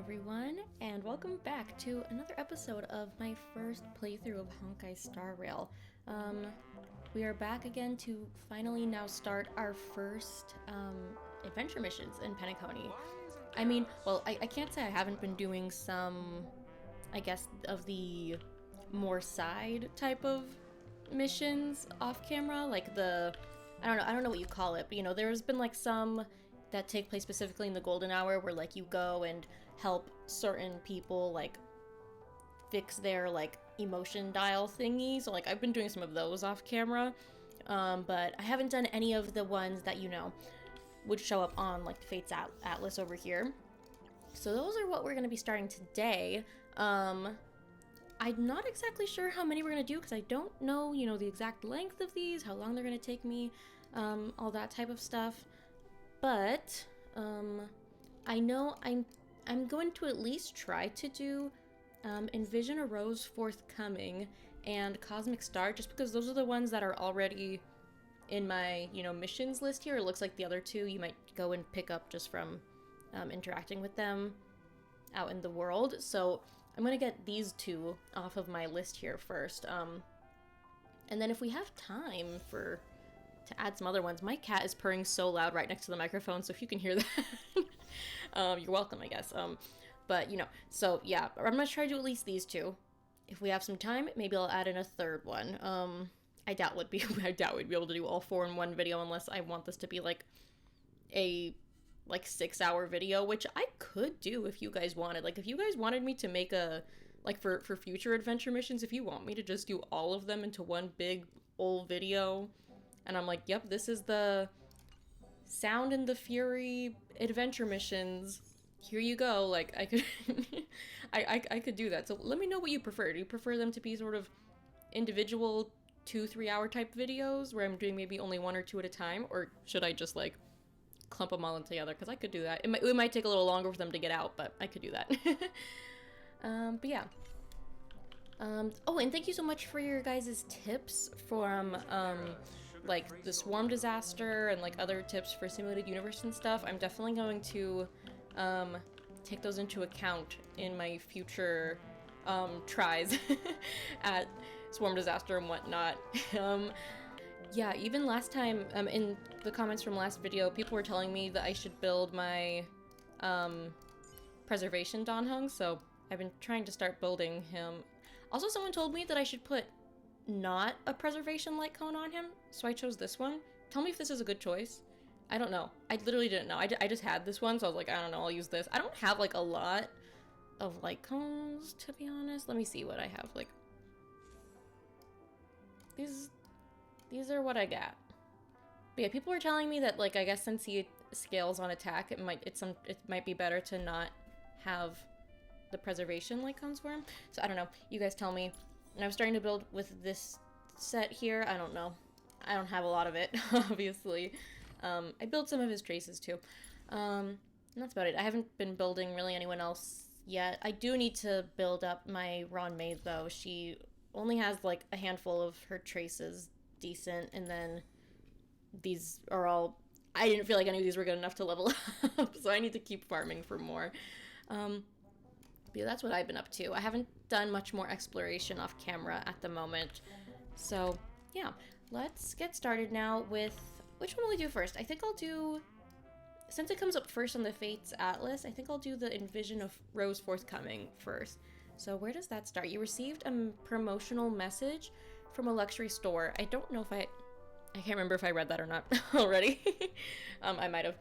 everyone, and welcome back to another episode of my first playthrough of Honkai Star Rail. We are back again to finally now start our first adventure missions in Penacony. I mean, well, I can't say I haven't been doing some, I guess, of the more side type of missions off camera, like I don't know what you call it, but you know, there's been like some that take place specifically in the golden hour where like you go and help certain people like fix their like emotion dial thingy. So like I've been doing some of those off camera, but I haven't done any of the ones that, you know, would show up on like the Fates Atlas over here. So those are what we're going to be starting today. I'm not exactly sure how many we're going to do because I don't know, you know, the exact length of these, how long they're going to take me, all that type of stuff. But I know I'm going to at least try to do Envision, a Rose, Forthcoming, and Cosmic Star, just because those are the ones that are already in my, you know, missions list here. It looks like the other two you might go and pick up just from interacting with them out in the world. So I'm going to get these two off of my list here first. And then if we have time to add some other ones. My cat is purring so loud right next to the microphone, so if you can hear that, you're welcome, I guess. But, you know, so yeah, I'm gonna try to do at least these two. If we have some time, maybe I'll add in a third one. I doubt we'd be able to do all four in one video unless I want this to be like a 6-hour video, which I could do if you guys wanted. Like, if you guys wanted me to make a, like, for future adventure missions, if you want me to just do all of them into one big old video, and I'm like, yep, this is the Sound and the Fury adventure missions. Here you go. Like, I could I could do that. So let me know what you prefer. Do you prefer them to be sort of individual 2-3 hour type videos where I'm doing maybe only one or two at a time? Or should I just like clump them all in together? Because I could do that. It might take a little longer for them to get out, but I could do that. But yeah. Oh, and thank you so much for your guys' tips from, like, the swarm disaster and, like, other tips for simulated universe and stuff. I'm definitely going to, take those into account in my future, tries at swarm disaster and whatnot. Yeah, even last time, in the comments from last video, people were telling me that I should build my, preservation Donhung, so I've been trying to start building him. Also, someone told me that I should put not a preservation light cone on him, so I chose this one. Tell me if this is a good choice. I don't know. I literally didn't know. I just had this one, so I was like, I don't know, I'll use this. I don't have, like, a lot of light cones, to be honest. Let me see what I have, like. These are what I got. But yeah, people were telling me that, like, I guess since he scales on attack, it might be better to not have the preservation light cones for him. So I don't know. You guys tell me. And I was starting to build with this set here. I don't know. I don't have a lot of it, obviously. I built some of his traces too. And that's about it. I haven't been building really anyone else yet. I do need to build up my Ron Maid though. She only has like a handful of her traces decent, and then these are all, I didn't feel like any of these were good enough to level up, so I need to keep farming for more. Yeah, that's what I've been up to. I haven't done much more exploration off camera at the moment. So, yeah. Let's get started now with... Which one will we do first? I think I'll do... Since it comes up first on the Fates Atlas, I think I'll do the Envision of Rose Forthcoming first. So where does that start? You received a promotional message from a luxury store. I don't know if I can't remember if I read that or not already. I might have.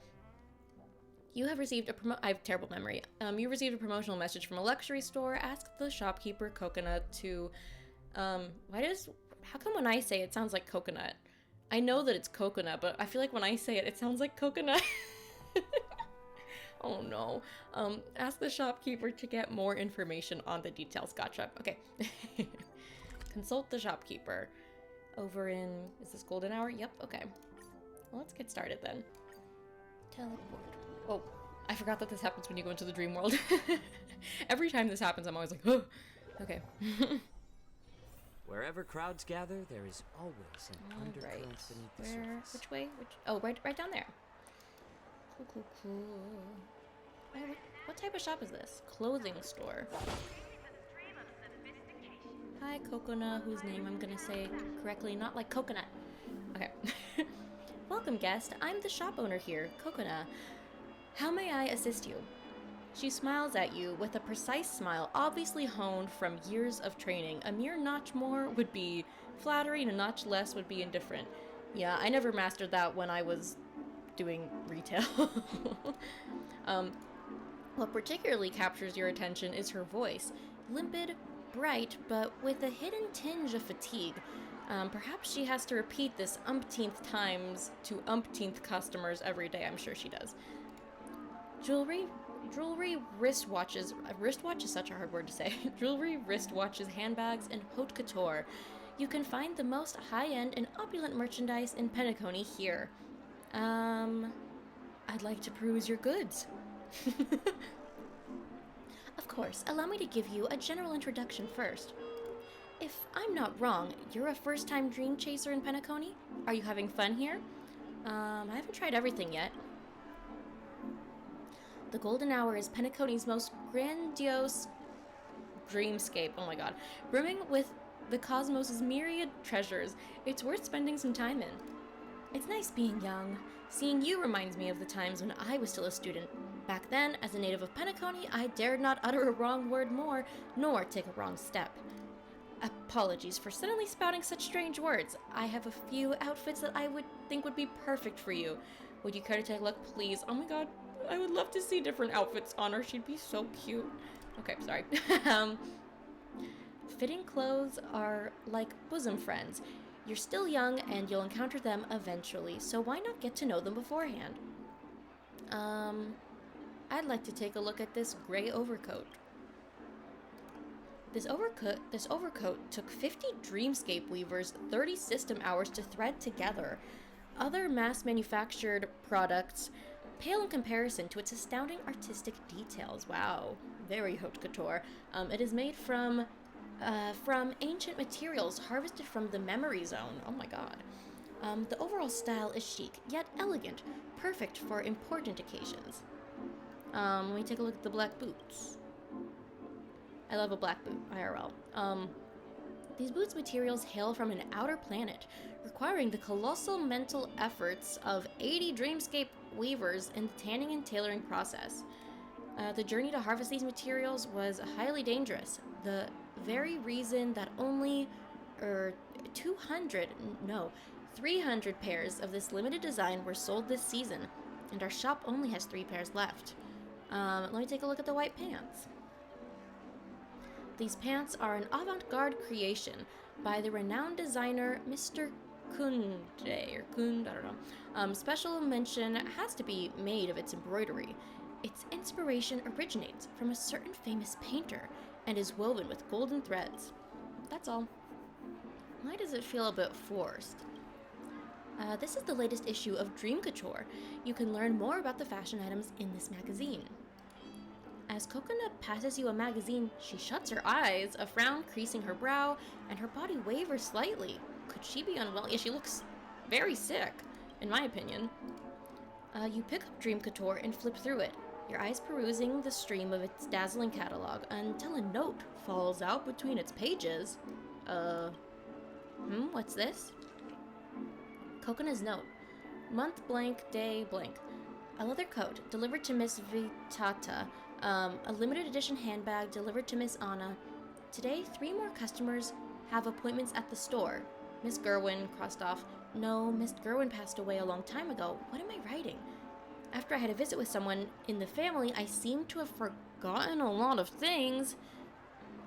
You have received I have terrible memory. You received a promotional message from a luxury store. Ask the shopkeeper Coconut to, how come when I say it sounds like coconut? I know that it's coconut, but I feel like when I say it, it sounds like coconut. Oh no. Ask the shopkeeper to get more information on the details. Gotcha. Okay. Consult the shopkeeper. Over in, is this golden hour? Yep, okay. Well, let's get started then. Teleport. Oh, I forgot that this happens when you go into the dream world. Every time this happens, I'm always like, oh, okay. Wherever crowds gather, there is always an undercurrent beneath the surface. Which way? Oh, right down there. Cool. What type of shop is this? Clothing store. Hi, Coconut, whose name I'm gonna say correctly, not like coconut. Okay. Welcome, guest. I'm the shop owner here, Coconut. How may I assist you? She smiles at you with a precise smile, obviously honed from years of training. A mere notch more would be flattering, a notch less would be indifferent. Yeah, I never mastered that when I was doing retail. What particularly captures your attention is her voice. Limpid, bright, but with a hidden tinge of fatigue. Perhaps she has to repeat this umpteenth times to umpteenth customers every day. I'm sure she does. Jewelry, wristwatches. Wristwatch is such a hard word to say. Jewelry, wristwatches, handbags, and haute couture. You can find the most high-end and opulent merchandise in Penacony here. I'd like to peruse your goods. Of course, allow me to give you a general introduction first. If I'm not wrong, you're a first-time dream chaser in Penacony? Are you having fun here? I haven't tried everything yet. The Golden Hour is Penacony's most grandiose dreamscape, oh my god, brimming with the cosmos' myriad treasures. It's worth spending some time in. It's nice being young. Seeing you reminds me of the times when I was still a student. Back then, as a native of Penacony, I dared not utter a wrong word more, nor take a wrong step. Apologies for suddenly spouting such strange words. I have a few outfits that I would think would be perfect for you. Would you care to take a look, please? Oh my god, I would love to see different outfits on her. She'd be so cute. Okay, sorry. Fitting clothes are like bosom friends. You're still young and you'll encounter them eventually, so why not get to know them beforehand? I'd like to take a look at this gray overcoat. This overcoat took 50 dreamscape weavers 30 system hours to thread together. Other mass-manufactured products pale in comparison to its astounding artistic details. Wow, very haute couture. It is made from ancient materials harvested from the memory zone. Oh my god. The overall style is chic, yet elegant, perfect for important occasions. Let me take a look at the black boots. I love a black boot, IRL. These boots' materials hail from an outer planet, requiring the colossal mental efforts of 80 dreamscape weavers in the tanning and tailoring process. The journey to harvest these materials was highly dangerous. The very reason that only 300 pairs of this limited design were sold this season, and our shop only has 3 pairs left. Let me take a look at the white pants. These pants are an avant-garde creation by the renowned designer Mr. Kunde, or Kund, I don't know. Special mention has to be made of its embroidery. Its inspiration originates from a certain famous painter and is woven with golden threads. That's all. Why does it feel a bit forced? This is the latest issue of Dream Couture. You can learn more about the fashion items in this magazine. As Coconut passes you a magazine, she shuts her eyes, a frown creasing her brow, and her body wavers slightly. Could she be unwell? Yeah, she looks very sick, in my opinion. You pick up Dream Couture and flip through it, your eyes perusing the stream of its dazzling catalog, until a note falls out between its pages. What's this? Coconut's note. Month blank, day blank. A leather coat, delivered to Miss Vitata. A limited edition handbag, delivered to Miss Anna. Today, 3 more customers have appointments at the store. Miss Gerwin, crossed off. No, Miss Gerwin passed away a long time ago. What am I writing? After I had a visit with someone in the family, I seem to have forgotten a lot of things.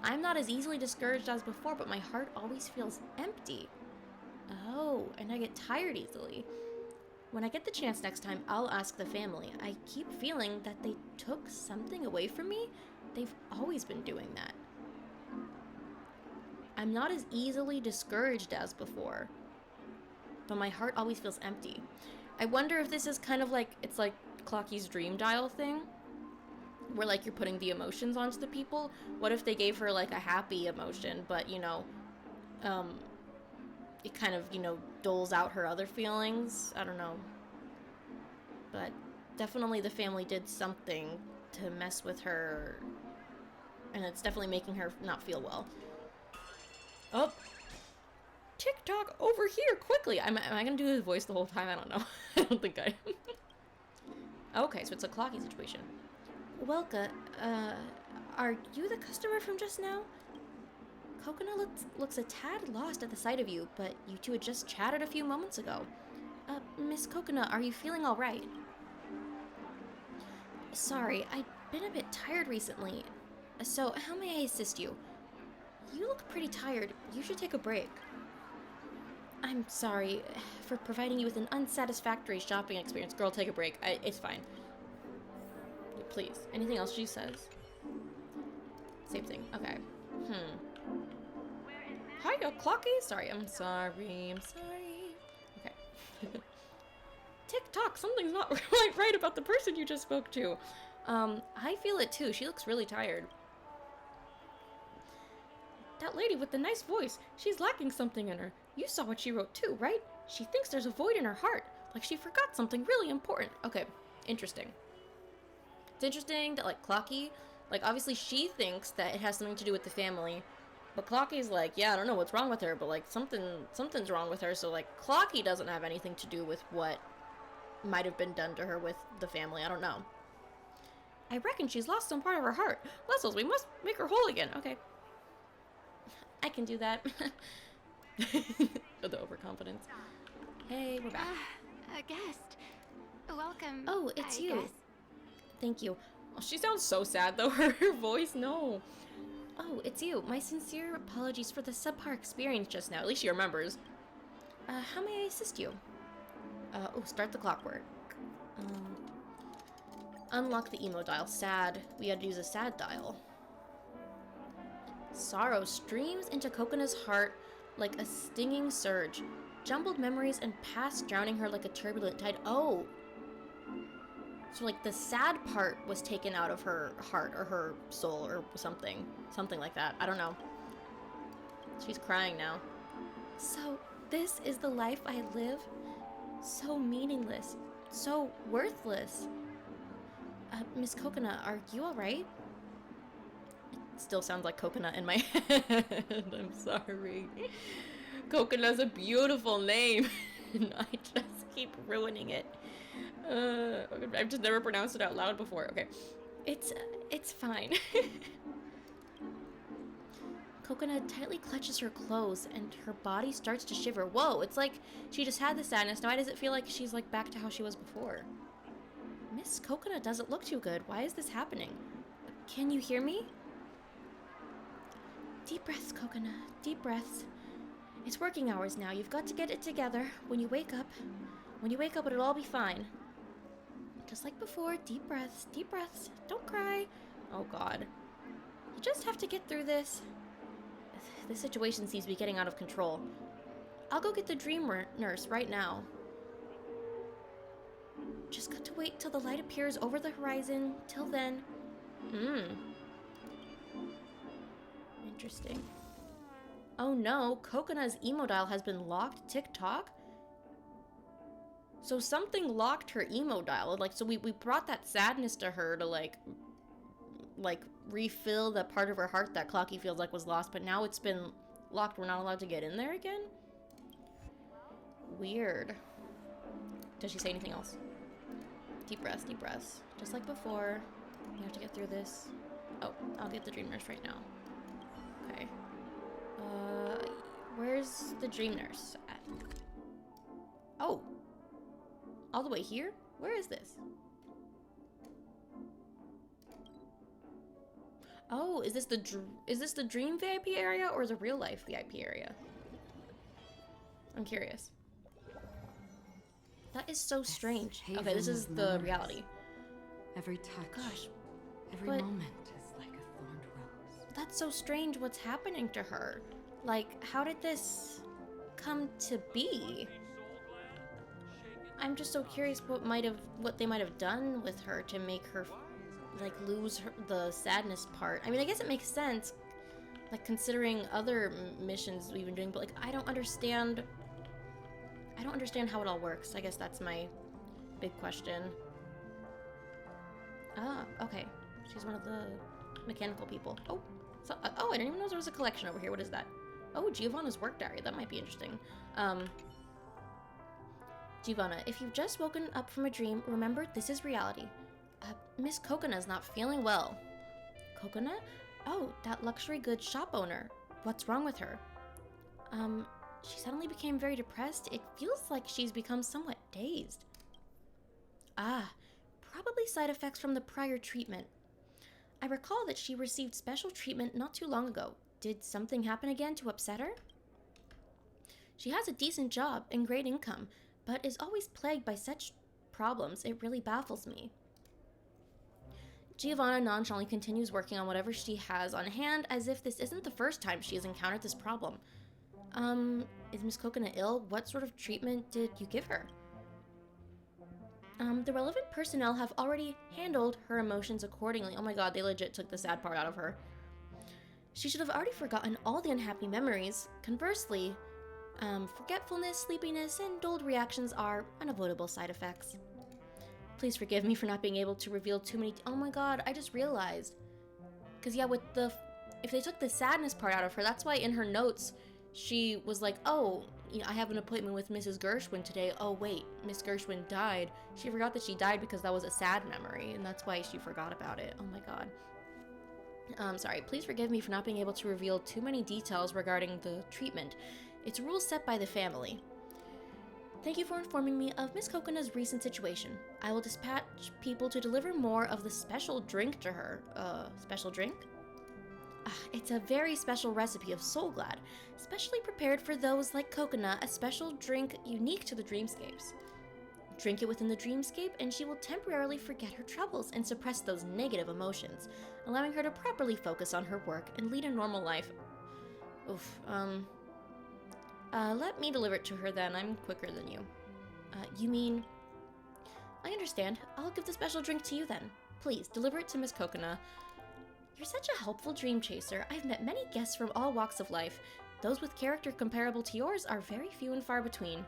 I'm not as easily discouraged as before, but my heart always feels empty. Oh, and I get tired easily. When I get the chance next time, I'll ask the family. I keep feeling that they took something away from me. They've always been doing that. I'm not as easily discouraged as before, but my heart always feels empty. I wonder if this is kind of like, it's like Clocky's dream dial thing, where like you're putting the emotions onto the people. What if they gave her like a happy emotion, but you know, it kind of, you know, doles out her other feelings. I don't know. But definitely the family did something to mess with her, and it's definitely making her not feel well. Oh, TikTok over here, quickly! Am I gonna do his voice the whole time? I don't know. I don't think I am. Okay, so it's a clocky situation. Welka, are you the customer from just now? Kokona looks a tad lost at the sight of you, but you two had just chatted a few moments ago. Miss Kokona, are you feeling alright? Sorry, I've been a bit tired recently. So, how may I assist you? You look pretty tired. You should take a break. I'm sorry for providing you with an unsatisfactory shopping experience. Girl, take a break. It's fine. Please. Anything else she says? Same thing. Okay. Hiya, Clocky. Sorry, I'm sorry. Okay. TikTok, something's not quite right about the person you just spoke to. I feel it too. She looks really tired. That lady with the nice voice, she's lacking something in her. You saw what she wrote too, right? She thinks there's a void in her heart, like she forgot something really important. Okay, interesting. It's interesting that, like, Clocky, like, obviously she thinks that it has something to do with the family, but Clocky's like, yeah, I don't know what's wrong with her, but, like, something's wrong with her, so, like, Clocky doesn't have anything to do with what might have been done to her with the family. I don't know. I reckon she's lost some part of her heart. Lessels, we must make her whole again. Okay. I can do that. The overconfidence. Hey, we're back. A guest. Welcome. Oh, it's I you. guess. Thank you. Oh, she sounds so sad, though. Her voice, no. Oh, it's you. My sincere apologies for the subpar experience just now. At least she remembers. How may I assist you? Oh, start the clockwork. Unlock the emo dial. Sad. We had to use a sad dial. Sorrow streams into Kokona's heart like a stinging surge. Jumbled memories and past drowning her like a turbulent tide. Oh! So, like, the sad part was taken out of her heart or her soul or something. Something like that. I don't know. She's crying now. So, this is the life I live? So meaningless. So worthless. Miss Kokona, are you alright? It still sounds like coconut in my head. I'm sorry. Coconut's a beautiful name. And I just keep ruining it. I've just never pronounced it out loud before. Okay. It's fine. Coconut tightly clutches her clothes and her body starts to shiver. Whoa, it's like she just had the sadness. Now why does it feel like she's like back to how she was before? Miss Coconut doesn't look too good. Why is this happening? Can you hear me? Deep breaths, Coconut. Deep breaths. It's working hours now. You've got to get it together. When you wake up, it'll all be fine. Just like before, deep breaths, deep breaths. Don't cry. Oh God. You just have to get through this. This situation seems to be getting out of control. I'll go get the dream nurse right now. Just got to wait till the light appears over the horizon. Till then. Interesting. Oh no, Cocona's emo dial has been locked. TikTok? So something locked her emo dial. Like, so we brought that sadness to her to like refill the part of her heart that Clocky feels like was lost, but now it's been locked. We're not allowed to get in there again? Weird. Does she say anything else? Deep breaths, deep breaths. Just like before. You have to get through this. Oh, I'll get the dream nurse right now. Okay. Where's the dream nurse at? Oh. All the way here? Where is this? Oh, is this the dream VIP area or the real life VIP area? I'm curious. That is so strange. Okay, this is the reality. Every touch, Gosh, every but- moment is like a thorned rose. That's so strange. What's happening to her? Like, how did this come to be? I'm just so curious what they might have done with her to make her like lose the sadness part. I mean, I guess it makes sense, like considering other missions we've been doing, but like I don't understand how it all works. I guess that's my big question. Ah, okay. She's one of the mechanical people. Oh, so, oh, I didn't even know there was a collection over here. What is that? Oh, Giovanna's work diary. That might be interesting. Giovanna, if you've just woken up from a dream, remember this is reality. Miss Coconutt's not feeling well. Coconut? Oh, that luxury goods shop owner. What's wrong with her? She suddenly became very depressed. It feels like she's become somewhat dazed. Ah, probably side effects from the prior treatment. I recall that she received special treatment not too long ago. Did something happen again to upset her? She has a decent job and great income, but is always plagued by such problems. It really baffles me. Giovanna nonchalantly continues working on whatever she has on hand, as if this isn't the first time she has encountered this problem. Is Miss Coconut ill? What sort of treatment did you give her? The relevant personnel have already handled her emotions accordingly. Oh my god, they legit took the sad part out of her. She should have already forgotten all the unhappy memories. Conversely, forgetfulness, sleepiness, and dulled reactions are unavoidable side effects. Please forgive me for not being able to reveal too many. Oh my god, I just realized. Because yeah, if they took the sadness part out of her, that's why in her notes, she was like, oh, I have an appointment with Mrs. Gershwin today. Oh wait, Miss Gershwin died. She forgot that she died because that was a sad memory, and that's why she forgot about it. Oh my god. Sorry, please forgive me for not being able to reveal too many details regarding the treatment. It's a rule set by the family. Thank you for informing me of Miss Coconutt's recent situation. I will dispatch people to deliver more of the special drink to her. Special drink? It's a very special recipe of Soul Glad, specially prepared for those like Coconut, a special drink unique to the dreamscapes. Drink it within the dreamscape and she will temporarily forget her troubles and suppress those negative emotions, allowing her to properly focus on her work and lead a normal life. Oof, let me deliver it to her then. I'm quicker than you. You mean... I understand. I'll give the special drink to you then. Please, deliver it to Miss Coconut. You're such a helpful dream chaser. I've met many guests from all walks of life. Those with character comparable to yours are very few and far between.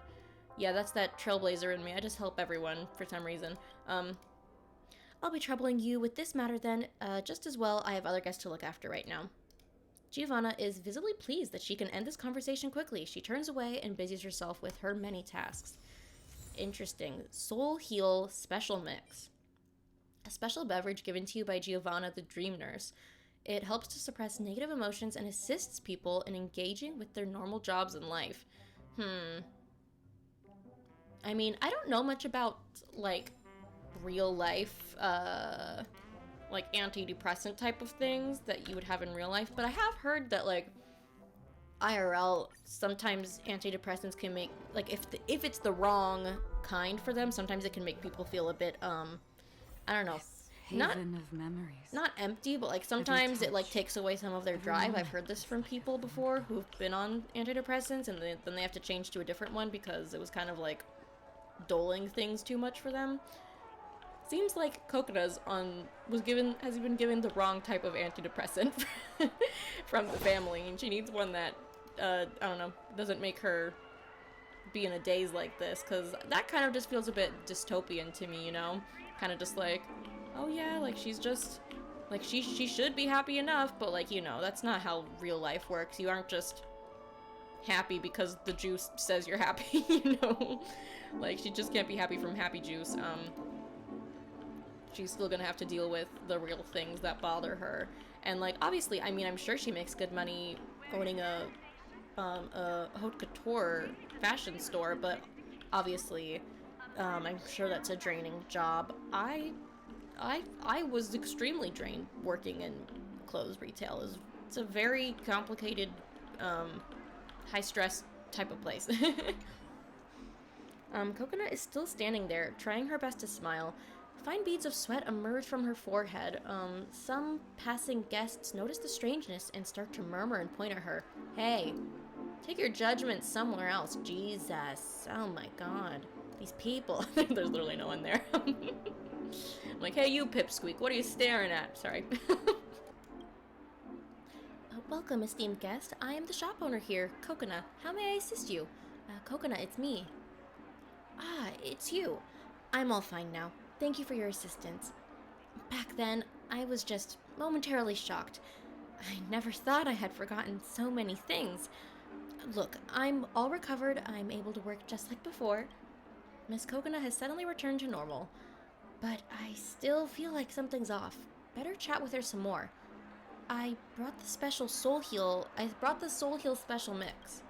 Yeah, that's that trailblazer in me. I just help everyone for some reason. I'll be troubling you with this matter then. Just as well, I have other guests to look after right now. Giovanna is visibly pleased that she can end this conversation quickly. She turns away and busies herself with her many tasks. Interesting. Soul Heal Special Mix. A special beverage given to you by Giovanna, the Dream Nurse. It helps to suppress negative emotions and assists people in engaging with their normal jobs in life. I mean, I don't know much about, like, real life, like, antidepressant type of things that you would have in real life, but I have heard that, like, IRL, sometimes antidepressants can make, like, if it's the wrong kind for them, sometimes it can make people feel a bit, I don't know, Haven of memories. not empty, but, like, sometimes it, like, takes away some of their drive. I've heard this from people before who've been on antidepressants, and then they have to change to a different one because it was kind of, like, doling things too much for them. Seems like Coconutt's has been given the wrong type of antidepressant from the family, and she needs one that, I don't know, doesn't make her be in a daze like this, because that kind of just feels a bit dystopian to me, you know? Kind of just like, oh yeah, like, she's just, like, she should be happy enough, but, like, you know, that's not how real life works. You aren't just happy because the juice says you're happy, you know? Like, she just can't be happy from happy juice. She's still gonna have to deal with the real things that bother her. And, like, obviously, I mean, I'm sure she makes good money owning a haute couture fashion store, but obviously, I'm sure that's a draining job. I was extremely drained working in clothes retail. It's a very complicated, high-stress type of place. Coconut is still standing there, trying her best to smile. Fine beads of sweat emerge from her forehead. Some passing guests notice the strangeness and start to murmur and point at her. Hey, take your judgment somewhere else. Jesus. Oh my god. These people. There's literally no one there. I'm like, hey, you pipsqueak, what are you staring at? Sorry. Welcome, esteemed guest. I am the shop owner here, Coconut. How may I assist you? Coconut, it's me. Ah, it's you. I'm all fine now. Thank you for your assistance. Back then, I was just momentarily shocked. I never thought I had forgotten so many things. Look, I'm all recovered. I'm able to work just like before. Miss Coconut has suddenly returned to normal. But I still feel like something's off. Better chat with her some more. I brought the Soul Heal special mix.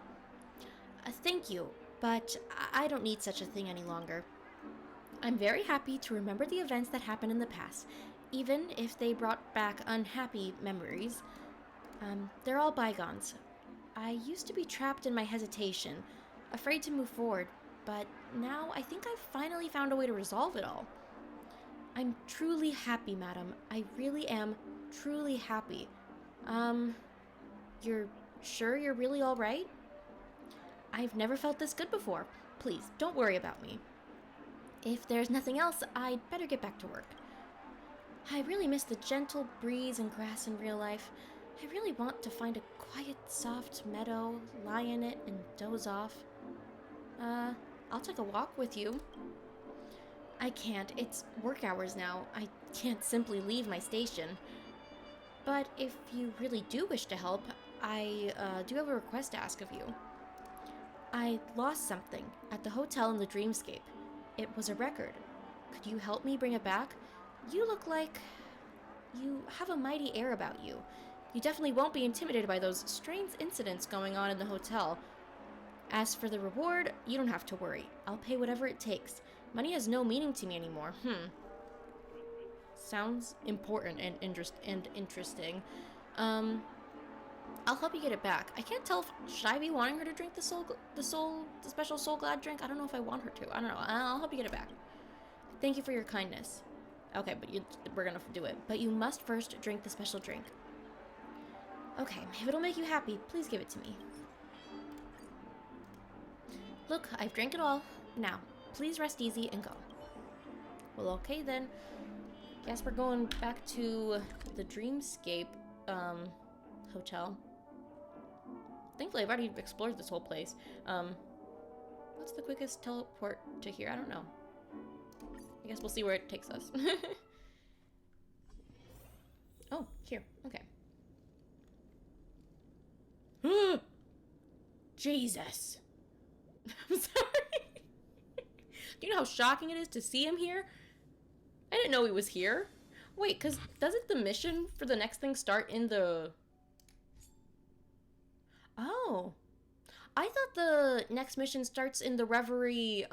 Thank you, but I don't need such a thing any longer. I'm very happy to remember the events that happened in the past, even if they brought back unhappy memories. They're all bygones. I used to be trapped in my hesitation, afraid to move forward, but now I think I've finally found a way to resolve it all. I'm truly happy, madam. I really am truly happy. You're sure you're really all right? I've never felt this good before. Please, don't worry about me. If there's nothing else, I'd better get back to work. I really miss the gentle breeze and grass in real life. I really want to find a quiet, soft meadow, lie in it, and doze off. I'll take a walk with you. I can't. It's work hours now. I can't simply leave my station. But if you really do wish to help, I do have a request to ask of you. I lost something at the hotel in the Dreamscape. It was a record. Could you help me bring it back? You look like you have a mighty air about you. You definitely won't be intimidated by those strange incidents going on in the hotel. As for the reward, you don't have to worry. I'll pay whatever it takes. Money has no meaning to me anymore. Sounds important and interesting. I'll help you get it back. I can't tell if should I be wanting her to drink the special Soul Glad drink? I don't know if I want her to. I don't know. I'll help you get it back. Thank you for your kindness. Okay, but we're gonna do it. But you must first drink the special drink. Okay, if it'll make you happy, please give it to me. Look, I've drank it all. Now, please rest easy and go. Well, okay then. Guess we're going back to the Dreamscape hotel. Thankfully, I've already explored this whole place. What's the quickest teleport to here? I don't know. I guess we'll see where it takes us. Oh, here. Okay. Jesus. I'm sorry. Do you know how shocking it is to see him here? I didn't know he was here. Wait, because doesn't the mission for the next thing start in the... Oh. I thought the next mission starts in the Reverie,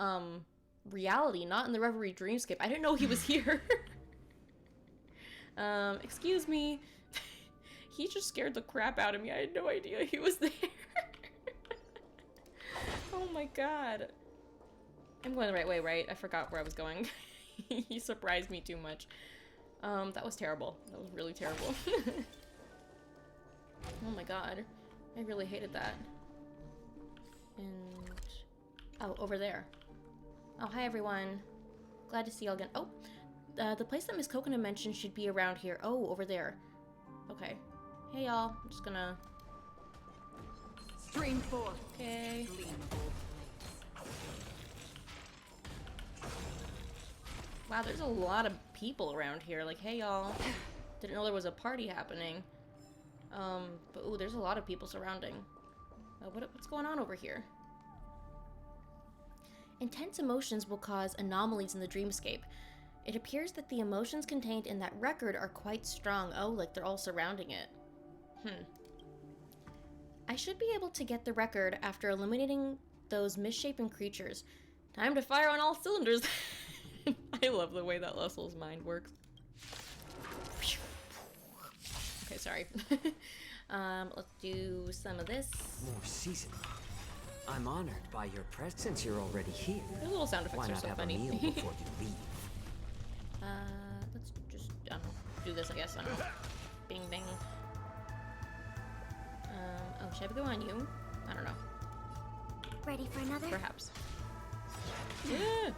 reality, not in the Reverie Dreamscape. I didn't know he was here. Excuse me. He just scared the crap out of me. I had no idea he was there. Oh my god. I'm going the right way, right? I forgot where I was going. He surprised me too much. That was terrible. That was really terrible. Oh my god. I really hated that. And... oh, over there. Oh, hi everyone. Glad to see you all again. Oh, the place that Miss Coconut mentioned should be around here. Oh, over there. Okay. Hey y'all. I'm just gonna... Stream forth. Okay. Wow, there's a lot of people around here. Like, hey y'all. Didn't know there was a party happening. But ooh, there's a lot of people surrounding. What's going on over here? Intense emotions will cause anomalies in the dreamscape. It appears that the emotions contained in that record are quite strong. Oh, like they're all surrounding it. I should be able to get the record after eliminating those misshapen creatures. Time to fire on all cylinders. I love the way that Lussel's mind works. Okay, sorry. Let's do some of this. More seasoned. I'm honored by your presence since you're already here. Those little sound effects Why are not so have funny. a meal before you leave? Let's just, I don't know, do this, I guess. I don't know. Bing, bing. Oh, should I go on you? I don't know. Ready for another? Perhaps. Yeah!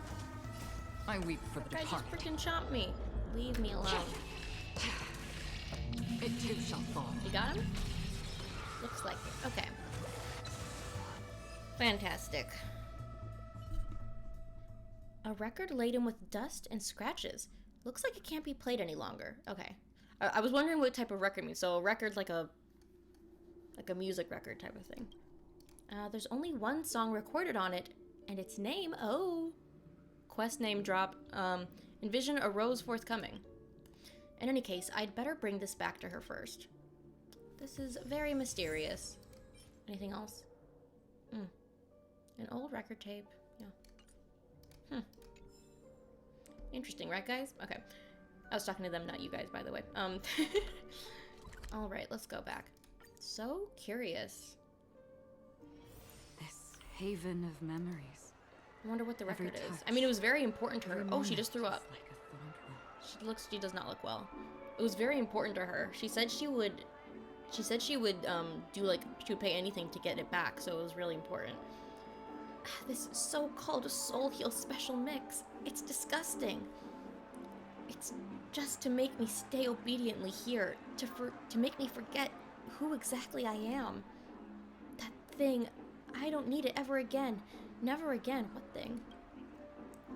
I weep for the Guy just departed. freaking chomped me. Leave me alone. It too shall fall. You got him? Looks like it. Okay. Fantastic. A record laden with dust and scratches. Looks like it can't be played any longer. Okay. I was wondering what type of record means. So a record's like a music record type of thing. There's only one song recorded on it, and its name, quest name drop, Envision a Rose Forthcoming. In any case, I'd better bring this back to her first. This is very mysterious. Anything else? An old record tape. Yeah. Interesting, right, guys? Okay. I was talking to them, not you guys, by the way. Alright, let's go back. So curious. This haven of memories. I wonder what the Every record is. touch, I mean, it was very important to her. every Oh, she moment just threw up. is like a thorn. She does not look well. It was very important to her. She said she would do like, she would pay anything to get it back, so it was really important. This so-called soul heal special mix. It's disgusting. It's just to make me stay obediently here, to make me forget who exactly I am. That thing, I don't need it ever again. Never again. What thing?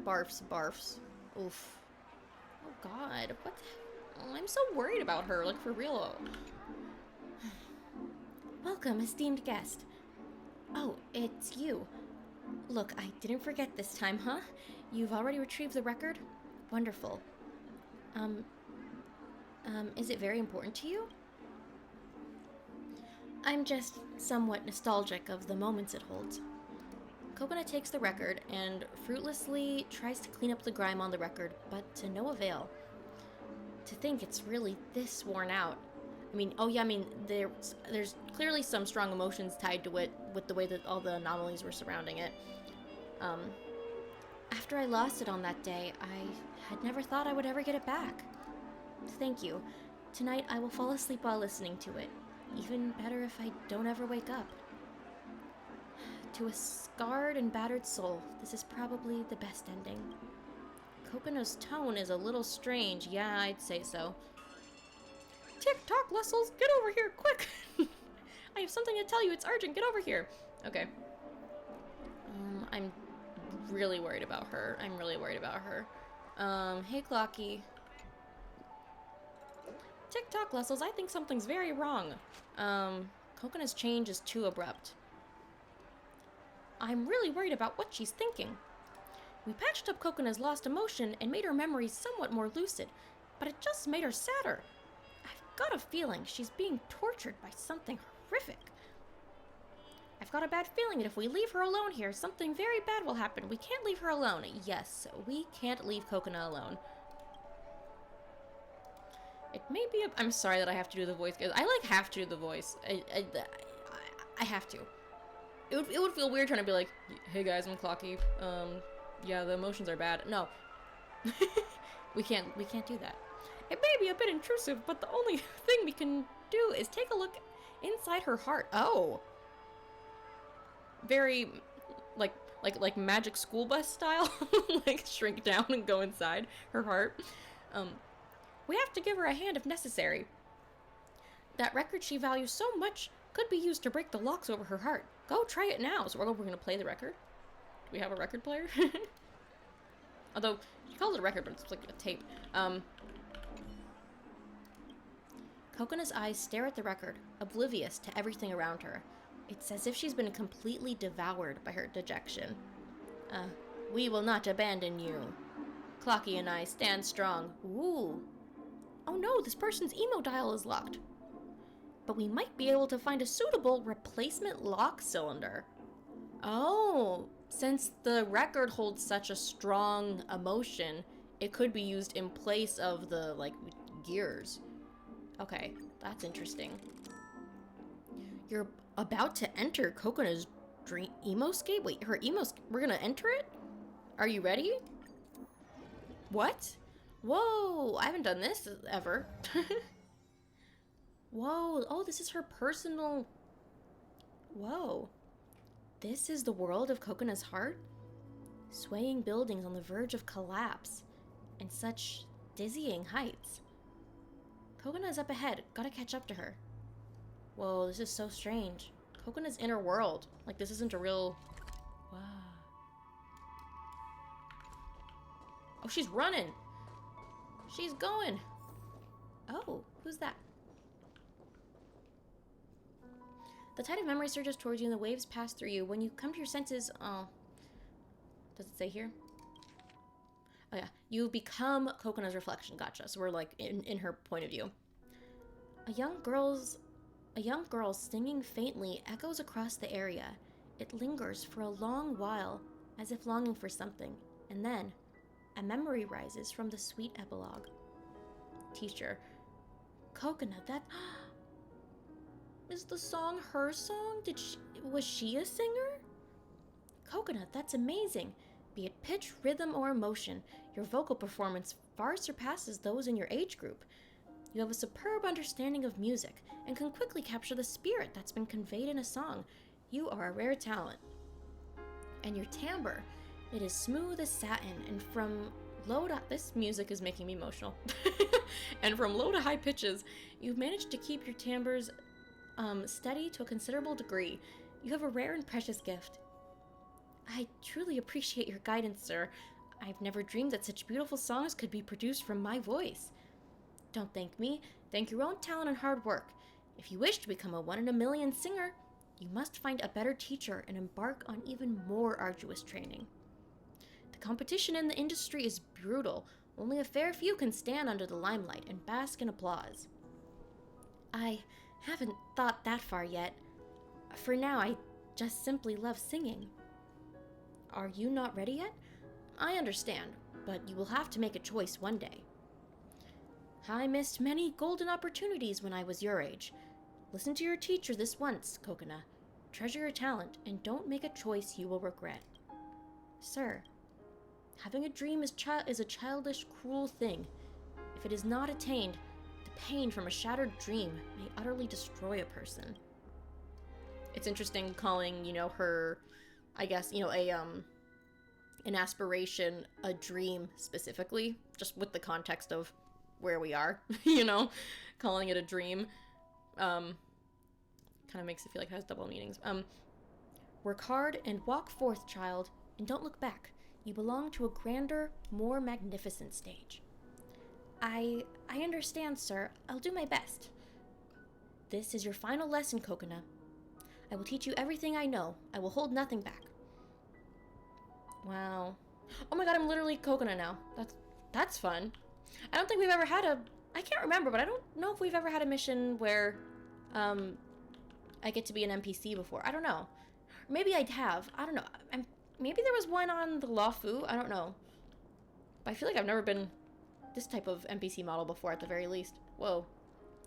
Barfs, barfs. Oof. Oh god, what the... Oh, I'm so worried about her, like for real. Welcome, esteemed guest. Oh, it's you. Look, I didn't forget this time, huh? You've already retrieved the record? Wonderful. Is it very important to you? I'm just somewhat nostalgic of the moments it holds. Coconut takes the record and fruitlessly tries to clean up the grime on the record, but to no avail. To think it's really this worn out. There's clearly some strong emotions tied to it with the way that all the anomalies were surrounding it. After I lost it on that day, I had never thought I would ever get it back. Thank you. Tonight I will fall asleep while listening to it. Even better if I don't ever wake up. To a scarred and battered soul, this is probably the best ending. Coconut's tone is a little strange. Yeah, I'd say so. Tick-tock, Lessels! Get over here, quick! I have something to tell you. It's urgent. Get over here. Okay. I'm really worried about her. Hey, Clocky. Tick-tock, Lessels. I think something's very wrong. Coconut's change is too abrupt. I'm really worried about what she's thinking. We patched up Coconut's lost emotion and made her memories somewhat more lucid, but it just made her sadder. I've got a feeling she's being tortured by something horrific. I've got a bad feeling that if we leave her alone here, something very bad will happen. We can't leave her alone. Yes, we can't leave Coconut alone. It may be I'm sorry that I have to do the voice, guys. I have to do the voice. I have to. It would feel weird trying to be like, hey guys, I'm Clocky. Yeah, the emotions are bad. No. we can't do that. It may be a bit intrusive, but the only thing we can do is take a look inside her heart. Oh. Very like magic school bus style. Like shrink down and go inside her heart. We have to give her a hand if necessary. That record she values so much could be used to break the locks over her heart. Go try it now. So we're going to play the record. Do we have a record player? Although, she calls it a record, but it's like a tape. Coconut's eyes stare at the record, oblivious to everything around her. It's as if she's been completely devoured by her dejection. We will not abandon you. Clocky and I stand strong. Ooh. Oh no, this person's emo dial is locked. But we might be able to find a suitable replacement lock cylinder. Oh, since the record holds such a strong emotion, it could be used in place of the, gears. Okay, that's interesting. You're about to enter Coconut's dream emoscape? Wait, her we're gonna enter it? Are you ready? What? Whoa, I haven't done this ever. Whoa, oh, this is her personal... Whoa. This is the world of Coconut's heart? Swaying buildings on the verge of collapse, and such dizzying heights. Coconut's up ahead, gotta catch up to her. Whoa, this is so strange. Coconut's inner world. Like, this isn't a real... Wow. Oh, she's running! She's going! Oh, Who's that? The tide of memory surges towards you and the waves pass through you. When you come to your senses... Oh. Does it say here? Oh yeah. You become Cocona's reflection. Gotcha. So we're like in her point of view. A young girl singing faintly echoes across the area. It lingers for a long while, as if longing for something. And then, a memory rises from the sweet epilogue. Teacher. Coconut, that... Is the song her song? Was she a singer? Coconut, that's amazing. Be it pitch, rhythm, or emotion, your vocal performance far surpasses those in your age group. You have a superb understanding of music and can quickly capture the spirit that's been conveyed in a song. You are a rare talent. And your timbre, it is smooth as satin, and from low to... This music is making me emotional. And from low to high pitches, you've managed to keep your timbres steady to a considerable degree. You have a rare and precious gift. I truly appreciate your guidance, sir. I've never dreamed that such beautiful songs could be produced from my voice. Don't thank me. Thank your own talent and hard work. If you wish to become a 1 in a million singer, you must find a better teacher and embark on even more arduous training. The competition in the industry is brutal. Only a fair few can stand under the limelight and bask in applause. I haven't thought that far yet. For now, I just simply love singing. Are you not ready yet? I understand, but you will have to make a choice one day. I missed many golden opportunities when I was your age. Listen to your teacher this once, Coconut. Treasure your talent, and don't make a choice you will regret. Sir, having a dream is a childish, cruel thing. If it is not attained, the pain from a shattered dream may utterly destroy a person. It's interesting calling, her, I guess, an aspiration a dream specifically, just with the context of where we are, calling it a dream, kind of makes it feel like it has double meanings. Work hard and walk forth, child, and don't look back. You belong to a grander, more magnificent stage. I understand, sir. I'll do my best. This is your final lesson, Coconut. I will teach you everything I know. I will hold nothing back. Wow. Oh my god, I'm literally Coconut now. That's fun. I don't think we've ever had I can't remember, but I don't know if we've ever had a mission where, I get to be an NPC before. I don't know. Maybe I'd have. I don't know. Maybe there was one on the Lawfu. I don't know. But I feel like I've never been this type of NPC model before at the very least. Whoa.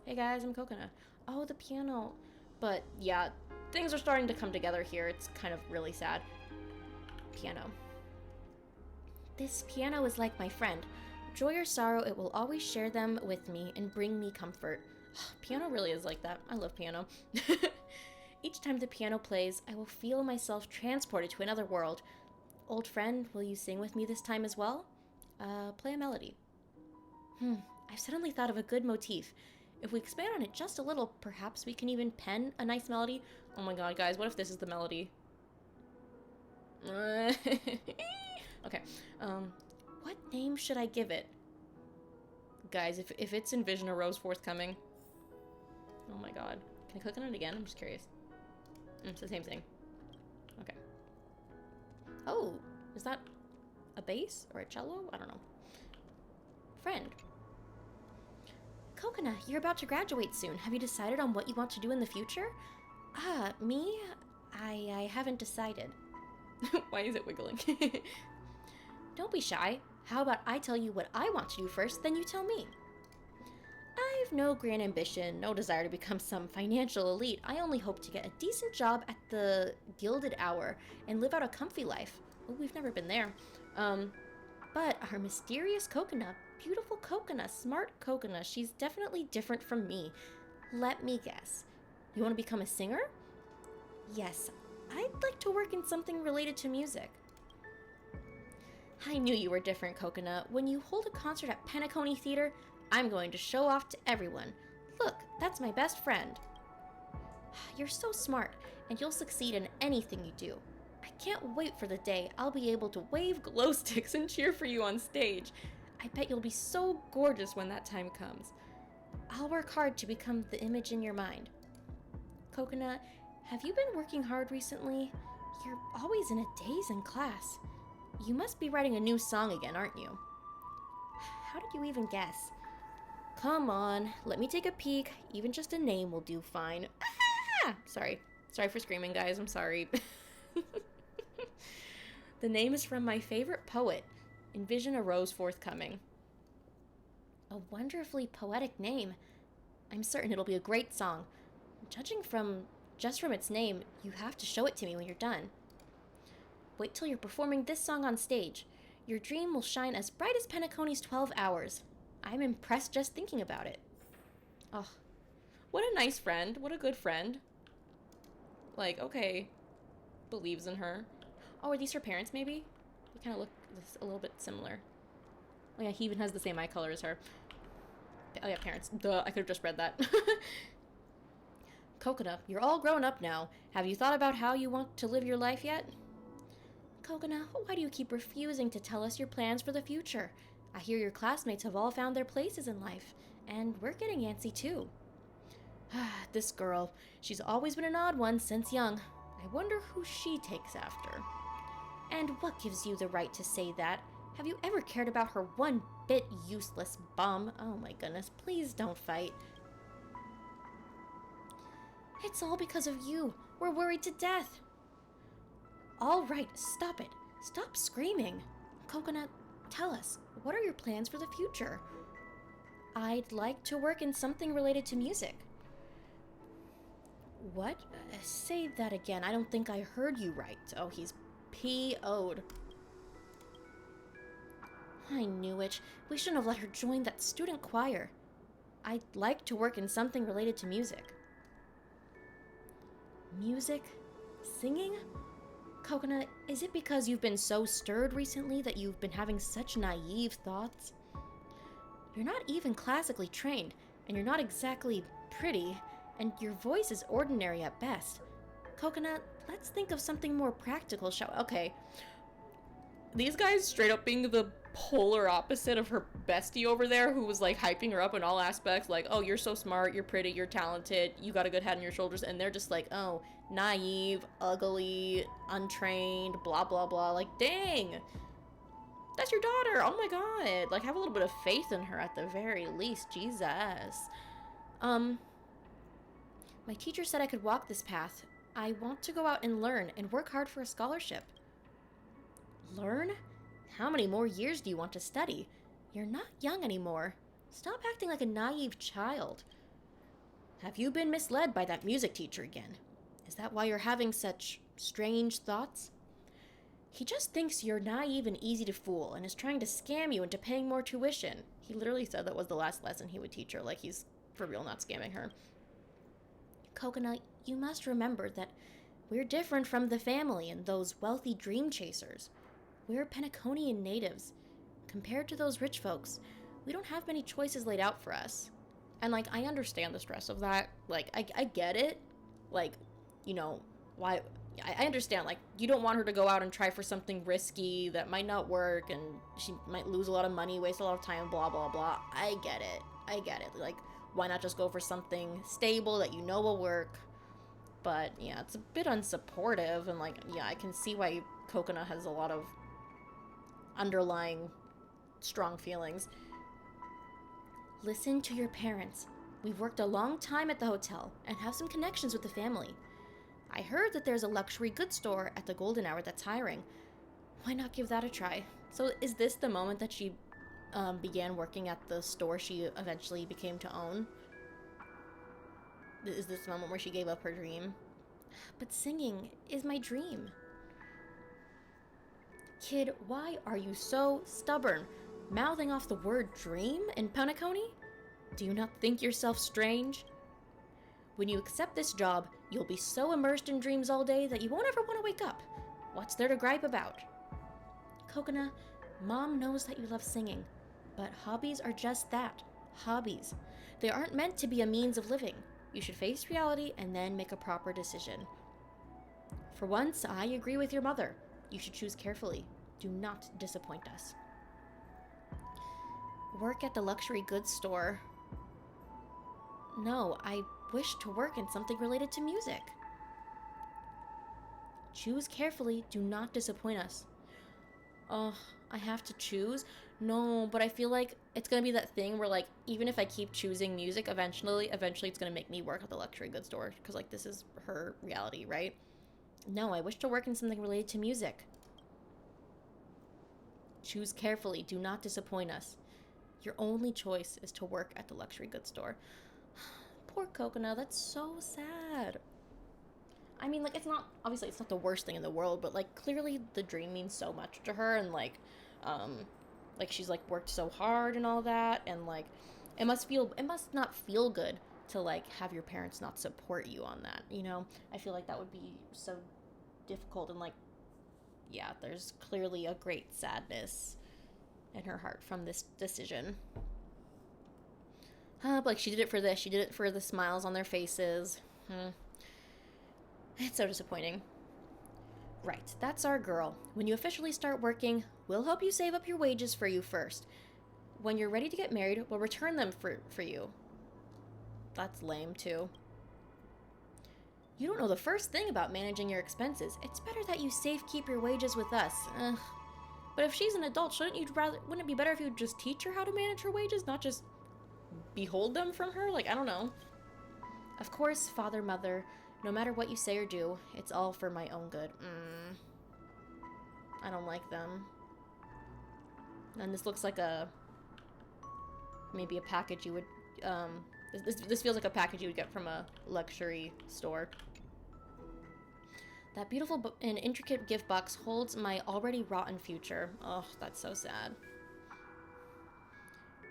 Hey guys, I'm Coconut. Oh, the piano. But yeah, things are starting to come together here. It's kind of really sad. Piano. This piano is like my friend. Joy or sorrow, it will always share them with me and bring me comfort. Piano really is like that. I love piano. Each time the piano plays, I will feel myself transported to another world. Old friend, will you sing with me this time as well? Play a melody. I've suddenly thought of a good motif. If we expand on it just a little, perhaps we can even pen a nice melody. Oh my god, guys, what if this is the melody? Okay, what name should I give it? Guys, if it's Envision or Rose Forthcoming. Oh my god. Can I click on it again? I'm just curious. It's the same thing. Okay. Oh, is that a bass or a cello? I don't know. Friend. Coconut, you're about to graduate soon. Have you decided on what you want to do in the future? Me? I haven't decided. Why is it wiggling? Don't be shy. How about I tell you what I want to do first, then you tell me. I've no grand ambition, no desire to become some financial elite. I only hope to get a decent job at the Gilded Hour and live out a comfy life. Oh, we've never been there. But our mysterious Coconut, beautiful Coconut, smart Coconut, she's definitely different from me. Let me guess. You want to become a singer? Yes, I'd like to work in something related to music. I knew you were different, Coconut. When you hold a concert at Penacony Theater, I'm going to show off to everyone. Look, that's my best friend. You're so smart, and you'll succeed in anything you do. I can't wait for the day I'll be able to wave glow sticks and cheer for you on stage. I bet you'll be so gorgeous when that time comes. I'll work hard to become the image in your mind. Coconut, have you been working hard recently? You're always in a daze in class. You must be writing a new song again, aren't you? How did you even guess? Come on, let me take a peek. Even just a name will do fine. Ah! Sorry for screaming, guys. I'm sorry. The name is from my favorite poet. Envision a rose forthcoming. A wonderfully poetic name. I'm certain it'll be a great song. Judging from its name, you have to show it to me when you're done. Wait till you're performing this song on stage. Your dream will shine as bright as Penacony's 12 hours. I'm impressed just thinking about it. Oh, what a nice friend. What a good friend. Like, okay, believes in her. Oh, are these her parents, maybe? They kind of look a little bit similar. Oh yeah, he even has the same eye color as her. Oh yeah, parents. Duh, I could have just read that. Coconut, you're all grown up now. Have you thought about how you want to live your life yet? Coconut, why do you keep refusing to tell us your plans for the future? I hear your classmates have all found their places in life, and we're getting antsy too. This girl, she's always been an odd one since young. I wonder who she takes after. And what gives you the right to say that? Have you ever cared about her one bit useless bum? Oh my goodness, please don't fight. It's all because of you. We're worried to death. All right, stop it. Stop screaming. Coconut, tell us, what are your plans for the future? I'd like to work in something related to music. What? Say that again. I don't think I heard you right. Oh, he's P.O.'d. I knew it. We shouldn't have let her join that student choir. I'd like to work in something related to music. Music? Singing? Coconut, is it because you've been so stirred recently that you've been having such naive thoughts? You're not even classically trained, and you're not exactly pretty, and your voice is ordinary at best. Coconut, let's think of something more practical, shall we? Okay. These guys straight up being the polar opposite of her bestie over there, who was like hyping her up in all aspects, like, oh, you're so smart, you're pretty, you're talented, you got a good head on your shoulders, and they're just like, oh, naive, ugly, untrained, blah blah blah. Like, dang, that's your daughter. Oh my god, like, have a little bit of faith in her at the very least. Jesus. My teacher said I could walk this path. I want to go out and learn and work hard for a scholarship. Learn? How many more years do you want to study? You're not young anymore. Stop acting like a naive child. Have you been misled by that music teacher again? Is that why you're having such strange thoughts? He just thinks you're naive and easy to fool and is trying to scam you into paying more tuition. He literally said that was the last lesson he would teach her, like he's for real not scamming her. Coconut, you must remember that we're different from the family and those wealthy dream chasers. We're Penaconian natives. Compared to those rich folks, we don't have many choices laid out for us. And, like, I understand the stress of that. Like, I get it. Like, you know, why... I understand, like, you don't want her to go out and try for something risky that might not work, and she might lose a lot of money, waste a lot of time, blah, blah, blah. I get it. Like, why not just go for something stable that you know will work? But, yeah, it's a bit unsupportive, and, like, yeah, I can see why Coconut has a lot of underlying strong feelings. Listen to your parents. We've worked a long time at the hotel and have some connections with the family. I heard that there's a luxury goods store at the golden hour that's hiring. Why not give that a try? So is this the moment that she began working at the store she eventually became to own? Is this the moment where she gave up her dream? But singing is my dream. Kid, why are you so stubborn? Mouthing off the word dream in Penacony? Do you not think yourself strange? When you accept this job, you'll be so immersed in dreams all day that you won't ever want to wake up. What's there to gripe about? Coconut, Mom knows that you love singing, but hobbies are just that, hobbies. They aren't meant to be a means of living. You should face reality and then make a proper decision. For once, I agree with your mother. You should choose carefully. Do not disappoint us. Work at the luxury goods store. No, I wish to work in something related to music. Choose carefully, do not disappoint us. Oh, I have to choose? No, but I feel like it's gonna be that thing where, like, even if I keep choosing music, eventually it's gonna make me work at the luxury goods store, because, like, this is her reality, right? No, I wish to work in something related to music. Choose carefully, do not disappoint us. Your only choice is to work at the luxury goods store. Poor Coconut, that's so sad. I mean, like, it's not the worst thing in the world, but, like, clearly the dream means so much to her, and, like, she's, like, worked so hard and all that, and, like, it must not feel good to, like, have your parents not support you on that, you know? I feel like that would be so difficult, and, like, yeah, there's clearly a great sadness in her heart from this decision. But, like, she did it for this, she did it for the smiles on their faces. It's so disappointing. Right, that's our girl. When you officially start working, we'll help you save up your wages for you first. When you're ready to get married, we'll return them for you. That's lame, too. You don't know the first thing about managing your expenses. It's better that you keep your wages with us. Ugh. But if she's an adult, wouldn't it be better if you just teach her how to manage her wages, not just behold them from her? Like, I don't know. Of course, father, mother, no matter what you say or do, it's all for my own good. I don't like them. And this looks like maybe a package you would, this feels like a package you would get from a luxury store. That beautiful and intricate gift box holds my already rotten future. Oh, that's so sad.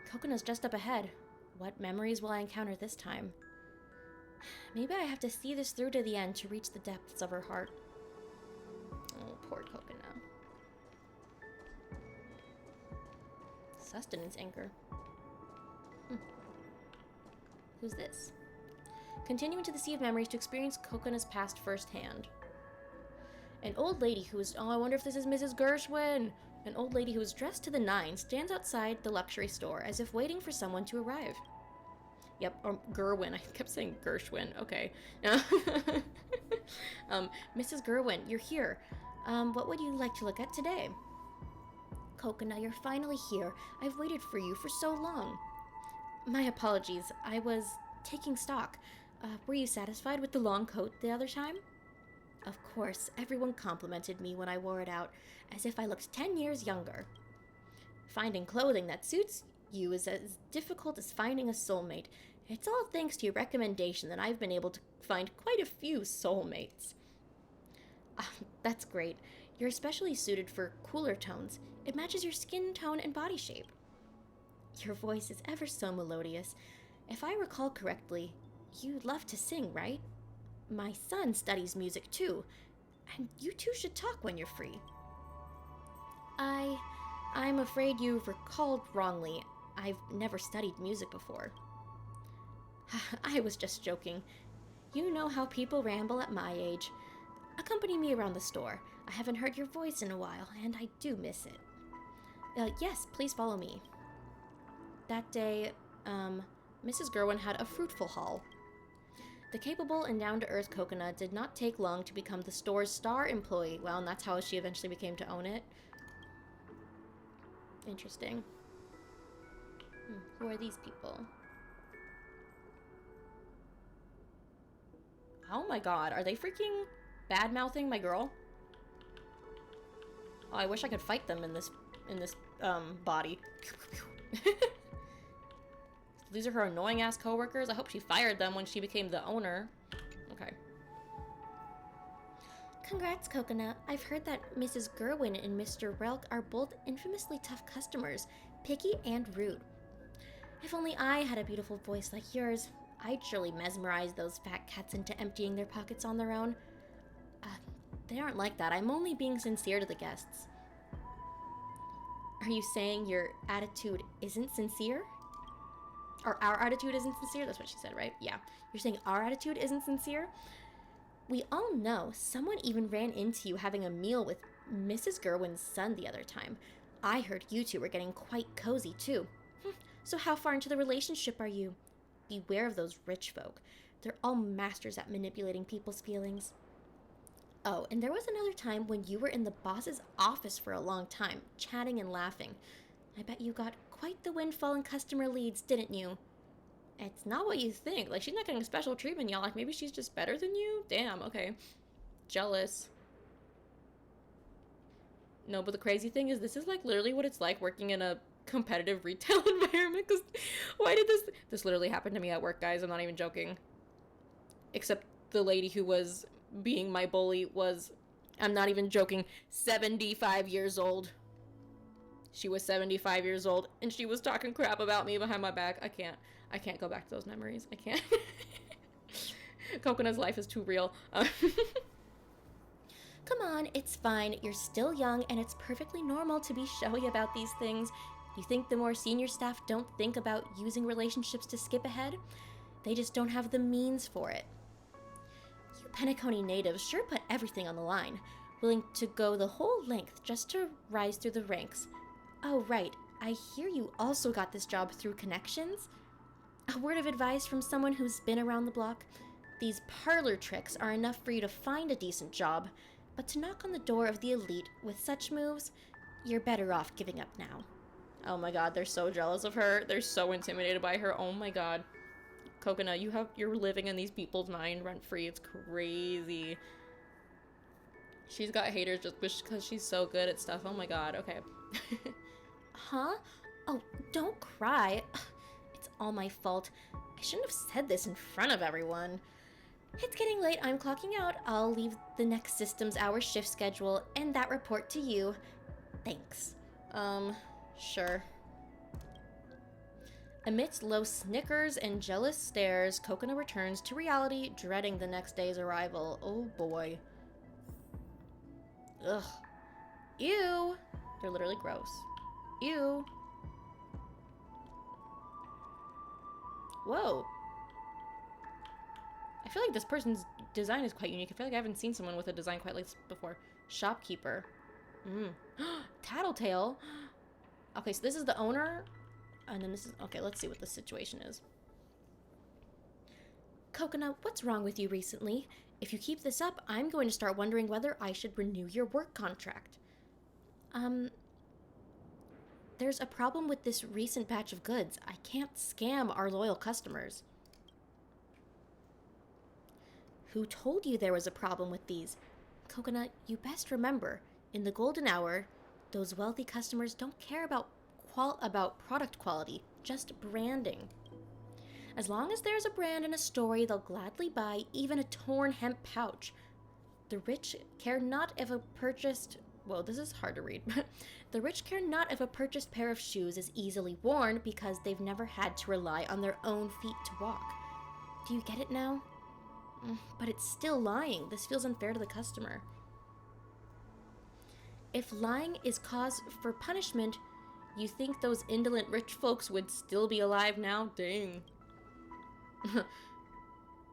Coconuts just up ahead. What memories will I encounter this time? Maybe I have to see this through to the end to reach the depths of her heart. Oh, poor Coconut. Sustenance anchor. Who's this? Continuing to the sea of memories to experience Coconut's past firsthand. An old lady who is... Oh, I wonder if this is Mrs. Gershwin. An old lady who is dressed to the nines stands outside the luxury store as if waiting for someone to arrive. Yep, or Gerwin. I kept saying Gershwin. Okay. Mrs. Gerwin, you're here. What would you like to look at today? Coconut, you're finally here. I've waited for you for so long. My apologies. I was taking stock. Were you satisfied with the long coat the other time? Of course, everyone complimented me when I wore it out, as if I looked 10 years younger. Finding clothing that suits you is as difficult as finding a soulmate. It's all thanks to your recommendation that I've been able to find quite a few soulmates. That's great. You're especially suited for cooler tones. It matches your skin tone and body shape. Your voice is ever so melodious. If I recall correctly, you love to sing, right? My son studies music too, and you two should talk when you're free. I'm afraid you've recalled wrongly. I've never studied music before. I was just joking. You know how people ramble at my age. Accompany me around the store. I haven't heard your voice in a while, and I do miss it. Yes, please follow me. That day, Mrs. Gerwin had a fruitful haul. The capable and down-to-earth Coconut did not take long to become the store's star employee. Well, and that's how she eventually became to own it. Interesting. Who are these people? Oh my god, are they freaking bad-mouthing my girl? Oh, I wish I could fight them in this body. These are her annoying-ass coworkers. I hope she fired them when she became the owner. Okay. Congrats, Coconut. I've heard that Mrs. Gerwin and Mr. Relk are both infamously tough customers, picky and rude. If only I had a beautiful voice like yours, I'd surely mesmerize those fat cats into emptying their pockets on their own. They aren't like that. I'm only being sincere to the guests. Are you saying your attitude isn't sincere? Or our attitude isn't sincere? That's what she said, right? Yeah. You're saying our attitude isn't sincere? We all know someone even ran into you having a meal with Mrs. Gerwin's son the other time. I heard you two were getting quite cozy, too. So how far into the relationship are you? beware of those rich folk. They're all masters at manipulating people's feelings. Oh, and there was another time when you were in the boss's office for a long time, chatting and laughing. I bet you got quite the windfall in customer leads, didn't you? It's not what you think. Like, she's not getting special treatment, y'all. Like, maybe she's just better than you? Damn, okay. Jealous. No, but the crazy thing is, this is, like, literally what it's like working in a competitive retail environment. Because why did this literally happen to me at work, guys? I'm not even joking. Except the lady who was being my bully was, I'm not even joking, 75 years old. She was 75 years old, and she was talking crap about me behind my back. I can't go back to those memories. I can't. Coconuts' life is too real. Come on, it's fine. You're still young, and it's perfectly normal to be showy about these things. You think the more senior staff don't think about using relationships to skip ahead? They just don't have the means for it. You Penacony natives sure put everything on the line, willing to go the whole length just to rise through the ranks. Oh, right. I hear you also got this job through connections? A word of advice from someone who's been around the block? These parlor tricks are enough for you to find a decent job, but to knock on the door of the elite with such moves, you're better off giving up now. Oh my god, they're so jealous of her. They're so intimidated by her. Oh my god. Coconut, you're living in these people's mind rent-free. It's crazy. She's got haters just because she's so good at stuff. Oh my god, okay. Huh? Oh, don't cry. It's all my fault. I shouldn't have said this in front of everyone. It's getting late. I'm clocking out. I'll leave the next systems hour shift schedule and that report to you. Thanks. Sure. Amidst low snickers and jealous stares, Coconut returns to reality, dreading the next day's arrival. Oh boy. Ugh. Ew. They're literally gross. Ew. Whoa. I feel like this person's design is quite unique. I feel like I haven't seen someone with a design quite like this before. Shopkeeper. Tattletale. Okay, so this is the owner. And then this is... Okay, let's see what the situation is. Coconut, what's wrong with you recently? If you keep this up, I'm going to start wondering whether I should renew your work contract. There's a problem with this recent batch of goods. I can't scam our loyal customers. Who told you there was a problem with these? Coconut, you best remember, in the golden hour, those wealthy customers don't care about product quality, just branding. As long as there's a brand and a story, they'll gladly buy even a torn hemp pouch. The rich care not if a purchased... Whoa, this is hard to read. The rich care not if a purchased pair of shoes is easily worn because they've never had to rely on their own feet to walk. Do you get it now? But it's still lying. This feels unfair to the customer. If lying is cause for punishment, you think those indolent rich folks would still be alive now? Dang.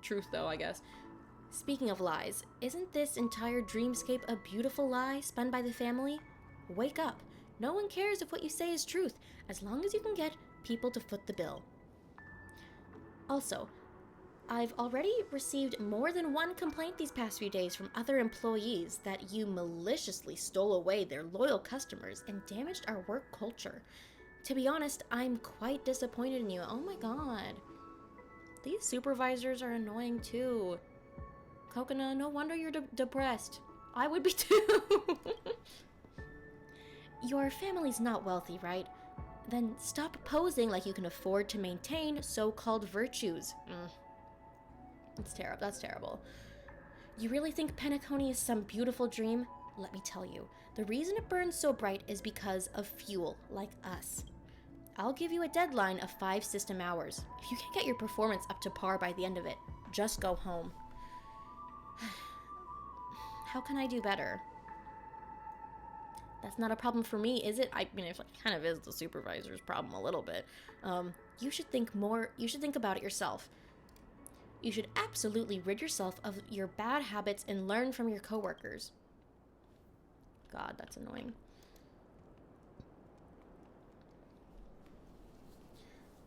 Truth, though, I guess. Speaking of lies, isn't this entire dreamscape a beautiful lie spun by the family? Wake up. No one cares if what you say is truth, as long as you can get people to foot the bill. Also, I've already received more than one complaint these past few days from other employees that you maliciously stole away their loyal customers and damaged our work culture. To be honest, I'm quite disappointed in you. Oh my god. These supervisors are annoying too. Coconut, no wonder you're depressed. I would be too. Your family's not wealthy, right? Then stop posing like you can afford to maintain so-called virtues. It's terrible. That's terrible. You really think Penacony is some beautiful dream? Let me tell you, the reason it burns so bright is because of fuel, like us. I'll give you a deadline of 5 system hours. If you can't get your performance up to par by the end of it, just go home. How can I do better? That's not a problem for me, is it? I mean, it kind of is the supervisor's problem a little bit. You should think about it yourself. You should absolutely rid yourself of your bad habits and learn from your coworkers. God, that's annoying.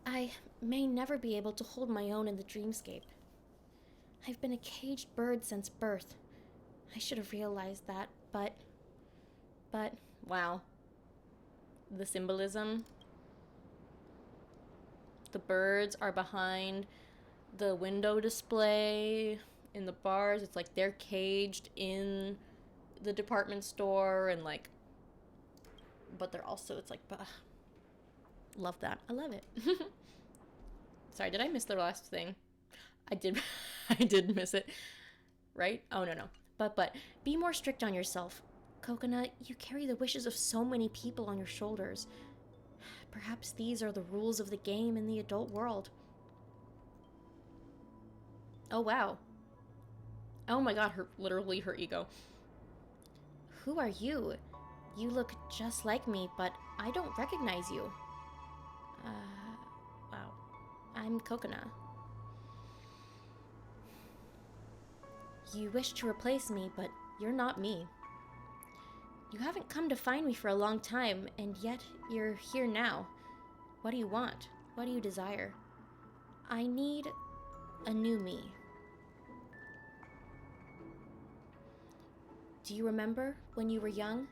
I may never be able to hold my own in the dreamscape. I've been a caged bird since birth. I should have realized that, but, wow. The symbolism. The birds are behind the window display in the bars. It's like they're caged in the department store, and like, but they're also, it's like, love that. I love it. Sorry, did I miss the last thing? I did. I did miss it. Right? Oh, no. But be more strict on yourself. Coconut, you carry the wishes of so many people on your shoulders. Perhaps these are the rules of the game in the adult world. Oh, wow. Oh my god, literally her ego. Who are you? You look just like me, but I don't recognize you. Wow. I'm Coconut. You wish to replace me, but you're not me. You haven't come to find me for a long time, and yet you're here now. What do you want? What do you desire? I need a new me. Do you remember when you were young?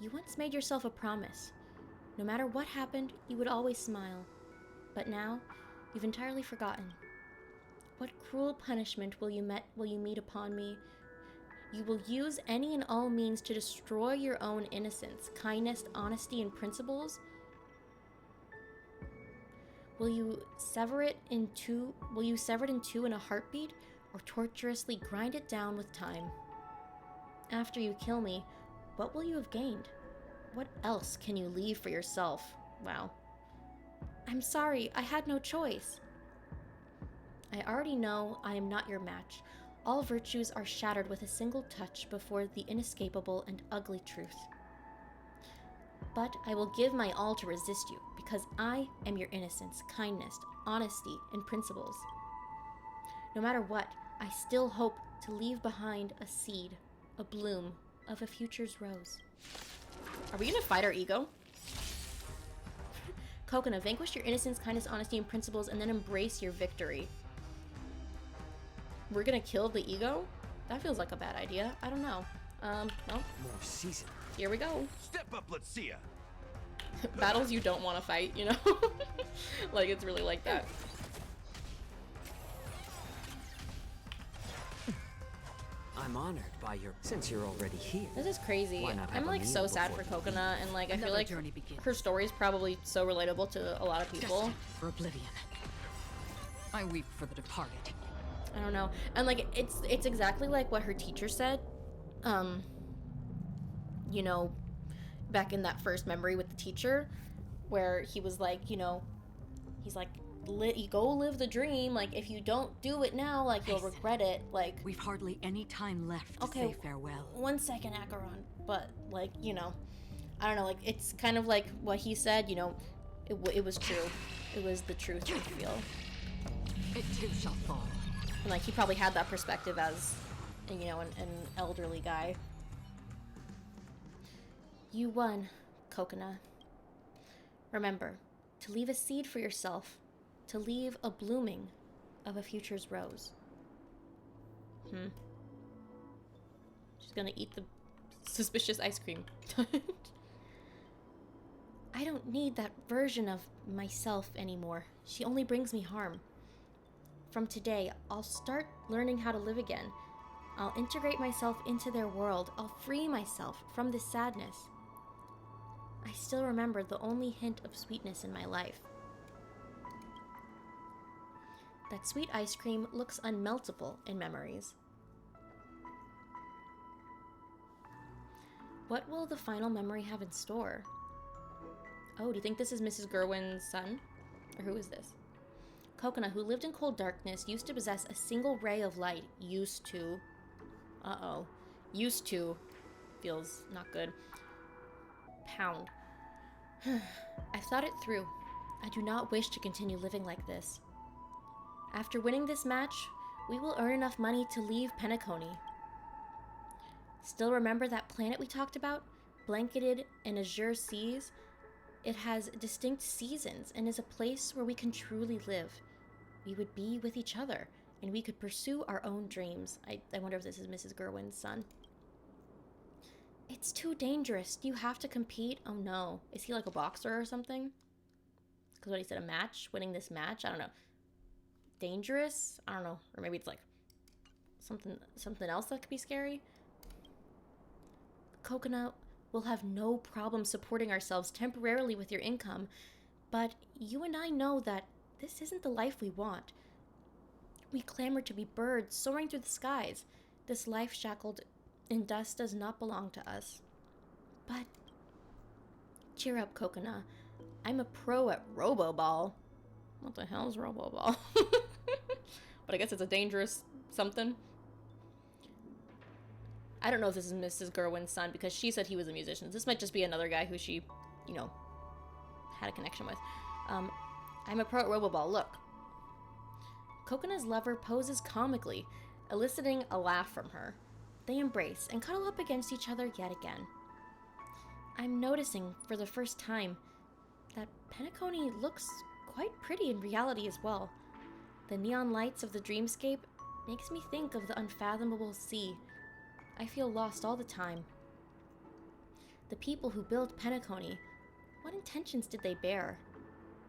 You once made yourself a promise. No matter what happened, you would always smile. But now, you've entirely forgotten. What cruel punishment will you meet upon me? You will use any and all means to destroy your own innocence, kindness, honesty, and principles? Will you sever it in two in a heartbeat, or tortuously grind it down with time? After you kill me, what will you have gained? What else can you leave for yourself? Wow. I'm sorry, I had no choice. I already know I am not your match. All virtues are shattered with a single touch before the inescapable and ugly truth. But I will give my all to resist you, because I am your innocence, kindness, honesty, and principles. No matter what, I still hope to leave behind a seed, a bloom of a future's rose. Are we gonna fight our ego? Coconut, vanquish your innocence, kindness, honesty, and principles, and then embrace your victory. We're gonna kill the ego? That feels like a bad idea. I don't know. Well, More seasoned. here we go. Step up, let's see ya. Battles you don't want to fight, you know? Like, it's really like that. I'm honored by your... Since you're already here. This is crazy. Why not have I'm a like meal so sad for before you Coconut, and like I feel Another like journey begins. her story is probably so relatable to a lot of people. Destined for oblivion. I weep for the departed. I don't know. And like it's exactly like what her teacher said. You know, back in that first memory with the teacher, where he was like, you know, he's like, you go live the dream. Like, if you don't do it now, like, you'll regret it. Like, We've hardly any time left to Okay. say farewell. 1 second, Acheron. But like, you know, I don't know. Like, it's kind of like what he said. You know, it was true. It was the truth. I feel. It too shall fall. And like, he probably had that perspective as, you know, an elderly guy. You won, Coconut. Remember, to leave a seed for yourself, to leave a blooming of a future's rose. She's gonna eat the suspicious ice cream. I don't need that version of myself anymore. She only brings me harm. From today, I'll start learning how to live again. I'll integrate myself into their world. I'll free myself from this sadness. I still remember the only hint of sweetness in my life. That sweet ice cream looks unmeltable in memories. What will the final memory have in store? Oh, do you think this is Mrs. Gerwin's son? Or who is this? Coconut, who lived in cold darkness, used to possess a single ray of light. Used to. Uh-oh. Used to. Feels not good. Pound. I've thought it through. I do not wish to continue living like this. After winning this match, we will earn enough money to leave Penacony. Still remember that planet we talked about? Blanketed in azure seas? It has distinct seasons and is a place where we can truly live. We would be with each other, and we could pursue our own dreams. I wonder if this is Mrs. Gerwin's son. It's too dangerous. Do you have to compete? Oh no. Is he like a boxer or something? Because what he said, a match? Winning this match? I don't know. Dangerous? I don't know. Or maybe it's like something else that could be scary. Coconut will have no problem supporting ourselves temporarily with your income, but you and I know that this isn't the life we want. We clamor to be birds soaring through the skies. This life shackled in dust does not belong to us. But cheer up, Coconut. I'm a pro at Roboball. What the hell is Roboball? But I guess it's a dangerous something. I don't know if this is Mrs. Gerwin's son because she said he was a musician. This might just be another guy who she, had a connection with. I'm a pro at Roboball. Look. Coconut's lover poses comically, eliciting a laugh from her. They embrace and cuddle up against each other yet again. I'm noticing, for the first time, that Penacony looks quite pretty in reality as well. The neon lights of the dreamscape makes me think of the unfathomable sea. I feel lost all the time. The people who built Penacony, what intentions did they bear?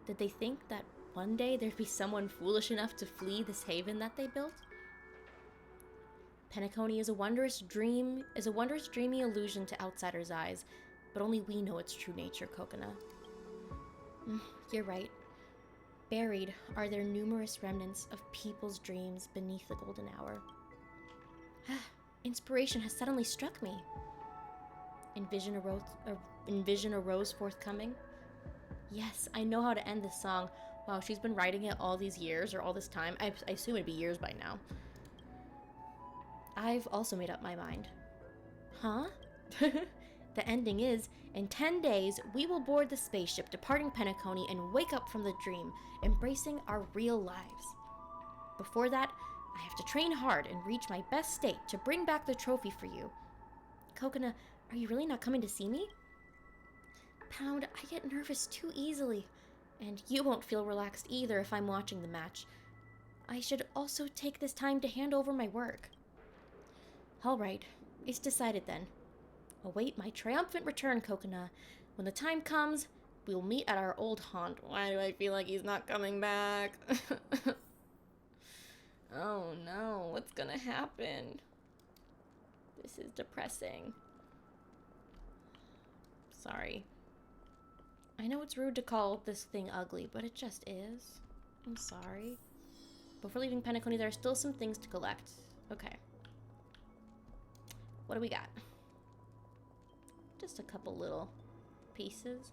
Did they think that one day there'd be someone foolish enough to flee this haven that they built? Penacony is a wondrous dreamy illusion to outsiders' eyes, but only we know its true nature, Coconut. You're right. Buried are their numerous remnants of people's dreams beneath the golden hour. Inspiration has suddenly struck me. Envision a rose forthcoming. Yes, I know how to end this song. Wow, she's been writing it all these years, or all this time. I assume it'd be years by now. I've also made up my mind. Huh? The ending is, in 10 days, we will board the spaceship departing Penacony and wake up from the dream, embracing our real lives. Before that, I have to train hard and reach my best state to bring back the trophy for you. Coconut, are you really not coming to see me? Pound, I get nervous too easily, and you won't feel relaxed either if I'm watching the match. I should also take this time to hand over my work. All right, it's decided then. Await my triumphant return, Coconut. When the time comes, we'll meet at our old haunt. Why do I feel like he's not coming back? Oh no, what's gonna happen? This is depressing. Sorry. I know it's rude to call this thing ugly, but it just is. I'm sorry. Before leaving Penacony, there are still some things to collect. Okay. What do we got? Just a couple little pieces.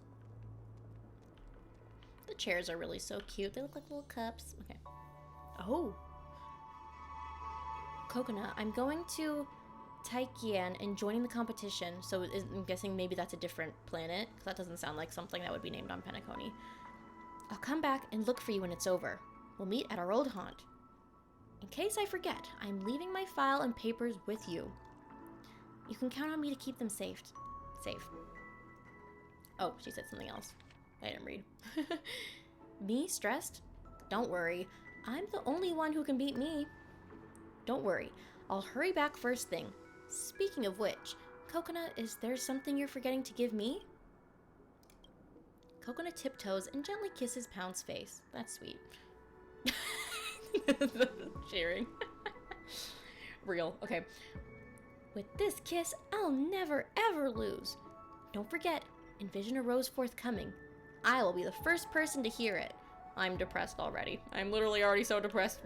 The chairs are really so cute. They look like little cups. Okay. Oh. Coconut, I'm going to Taikian and joining the competition. So I'm guessing maybe that's a different planet, because that doesn't sound like something that would be named on Penacony. I'll come back and look for you when it's over. We'll meet at our old haunt. In case I forget, I'm leaving my file and papers with you. You can count on me to keep them safe. Oh, she said something else. I didn't read. Me stressed? Don't worry. I'm the only one who can beat me. Don't worry. I'll hurry back first thing. Speaking of which, Coconut, is there something you're forgetting to give me? Coconut tiptoes and gently kisses Pound's face. That's sweet. Cheering. Real. Okay. With this kiss, I'll never ever lose. Don't forget, envision a rose forthcoming. I will be the first person to hear it. I'm depressed already. I'm literally already so depressed.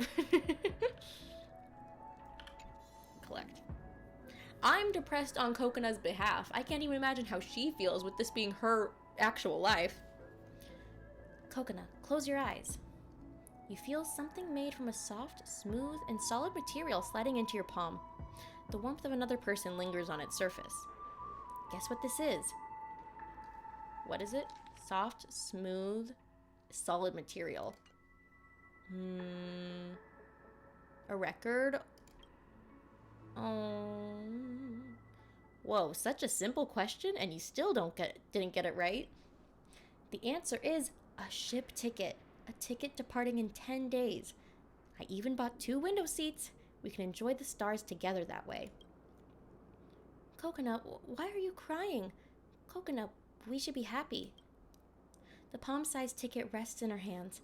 Collect. I'm depressed on Coconut's behalf. I can't even imagine how she feels with this being her actual life. Coconut, close your eyes. You feel something made from a soft, smooth, and solid material sliding into your palm. The warmth of another person lingers on its surface. Guess what this is? What is it? Soft, smooth, solid material. A record? Oh. Whoa, such a simple question and you still didn't get it right? The answer is a ship ticket. A ticket departing in 10 days. I even bought 2 window seats. We can enjoy the stars together that way. Coconut, why are you crying? Coconut, we should be happy. The palm-sized ticket rests in her hands.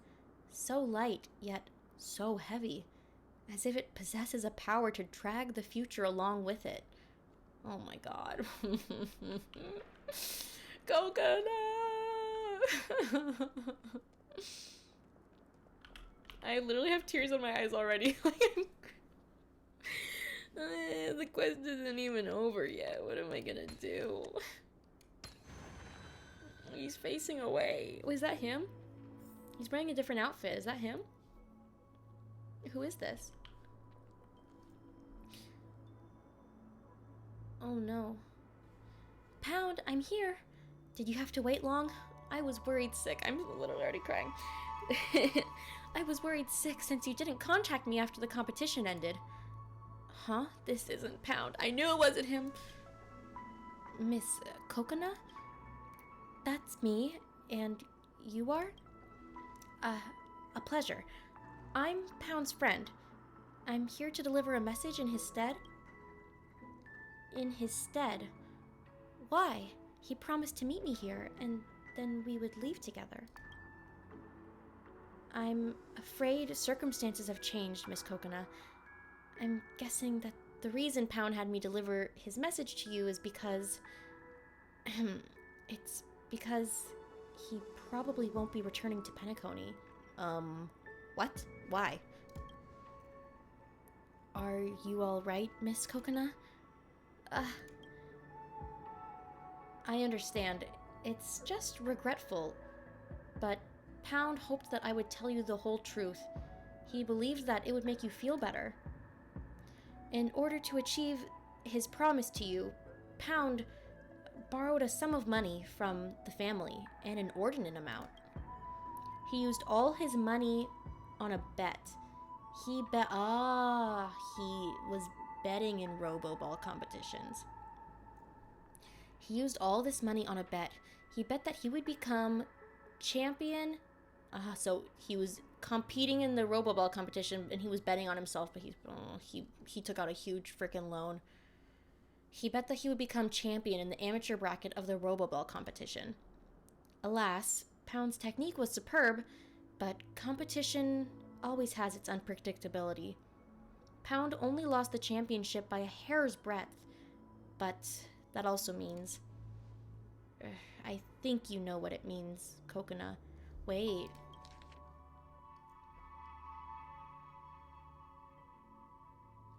So light, yet so heavy. As if it possesses a power to drag the future along with it. Oh my god. Coconut! I literally have tears in my eyes already. The quest isn't even over yet. What am I gonna do? He's facing away. Oh, is that him? He's wearing a different outfit. Is that him? Who is this? Oh no. Pound, I'm here. Did you have to wait long? I was worried sick. I'm literally already crying. I was worried sick since you didn't contact me after the competition ended. Huh? This isn't Pound. I knew it wasn't him. Miss Coconut? That's me. And you are? A pleasure. I'm Pound's friend. I'm here to deliver a message in his stead. In his stead? Why? He promised to meet me here, and then we would leave together. I'm afraid circumstances have changed, Miss Coconut. I'm guessing that the reason Pound had me deliver his message to you is because... it's because he probably won't be returning to Penacony. What? Why? Are you alright, Miss Coconut? I understand. It's just regretful. But Pound hoped that I would tell you the whole truth. He believed that it would make you feel better. In order to achieve his promise to you, Pound borrowed a sum of money from the family, an inordinate amount. He used all his money on a bet. He was betting in Robo-Ball competitions. He used all this money on a bet. He bet that he would become champion. So he was competing in the Robo-Ball competition and he was betting on himself, but he took out a huge freaking loan. He bet that he would become champion in the amateur bracket of the Robo-Ball competition. Alas, Pound's technique was superb, but competition always has its unpredictability. Pound only lost the championship by a hair's breadth, but that also means... I think you know what it means, Coconut. Wait.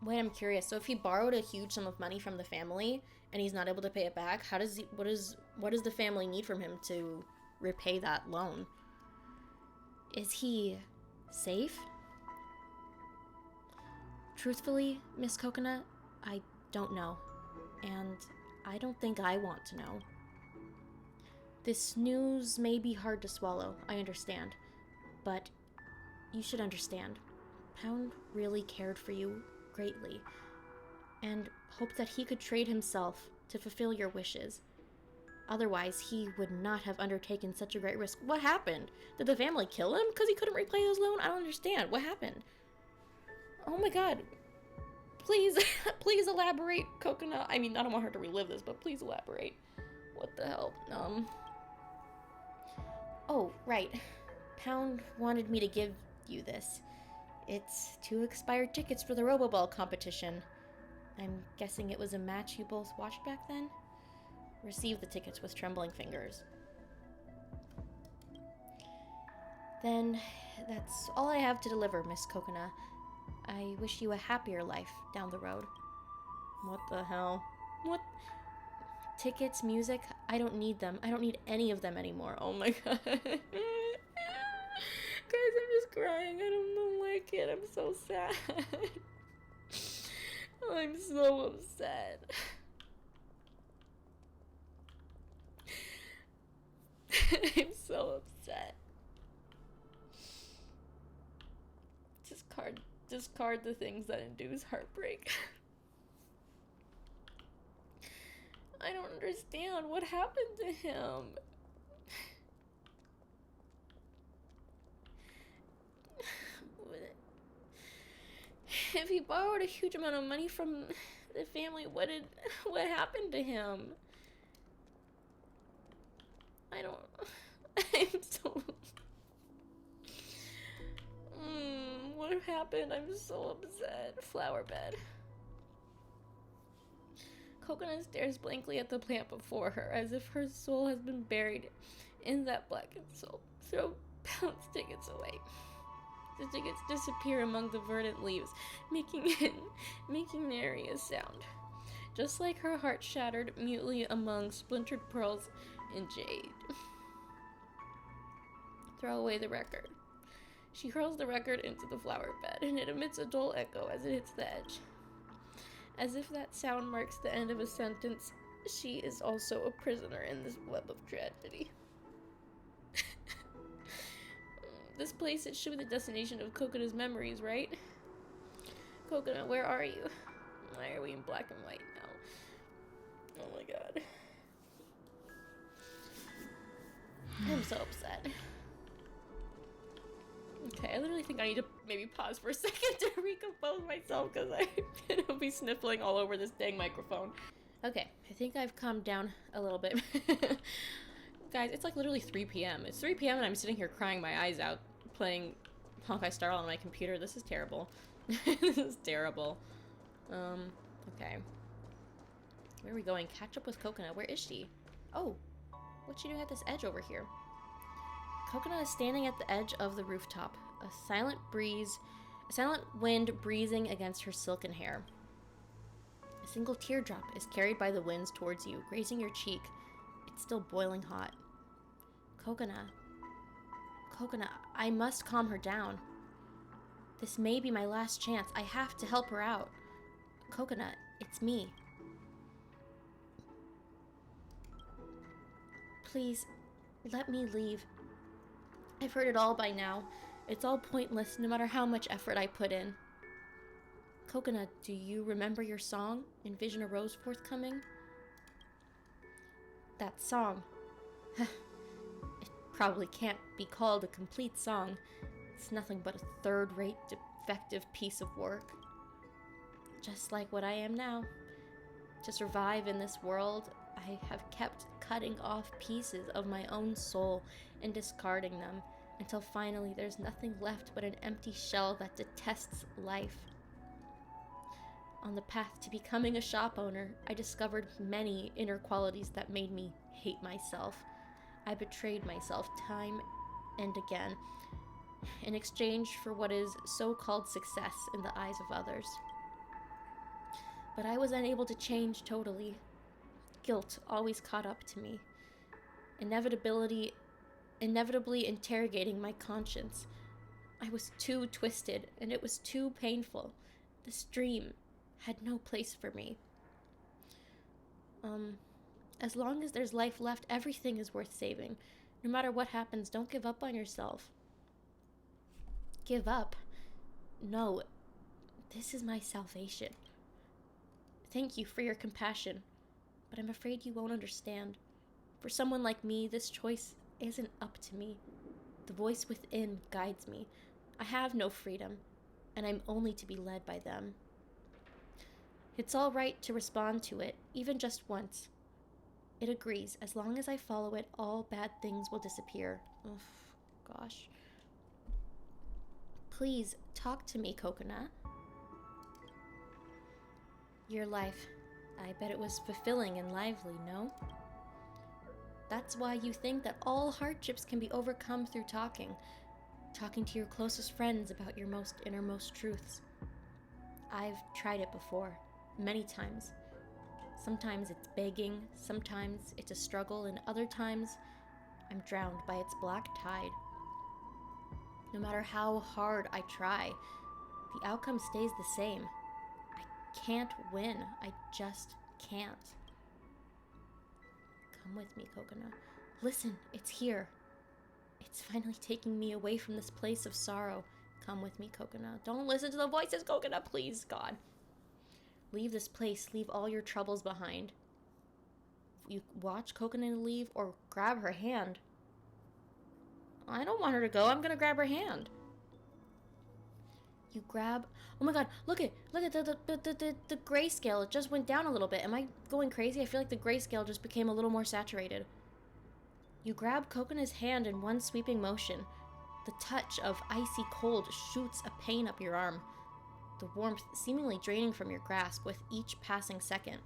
Wait, I'm curious. So if he borrowed a huge sum of money from the family and he's not able to pay it back, what does the family need from him to repay that loan? Is he safe? Truthfully, Miss Coconut, I don't know. And I don't think I want to know. This news may be hard to swallow, I understand. But you should understand. Pound really cared for you greatly, and hoped that he could trade himself to fulfill your wishes. Otherwise, he would not have undertaken such a great risk. What happened? Did the family kill him because he couldn't repay his loan? I don't understand. What happened? Oh my god. Please, please elaborate, Coconut. I mean, I don't want her to relive this, but please elaborate. What the hell? Oh, right. Pound wanted me to give you this. It's 2 expired tickets for the Robo-Ball competition. I'm guessing it was a match you both watched back then? Receive the tickets with trembling fingers. Then, that's all I have to deliver, Miss Coconut. I wish you a happier life down the road. What the hell? What? Tickets, music, I don't need them. I don't need any of them anymore. Oh my god. Guys, I'm just crying. I don't like it. I'm so sad. I'm so upset. I'm so upset. Discard the things that induce heartbreak. I don't understand what happened to him. If he borrowed a huge amount of money from the family, what happened to him? I don't... I'm so... what happened? I'm so upset. Flower bed. Coconut stares blankly at the plant before her, as if her soul has been buried in that blackened soul. Throw bounce tickets away. The tickets disappear among the verdant leaves, making nary a sound. Just like her heart shattered mutely among splintered pearls and jade. Throw away the record. She hurls the record into the flower bed, and it emits a dull echo as it hits the edge. As if that sound marks the end of a sentence, she is also a prisoner in this web of tragedy. This place, it should be the destination of Coconut's memories, right? Coconut, where are you? Why are we in black and white now? Oh my god. I'm so upset. Okay, I literally think I need to maybe pause for a second to recompose myself because I'm gonna be sniffling all over this dang microphone. Okay, I think I've calmed down a little bit. Guys, it's like literally 3 p.m. It's 3 p.m. and I'm sitting here crying my eyes out playing Honkai Star Rail on my computer. This is terrible. This is terrible. Okay. Where are we going? Catch up with Coconut. Where is she? Oh, what's she doing at this edge over here? Coconut is standing at the edge of the rooftop, a silent wind breezing against her silken hair. A single teardrop is carried by the winds towards you, grazing your cheek. It's still boiling hot. Coconut, I must calm her down. This may be my last chance. I have to help her out. Coconut, it's me. Please, let me leave. I've heard it all by now. It's all pointless, no matter how much effort I put in. Coconut, do you remember your song, Envision a Rose Forthcoming? That song. It probably can't be called a complete song. It's nothing but a third-rate, defective piece of work. Just like what I am now. To survive in this world, I have kept cutting off pieces of my own soul and discarding them until finally there's nothing left but an empty shell that detests life. On the path to becoming a shop owner, I discovered many inner qualities that made me hate myself. I betrayed myself time and again in exchange for what is so-called success in the eyes of others. But I was unable to change totally. Guilt always caught up to me, inevitably interrogating my conscience. I was too twisted, and it was too painful. This dream had no place for me. As long as there's life left, everything is worth saving. No matter what happens, don't give up on yourself. Give up? No, this is my salvation. Thank you for your compassion, but I'm afraid you won't understand. For someone like me, this choice isn't up to me. The voice within guides me. I have no freedom, and I'm only to be led by them. It's all right to respond to it, even just once. It agrees. As long as I follow it, all bad things will disappear. Ugh, gosh. Please, talk to me, Coconut. Your life. I bet it was fulfilling and lively, no? That's why you think that all hardships can be overcome through talking. Talking to your closest friends about your most innermost truths. I've tried it before, many times. Sometimes it's begging, sometimes it's a struggle, and other times I'm drowned by its black tide. No matter how hard I try, the outcome stays the same. I can't win. I just can't. Come with me, Coconut. Listen, it's here. It's finally taking me away from this place of sorrow. Come with me, Coconut. Don't listen to the voices, Coconut, please, God. Leave this place. Leave all your troubles behind. You watch Coconut leave or grab her hand. I don't want her to go. I'm gonna grab her hand. You grab... Oh my god, look at the grayscale. It just went down a little bit. Am I going crazy? I feel like the grayscale just became a little more saturated. You grab Cocona's hand in one sweeping motion. The touch of icy cold shoots a pain up your arm, the warmth seemingly draining from your grasp with each passing second.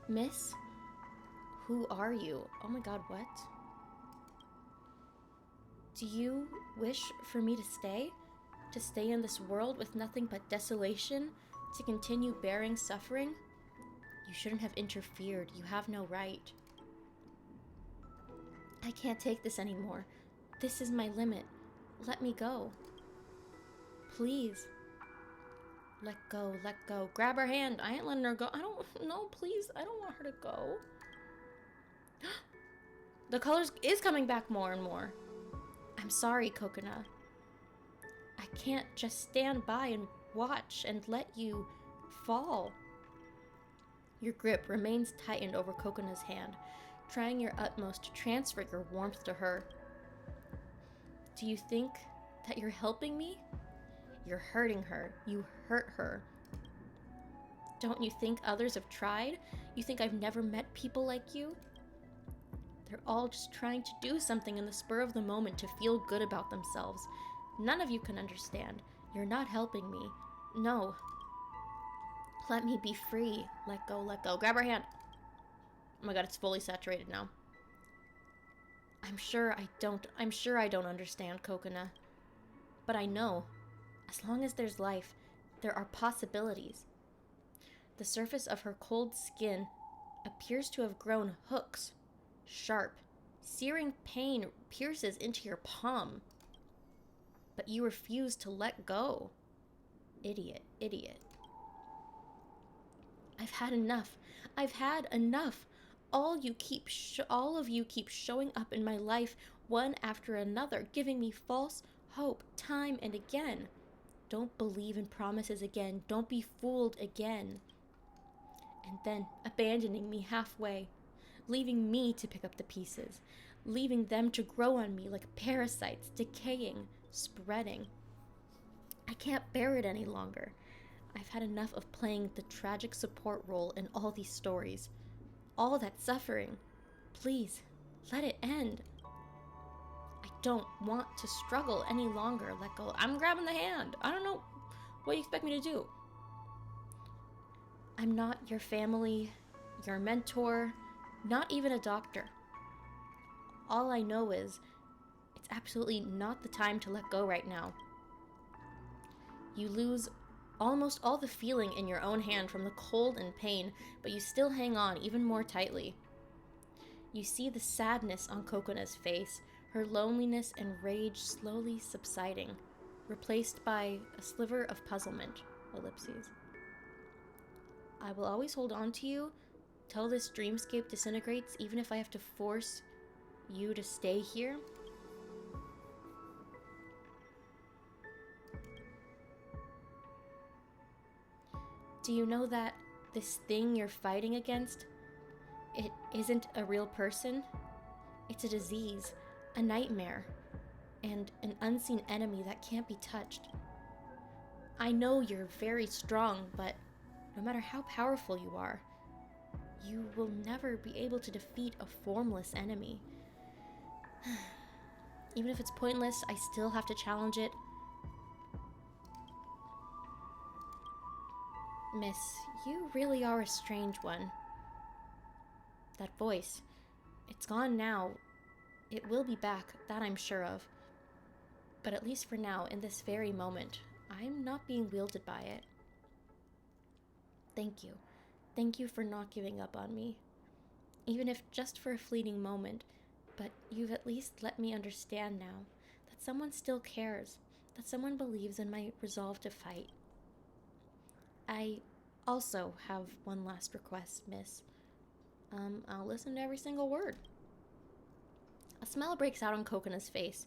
Miss? Who are you? Oh my god, what? Do you wish for me to stay? To stay in this world with nothing but desolation? To continue bearing suffering? You shouldn't have interfered. You have no right. I can't take this anymore. This is my limit. Let me go. Please. Let go, let go. Grab her hand. I ain't letting her go. No, please. I don't want her to go. The colors is coming back more and more. I'm sorry, Coconut. I can't just stand by and watch and let you fall. Your grip remains tightened over Coconut's hand, trying your utmost to transfer your warmth to her. Do you think that you're helping me? You're hurting her. You hurt her. Don't you think others have tried? You think I've never met people like you? They're all just trying to do something in the spur of the moment to feel good about themselves. None of you can understand. You're not helping me. No. Let me be free. Let go, let go. Grab her hand. Oh my god, it's fully saturated now. I'm sure I don't understand, Coconut. But I know, as long as there's life, there are possibilities. The surface of her cold skin appears to have grown hooks. Sharp, searing pain pierces into your palm. But you refuse to let go. Idiot, idiot. I've had enough. I've had enough. All of you keep showing up in my life one after another, giving me false hope time and again. Don't believe in promises again. Don't be fooled again. And then abandoning me halfway, leaving me to pick up the pieces, leaving them to grow on me like parasites, decaying, spreading. I can't bear it any longer. I've had enough of playing the tragic support role in all these stories. All that suffering. Please, let it end. I don't want to struggle any longer. Let go. I'm grabbing the hand. I don't know what you expect me to do. I'm not your family, your mentor, not even a doctor. All I know is it's absolutely not the time to let go right now. You lose almost all the feeling in your own hand from the cold and pain, but you still hang on even more tightly. You see the sadness on Cocona's face, her loneliness and rage slowly subsiding, replaced by a sliver of puzzlement. Ellipses. I will always hold on to you till this dreamscape disintegrates, even if I have to force you to stay here. Do you know that this thing you're fighting against, it isn't a real person? It's a disease, a nightmare, and an unseen enemy that can't be touched. I know you're very strong, but no matter how powerful you are, you will never be able to defeat a formless enemy. Even if it's pointless, I still have to challenge it. Miss, you really are a strange one. That voice, it's gone now. It will be back, that I'm sure of. But at least for now, in this very moment, I'm not being wielded by it. Thank you. Thank you for not giving up on me. Even if just for a fleeting moment, but you've at least let me understand now that someone still cares, that someone believes in my resolve to fight. I also have one last request, miss. I'll listen to every single word. A smile breaks out on Cocona's face.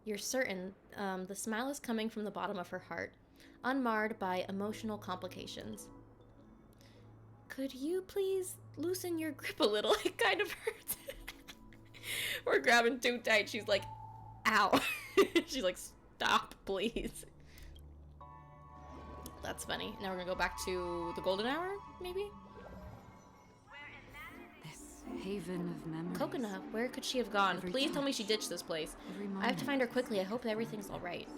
You're certain the smile is coming from the bottom of her heart, unmarred by emotional complications. Could you please loosen your grip a little? It kind of hurts. We're grabbing too tight. She's like, ow. She's like, stop, please. That's funny. Now we're gonna go back to the golden hour, maybe? This haven of memories. Coconut, where could she have gone? Every Please tell me she touch. ditched this place. Every I have to moment. find her quickly. I hope everything's alright.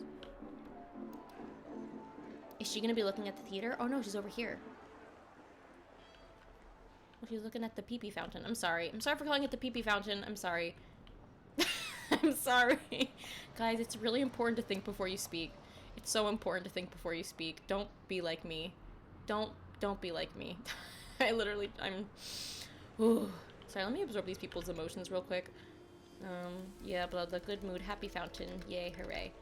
Is she gonna be looking at the theater? Oh no, she's over here. Well, she's looking at the pee-pee fountain. I'm sorry. I'm sorry for calling it the pee-pee fountain. I'm sorry. I'm sorry. Guys, it's really important to think before you speak. It's so important to think before you speak. Don't be like me. Don't be like me. Ooh. Sorry, let me absorb these people's emotions real quick. Yeah, but the good mood. Happy fountain. Yay, hooray.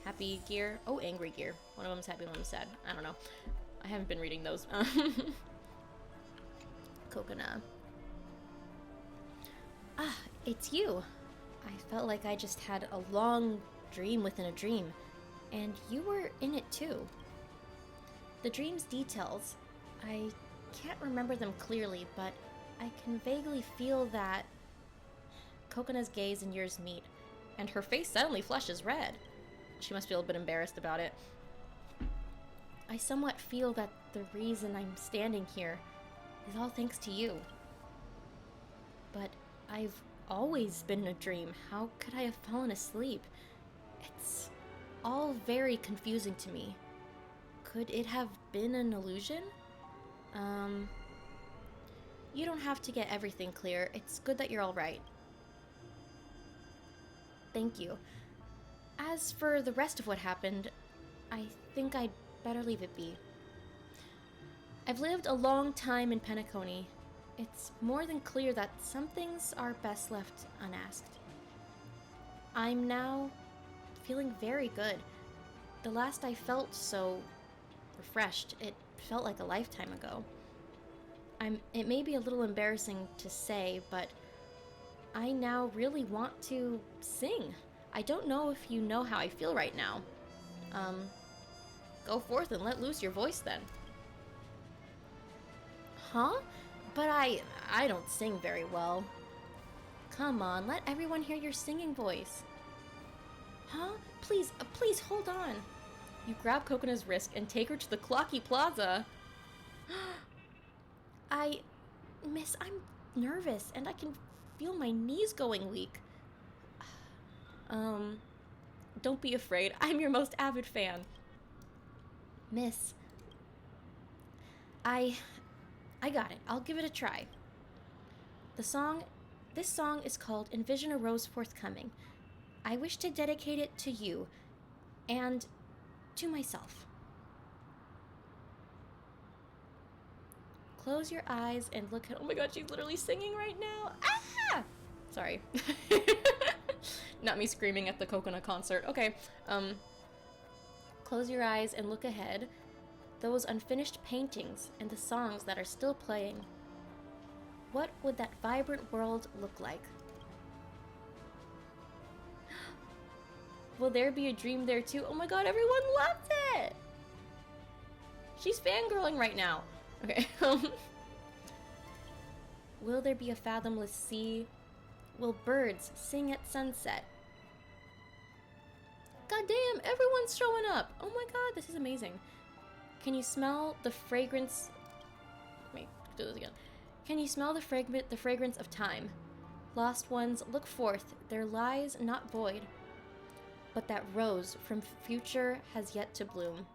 Happy gear. Oh, angry gear. One of them's happy, one of them's sad. I don't know. I haven't been reading those. Coconut. Ah, it's you. I felt like I just had a long dream within a dream, and you were in it too. The dream's details, I can't remember them clearly, but I can vaguely feel that Coconut's gaze and yours meet, and her face suddenly flushes red. She must feel a bit embarrassed about it. I somewhat feel that the reason I'm standing here is all thanks to you. But I've always been in a dream. How could I have fallen asleep? It's all very confusing to me. Could it have been an illusion? You don't have to get everything clear. It's good that you're all right. Thank you. As for the rest of what happened, I think I'd better leave it be. I've lived a long time in Penacony. It's more than clear that some things are best left unasked. I'm now feeling very good. The last I felt so refreshed, it felt like a lifetime ago. It may be a little embarrassing to say, but I now really want to sing. I don't know if you know how I feel right now. Go forth and let loose your voice then. Huh? But I don't sing very well. Come on, let everyone hear your singing voice. Huh? Please hold on. You grab Coconut's wrist and take her to the Clocky Plaza. Miss, I'm nervous and I can feel my knees going weak. Don't be afraid. I'm your most avid fan. Miss, I got it. I'll give it a try. This song is called Envision a Rose Forthcoming. I wish to dedicate it to you and to myself. Close your eyes and look at... Oh my god, she's literally singing right now. Ah! Sorry. Not me screaming at the Coconut concert. Okay. Close your eyes and look ahead. Those unfinished paintings and the songs that are still playing. What would that vibrant world look like? Will there be a dream there too? Oh my god, everyone loves it! She's fangirling right now. Okay. Will there be a fathomless sea? Will birds sing at sunset? God damn, everyone's showing up! Oh my god, this is amazing. Can you smell the fragrance... Wait, do this again. Can you smell the fragrance of time? Lost ones, look forth, their lies not void. But that rose from future has yet to bloom.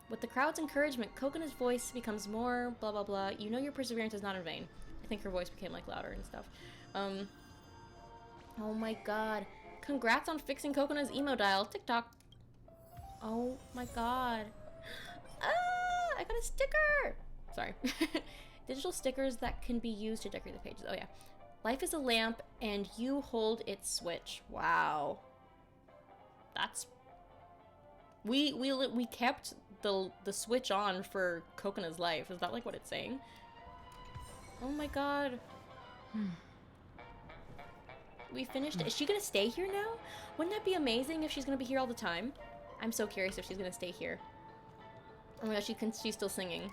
With the crowd's encouragement, Coconut's voice becomes more blah blah blah. You know your perseverance is not in vain. I think her voice became like louder and stuff. Oh my god. Congrats on fixing Coconut's emo dial. TikTok. Oh my god. Ah, I got a sticker! Sorry. Digital stickers that can be used to decorate the pages. Oh yeah. Life is a lamp and you hold its switch. Wow. That's... We kept the switch on for Coconut's life. Is that like what it's saying? Oh my god. We finished it. Is she gonna stay here now? Wouldn't that be amazing if she's gonna be here all the time? I'm so curious if she's gonna stay here. Oh my gosh, she's still singing.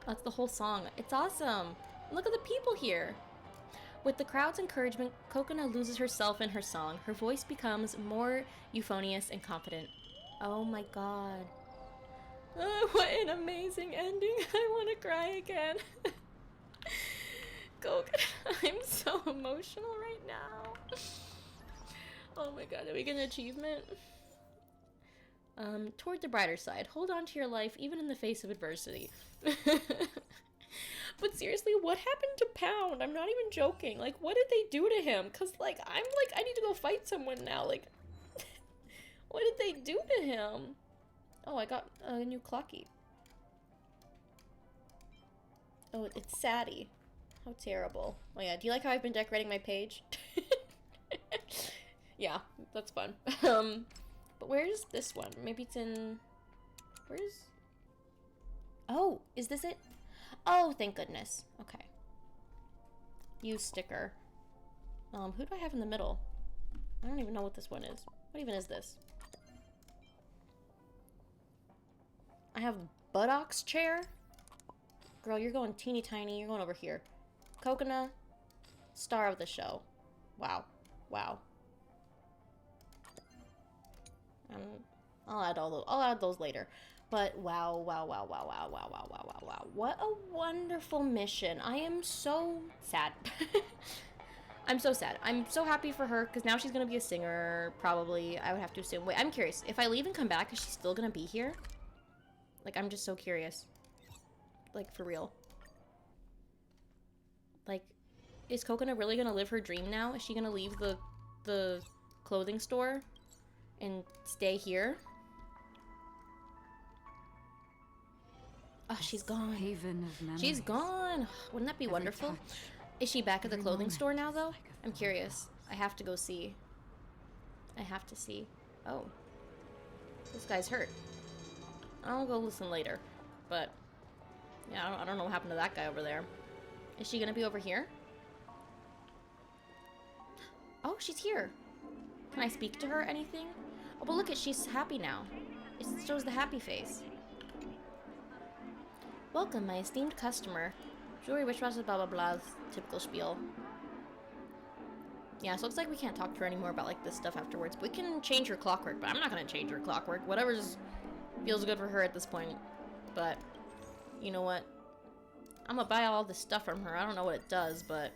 That's the whole song. It's awesome. Look at the people here. With the crowd's encouragement, Coconut loses herself in her song. Her voice becomes more euphonious and confident. Oh my god. What an amazing ending. I want to cry again. Go. I'm so emotional right now. Oh my god, did we get an achievement? Toward the brighter side. Hold on to your life even in the face of adversity. But seriously, what happened to Pound? I'm not even joking. Like, what did they do to him? Cause like, I'm like, I need to go fight someone now. Like, what did they do to him? Oh, I got a new clocky. Oh, it's Sadie. How terrible. Oh yeah, do you like how I've been decorating my page? Yeah, that's fun. But where's this one? Maybe it's in... Where's... Oh, is this it? Oh, thank goodness. Okay. Use sticker. Who do I have in the middle? I don't even know what this one is. What even is this? I have buttocks chair. Girl, you're going teeny tiny. You're going over here. Coconut. Star of the show. Wow. Wow. I'll add all those. I'll add those later. But wow, wow, wow, wow, wow, wow, wow, wow, wow, wow. What a wonderful mission. I am so sad. I'm so sad. I'm so happy for her because now she's going to be a singer, probably. I would have to assume. Wait, I'm curious. If I leave and come back, is she still going to be here? Like, I'm just so curious. Like, for real. Like, is Coconut really going to live her dream now? Is she going to leave the clothing store and stay here? Oh, she's gone. Haven of memories. She's gone. Wouldn't that be wonderful? Touch, Is she back at the clothing moment store now, is though? like a I'm curious. I have to go see. I have to see. Oh. This guy's hurt. I'll go listen later. But, yeah, I don't know what happened to that guy over there. Is she gonna be over here? Oh, she's here. Can I speak to her or anything? Oh, but look at, she's happy now. It shows the happy face. Welcome, my esteemed customer. Jewelry, wish blah blah blah, typical spiel. Yeah, so it looks like we can't talk to her anymore about like this stuff afterwards. But we can change her clockwork, but I'm not gonna change her clockwork. Whatever's feels good for her at this point. But you know what? I'm gonna buy all this stuff from her. I don't know what it does, but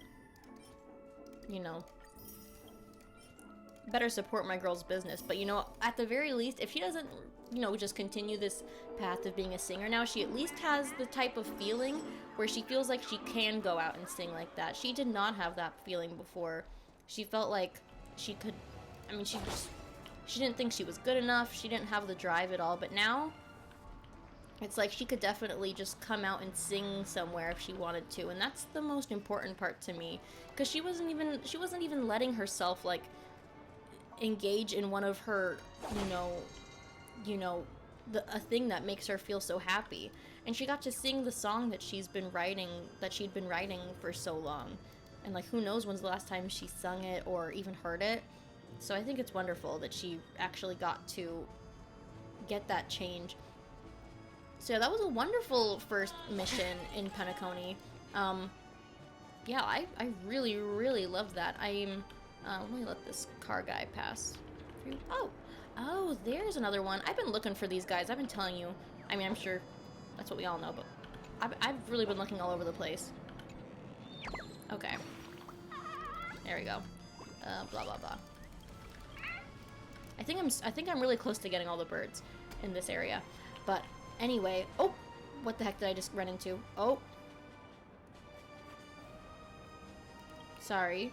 you know, better support my girl's business. But you know, at the very least, if she doesn't, you know, just continue this path of being a singer now, she at least has the type of feeling where she feels like she can go out and sing like that. She did not have that feeling before. She felt like she could, I mean, she didn't think she was good enough. She didn't have the drive at all. But now, it's like she could definitely just come out and sing somewhere if she wanted to. And that's the most important part to me. Because she wasn't even letting herself, like, engage in one of her, a thing that makes her feel so happy. And she got to sing the song that she'd been writing for so long. And like, who knows when's the last time she sung it or even heard it. So I think it's wonderful that she actually got to get that change. So yeah, that was a wonderful first mission in Penacony. Yeah, I really, really loved that. Let me let this car guy pass. Oh, there's another one. I've been looking for these guys. I've been telling you. I mean, I'm sure that's what we all know, but I've really been looking all over the place. Okay. There we go. Blah, blah, blah. I think I'm really close to getting all the birds in this area. But anyway, oh, what the heck did I just run into? Oh. Sorry.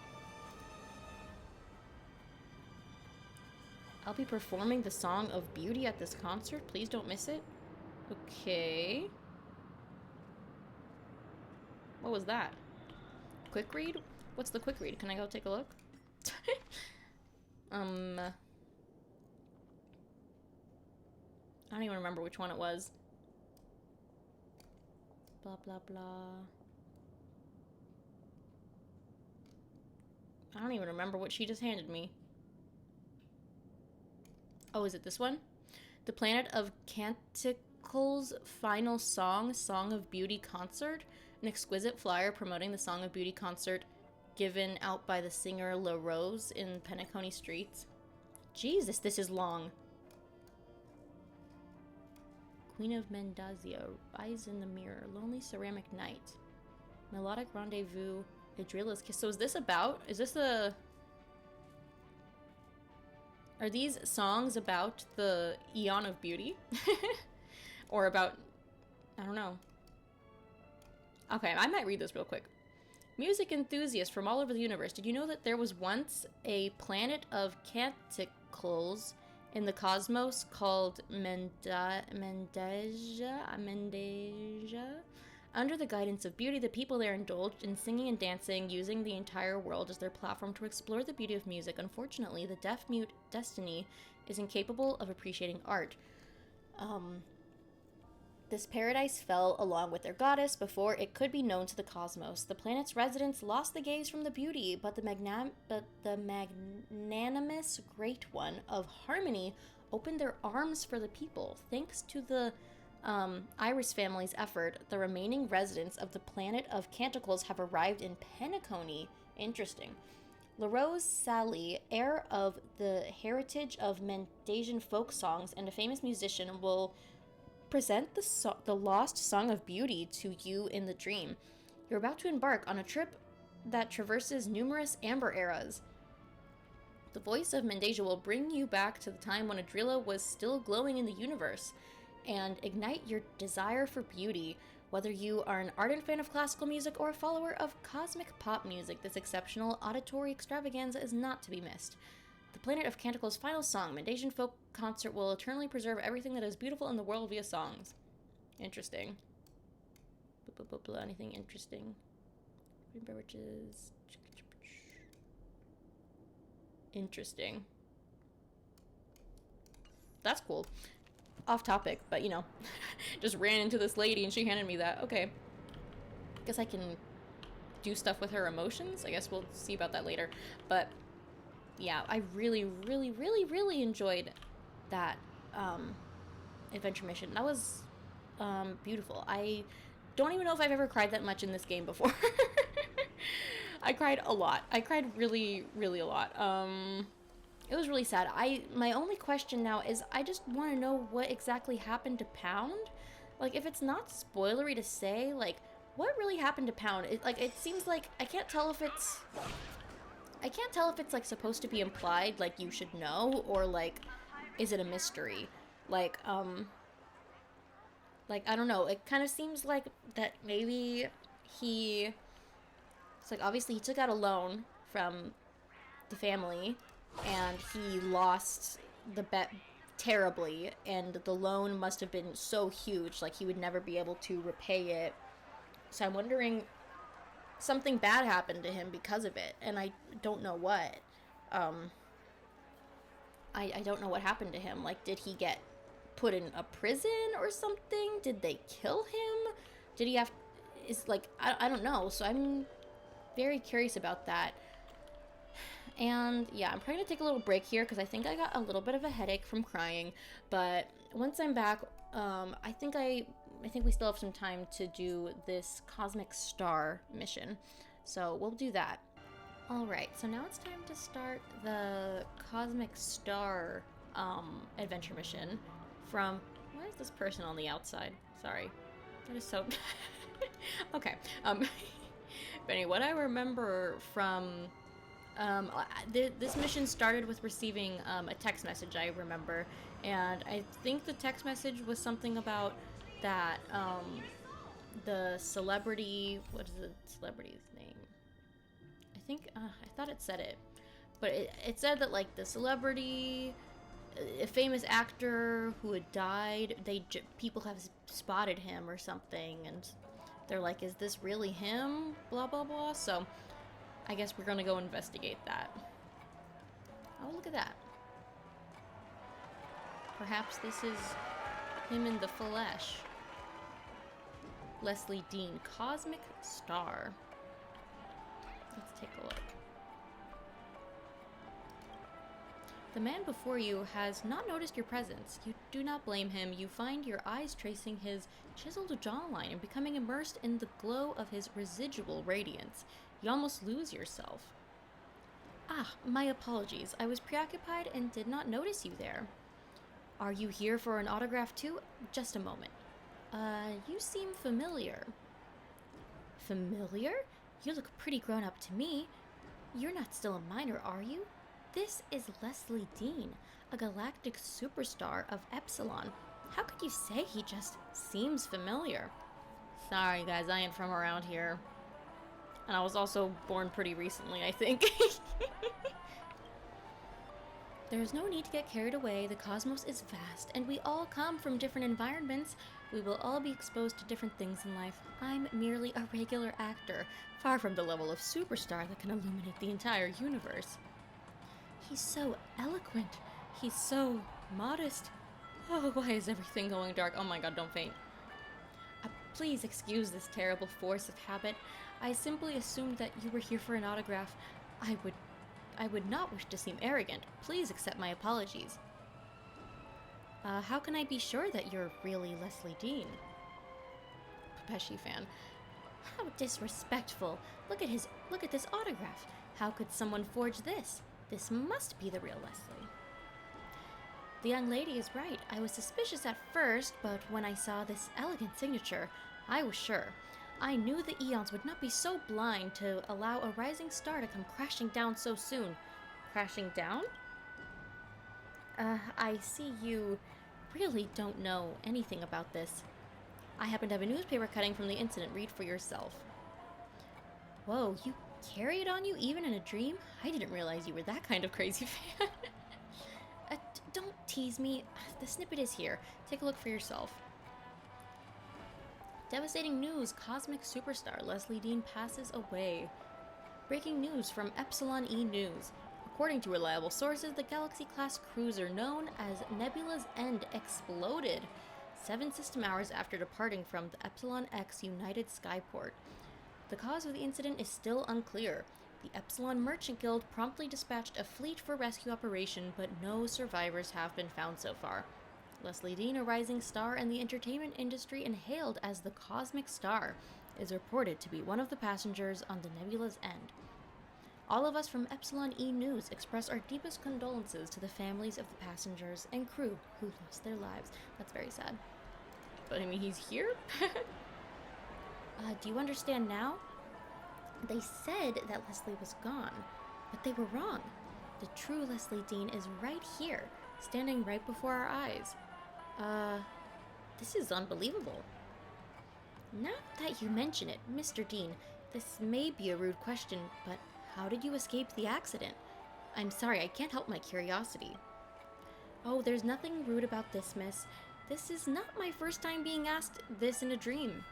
I'll be performing the Song of Beauty at this concert. Please don't miss it. Okay. What was that? Quick read? What's the quick read? Can I go take a look? I don't even remember which one it was. Blah, blah, blah. I don't even remember what she just handed me. Oh, is it this one? The Planet of Canticle's final song, Song of Beauty concert. An exquisite flyer promoting the Song of Beauty concert given out by the singer La Rose in Penacony streets. Jesus, this is long. Queen of Mendazia, Eyes in the Mirror, Lonely Ceramic Night, Melodic Rendezvous, Adrila's Kiss. So is this a... Are these songs about the Eon of Beauty? Or about... I don't know. Okay, I might read this real quick. Music enthusiasts from all over the universe, did you know that there was once a planet of canticles in the cosmos called Mendeja? Under the guidance of beauty, the people there indulged in singing and dancing, using the entire world as their platform to explore the beauty of music. Unfortunately, the deaf-mute Destiny is incapable of appreciating art. This paradise fell along with their goddess before it could be known to the cosmos. The planet's residents lost the gaze from the beauty, but the magnanimous Great One of Harmony opened their arms for the people. Thanks to the Iris family's effort, the remaining residents of the planet of Canticles have arrived in Penacony. Interesting. LaRose Sally, heir of the heritage of Mendasian folk songs and a famous musician, will present the lost Song of Beauty to you in the dream. You're about to embark on a trip that traverses numerous amber eras. The voice of Mendasia will bring you back to the time when Adrila was still glowing in the universe and ignite your desire for beauty. Whether you are an ardent fan of classical music or a follower of cosmic pop music, this exceptional auditory extravaganza is not to be missed. The Planet of Canticle's final song, Mendasian folk concert, will eternally preserve everything that is beautiful in the world via songs. Interesting. Anything interesting? Beverages. Interesting. That's cool. Off topic, but you know, just ran into this lady and she handed me that. Okay. Guess I can do stuff with her emotions. I guess we'll see about that later. But yeah, I really enjoyed that adventure mission. That was beautiful. I don't even know if I've ever cried that much in this game before. I cried a lot. I cried really a lot. It was really sad. My only question now is I just want to know what exactly happened to Pound. Like, if it's not spoilery to say, like, what really happened to Pound? It seems like I can't tell if it's like supposed to be implied, like you should know, or like is it a mystery? Like I don't know. It kind of seems like that maybe it's like obviously he took out a loan from the family and he lost the bet terribly, and the loan must have been so huge, like he would never be able to repay it. So I'm wondering, something bad happened to him because of it, and I don't know what. I don't know what happened to him. Like, did he get put in a prison or something? Did they kill him? Did he have... I don't know. So I'm very curious about that. And yeah, I'm probably gonna take a little break here because I think I got a little bit of a headache from crying. But once I'm back, I think we still have some time to do this Cosmic Star mission. So we'll do that. Alright, so now it's time to start the Cosmic Star adventure mission from... Why is this person on the outside? Sorry. That is so... Okay. But anyway, what I remember from... this mission started with receiving a text message, I remember. And I think the text message was something about that the celebrity... What is the celebrity's name? I thought it said it. But it said that, like, the celebrity... A famous actor who had died, people have spotted him or something, and they're like, is this really him? Blah, blah, blah. So, I guess we're gonna go investigate that. Oh, look at that. Perhaps this is him in the flesh. Leslie Dean, Cosmic Star. Let's take a look. The man before you has not noticed your presence. You do not blame him. You find your eyes tracing his chiseled jawline and becoming immersed in the glow of his residual radiance. You almost lose yourself. Ah, my apologies. I was preoccupied and did not notice you there. Are you here for an autograph too? Just a moment. You seem familiar. Familiar? You look pretty grown up to me. You're not still a minor, are you? This is Leslie Dean, a galactic superstar of Epsilon. How could you say he just seems familiar? Sorry, guys, I ain't from around here. And I was also born pretty recently, I think. There's no need to get carried away. The cosmos is vast, and we all come from different environments. We will all be exposed to different things in life. I'm merely a regular actor, far from the level of superstar that can illuminate the entire universe. He's so eloquent. He's so modest. Oh, why is everything going dark? Oh my god, don't faint. Please excuse this terrible force of habit. I simply assumed that you were here for an autograph. I would not wish to seem arrogant. Please accept my apologies. How can I be sure that you're really Leslie Dean? Pesci fan. How disrespectful. Look at this autograph. How could someone forge this? This must be the real Leslie. The young lady is right. I was suspicious at first, but when I saw this elegant signature, I was sure. I knew the Eons would not be so blind to allow a rising star to come crashing down so soon. Crashing down? I see you really don't know anything about this. I happen to have a newspaper cutting from the incident. Read for yourself. Whoa, you carry it on you even in a dream? I didn't realize you were that kind of crazy fan. Don't tease me. The snippet is here. Take a look for yourself. Devastating news. Cosmic superstar Leslie Dean passes away. Breaking news from Epsilon E News. According to reliable sources, the Galaxy-class cruiser known as Nebula's End exploded 7 system hours after departing from the Epsilon X United Skyport. The cause of the incident is still unclear. The Epsilon Merchant Guild promptly dispatched a fleet for rescue operation, but no survivors have been found so far. Leslie Dean, a rising star in the entertainment industry and hailed as the Cosmic Star, is reported to be one of the passengers on the Nebula's End. All of us from Epsilon E News express our deepest condolences to the families of the passengers and crew who lost their lives. That's very sad. But I mean, he's here? Do you understand now? They said that Leslie was gone, but they were wrong. The true Leslie Dean is right here, standing right before our eyes. This is unbelievable. Now that you mention it, Mr. Dean, this may be a rude question, but how did you escape the accident? I'm sorry, I can't help my curiosity. Oh, there's nothing rude about this, miss. This is not my first time being asked this in a dream.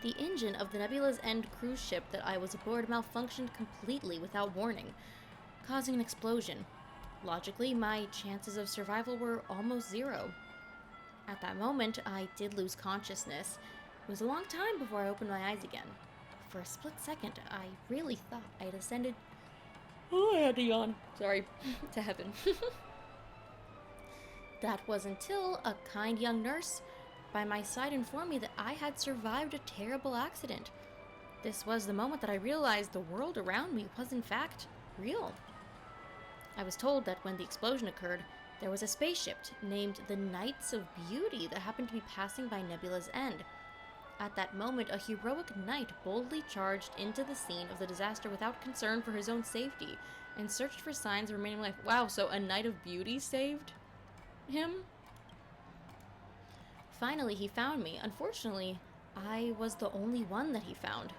The engine of the Nebula's End cruise ship that I was aboard malfunctioned completely without warning, causing an explosion. Logically, my chances of survival were almost zero. At that moment, I did lose consciousness. It was a long time before I opened my eyes again. For a split second, I really thought I'd ascended... Oh, I had to yawn. Sorry. To heaven. That was until a kind young nurse by my side informed me that I had survived a terrible accident. This was the moment that I realized the world around me was in fact real. I was told that when the explosion occurred, there was a spaceship named the Knights of Beauty that happened to be passing by Nebula's End. At that moment, a heroic knight boldly charged into the scene of the disaster without concern for his own safety and searched for signs of remaining life. Wow, so a Knight of Beauty saved him? Finally, he found me. Unfortunately, I was the only one that he found.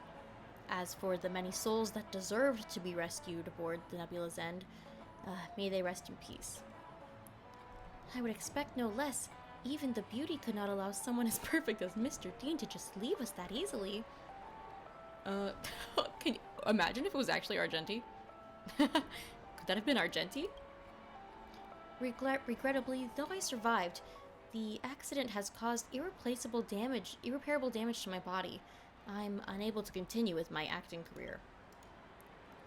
As for the many souls that deserved to be rescued aboard the Nebula's End, may they rest in peace. I would expect no less. Even the Beauty could not allow someone as perfect as Mr. Dean to just leave us that easily. Can you imagine if it was actually Argenti? Could that have been Argenti? Regrettably, though I survived, the accident has caused irreparable damage to my body. I'm unable to continue with my acting career.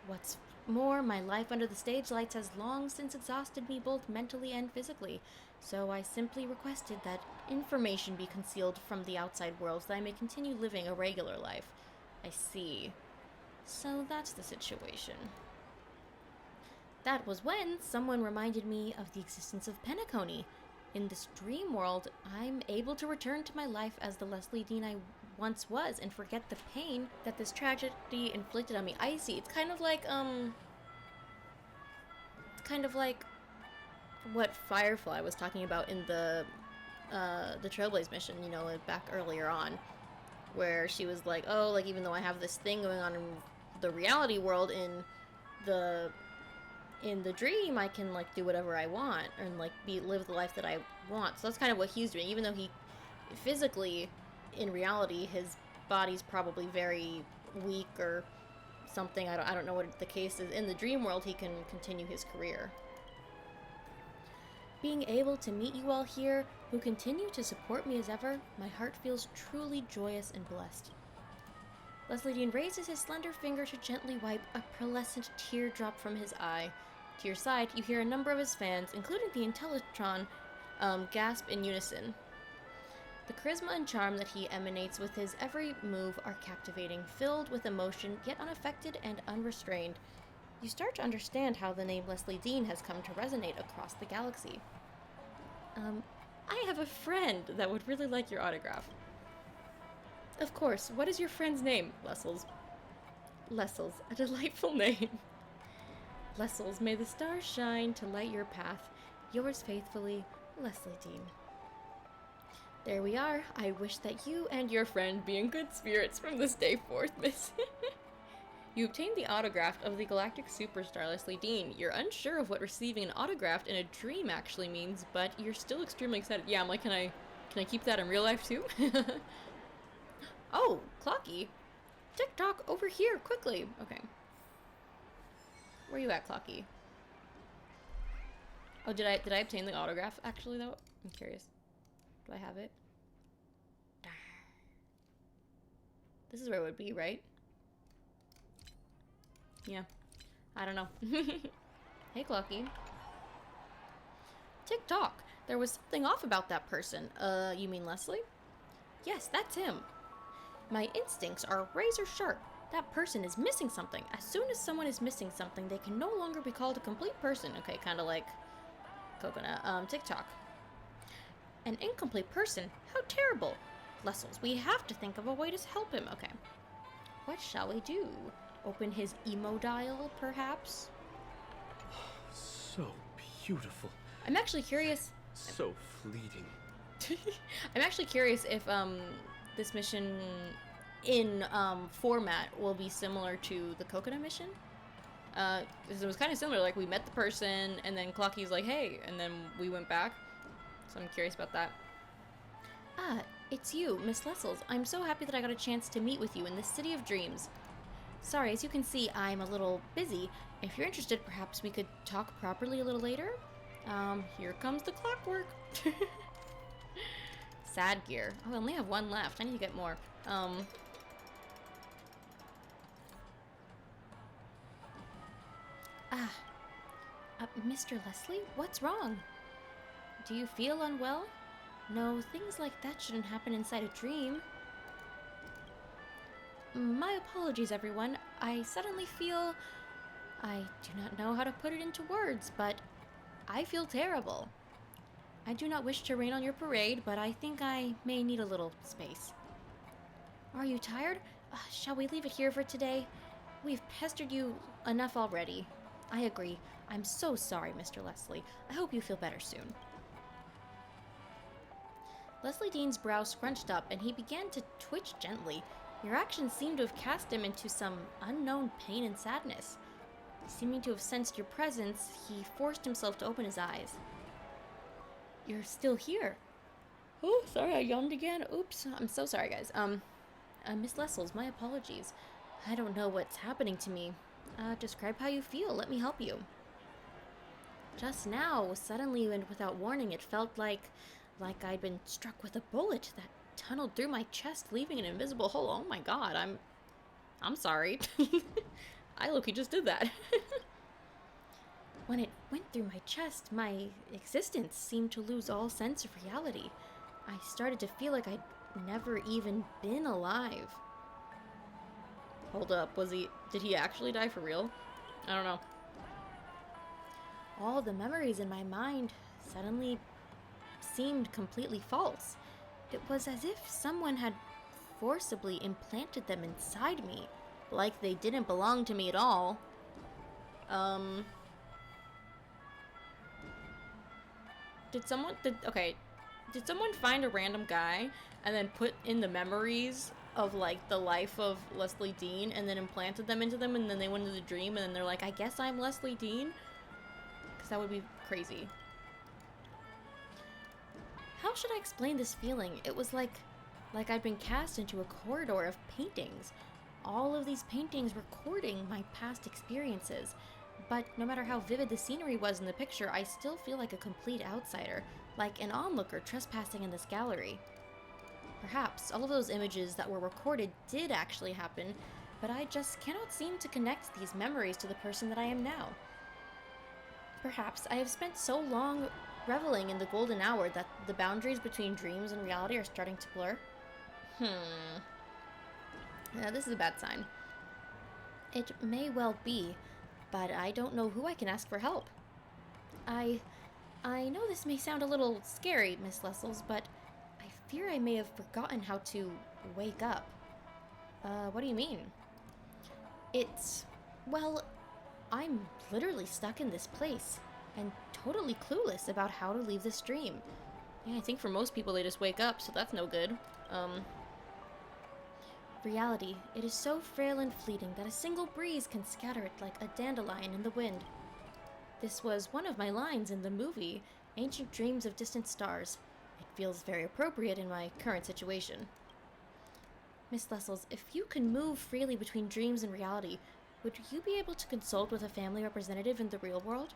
What's more, my life under the stage lights has long since exhausted me both mentally and physically, so I simply requested that information be concealed from the outside world so that I may continue living a regular life. I see. So that's the situation. That was when someone reminded me of the existence of Penacony. In this dream world, I'm able to return to my life as the Leslie Dean I once was and forget the pain that this tragedy inflicted on me. I see. It's kind of like what Firefly was talking about in the Trailblaze mission, you know, back earlier on, where she was like, oh, like, even though I have this thing going on in the reality world, in the dream, I can, like, do whatever I want, and, like, live the life that I want. So that's kind of what he's doing, even though he, physically, in reality, his body's probably very weak or something. I don't know what the case is. In the dream world, he can continue his career. Being able to meet you all here, who continue to support me as ever, my heart feels truly joyous and blessed. Leslie Dean raises his slender finger to gently wipe a pearlescent teardrop from his eye. To your side, you hear a number of his fans, including the Intellitron, gasp in unison. The charisma and charm that he emanates with his every move are captivating, filled with emotion, yet unaffected and unrestrained. You start to understand how the name Leslie Dean has come to resonate across the galaxy. I have a friend that would really like your autograph. Of course, what is your friend's name, Lessels? Lessels, a delightful name. Lessels, may the stars shine to light your path. Yours faithfully, Leslie Dean. There we are. I wish that you and your friend be in good spirits from this day forth, miss. You obtained the autograph of the galactic superstar Leslie Dean. You're unsure of what receiving an autograph in a dream actually means, but you're still extremely excited. Yeah, I'm like, can I keep that in real life too? Oh, Clocky. TikTok, over here, quickly. Okay. Where you at, Clocky? Oh, did I obtain the autograph actually though? I'm curious. Do I have it? This is where it would be, right? Yeah. I don't know. Hey, Clocky. TikTok. There was something off about that person. You mean Leslie? Yes, that's him. My instincts are razor sharp. That person is missing something. As soon as someone is missing something, they can no longer be called a complete person. Okay, kind of like Coconut. TikTok. An incomplete person? How terrible. Lessels, we have to think of a way to help him. Okay. What shall we do? Open his emo dial, perhaps? So beautiful. I'm actually curious. So fleeting. I'm actually curious if this mission in format will be similar to the Coconut mission. Because it was kind of similar. Like, we met the person, and then Clocky's like, hey, and then we went back. So I'm curious about that. Ah, it's you, Miss Lessels. I'm so happy that I got a chance to meet with you in the City of Dreams. Sorry, as you can see, I'm a little busy. If you're interested, perhaps we could talk properly a little later? Here comes the clockwork. Sad gear. Oh, I only have one left. I need to get more. Mr. Leslie, what's wrong? Do you feel unwell? No, things like that shouldn't happen inside a dream. My apologies, everyone. I suddenly feel... I do not know how to put it into words, but I feel terrible. I do not wish to rain on your parade, but I think I may need a little space. Are you tired? Shall we leave it here for today? We've pestered you enough already. I agree. I'm so sorry, Mr. Leslie. I hope you feel better soon. Leslie Dean's brow scrunched up, and he began to twitch gently. Your actions seemed to have cast him into some unknown pain and sadness. Seeming to have sensed your presence, he forced himself to open his eyes. You're still here. Oh, sorry, I yawned again. Oops, I'm so sorry, guys. Miss Lessels, my apologies. I don't know what's happening to me. Describe how you feel. Let me help you. Just now, suddenly and without warning, it felt like I'd been struck with a bullet that tunneled through my chest, leaving an invisible hole. Oh my god, I'm sorry. I low-key just did that. When it went through my chest, my existence seemed to lose all sense of reality. I started to feel like I'd never even been alive. Hold up, did he actually die for real? I don't know. all the memories in my mind suddenly seemed completely false. It was as if someone had forcibly implanted them inside me, like they didn't belong to me at all. Did someone find a random guy and then put in the memories of like the life of Leslie Dean and then implanted them into them, and then they went into the dream and then they're like, I guess I'm Leslie Dean? Because that would be crazy. How should I explain this feeling? It was like I'd been cast into a corridor of paintings. All of these paintings recording my past experiences. But no matter how vivid the scenery was in the picture, I still feel like a complete outsider, like an onlooker trespassing in this gallery. Perhaps all of those images that were recorded did actually happen, but I just cannot seem to connect these memories to the person that I am now. Perhaps I have spent so long reveling in the golden hour that the boundaries between dreams and reality are starting to blur. Yeah, this is a bad sign. It may well be, but I don't know who I can ask for help. I know this may sound a little scary, Miss Lessels, but I fear I may have forgotten how to wake up. What do you mean? Well, I'm literally stuck in this place, and totally clueless about how to leave this dream. Yeah, I think for most people they just wake up, so that's no good. Reality, it is so frail and fleeting that a single breeze can scatter it like a dandelion in the wind. This was one of my lines in the movie, Ancient Dreams of Distant Stars. It feels very appropriate in my current situation. Miss Lessels, if you can move freely between dreams and reality, would you be able to consult with a family representative in the real world?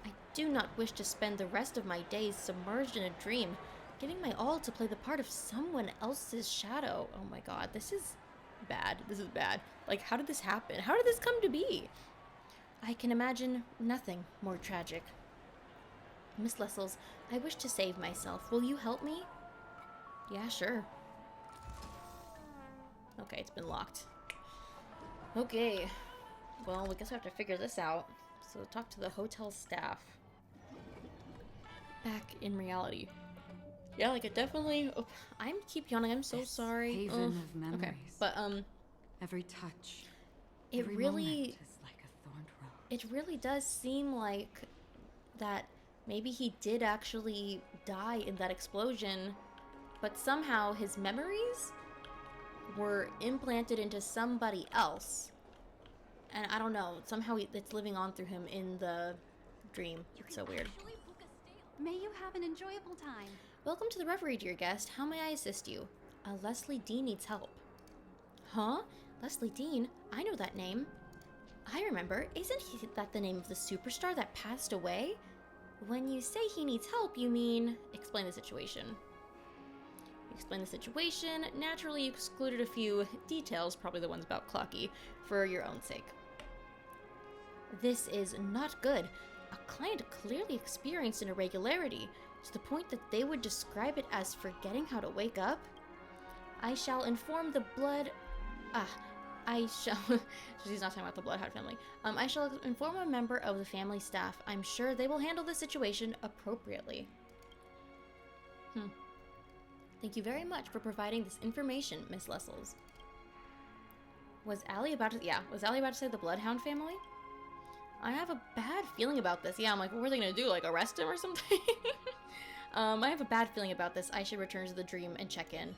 I do not wish to spend the rest of my days submerged in a dream, giving my all to play the part of someone else's shadow. Oh my god, this is bad. This is bad. Like, how did this happen? How did this come to be? I can imagine nothing more tragic. Miss Lessels, I wish to save myself. Will you help me? Yeah, sure. Okay, it's been locked. Okay. Well, I guess I have to figure this out. So talk to the hotel staff. Back in reality. Yeah, like it definitely... Oh, I keep yawning. I'm so sorry. Haven of memories. Okay, but every touch. it every really... moment is like a thorned rose. It really does seem like that maybe he did actually die in that explosion, but somehow his memories were implanted into somebody else. And I don't know, somehow it's living on through him in the dream. It's so weird. May you have an enjoyable time. Welcome to the Reverie, dear guest. How may I assist you? Leslie Dean needs help. Huh? Leslie Dean? I know that name. I remember. Isn't that the name of the superstar that passed away? When you say he needs help, you mean... Explain the situation. Explain the situation. Naturally, you excluded a few details, probably the ones about Clocky, for your own sake. This is not good. A client clearly experienced an irregularity, to the point that they would describe it as forgetting how to wake up. I shall inform the blood... She's not talking about the Bloodhound family. I shall inform a member of the family staff. I'm sure they will handle the situation appropriately. Thank you very much for providing this information, Miss Lessels. Was Allie about to say the Bloodhound family? I have a bad feeling about this. Yeah, I'm like, what were they gonna do? Like, arrest him or something? I have a bad feeling about this. I should return to the dream and check in.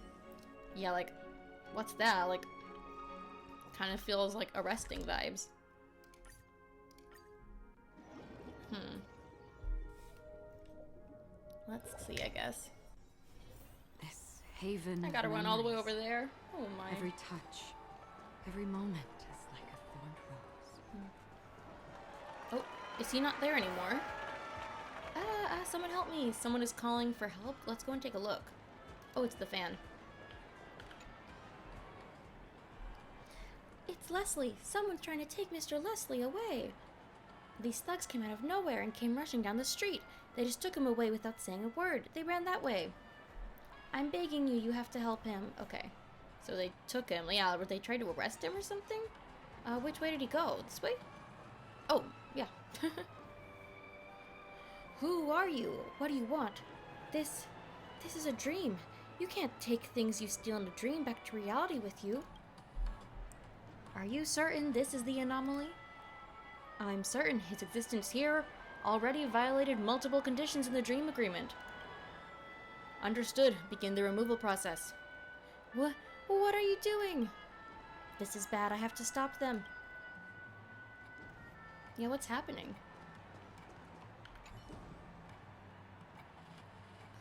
Yeah, like, what's that? Like, kind of feels like arresting vibes. Let's see, I guess. This haven. I gotta of run all the way memories. over there. Oh my. Every touch, every moment is like a thorned rose. Oh, is he not there anymore? Someone help me. Someone is calling for help. Let's go and take a look. Oh, it's the fan. It's Leslie. Someone's trying to take Mr. Leslie away. These thugs came out of nowhere and came rushing down the street. They just took him away without saying a word. They ran that way. I'm begging you, you have to help him. Okay. So they took him. Yeah, they tried to arrest him or something? Which way did he go? This way? Oh, yeah. Who are you? What do you want? This is a dream. You can't take things you steal in a dream back to reality with you. Are you certain this is the anomaly? I'm certain his existence here already violated multiple conditions in the dream agreement. Understood. Begin the removal process. What are you doing? This is bad. I have to stop them. Yeah, what's happening?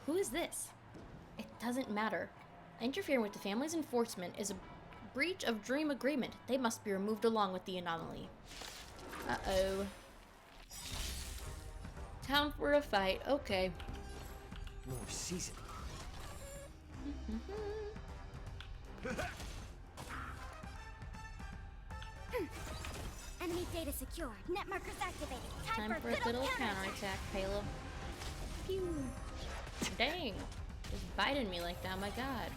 Who is this? It doesn't matter. Interfering with the family's enforcement is a breach of dream agreement. They must be removed along with the anomaly. Uh-oh. Time for a fight. Okay. More season. Enemy data secured. Net markers activated. Time for a little counterattack, Palo. Pew. Dang. Just biting me like that, my god.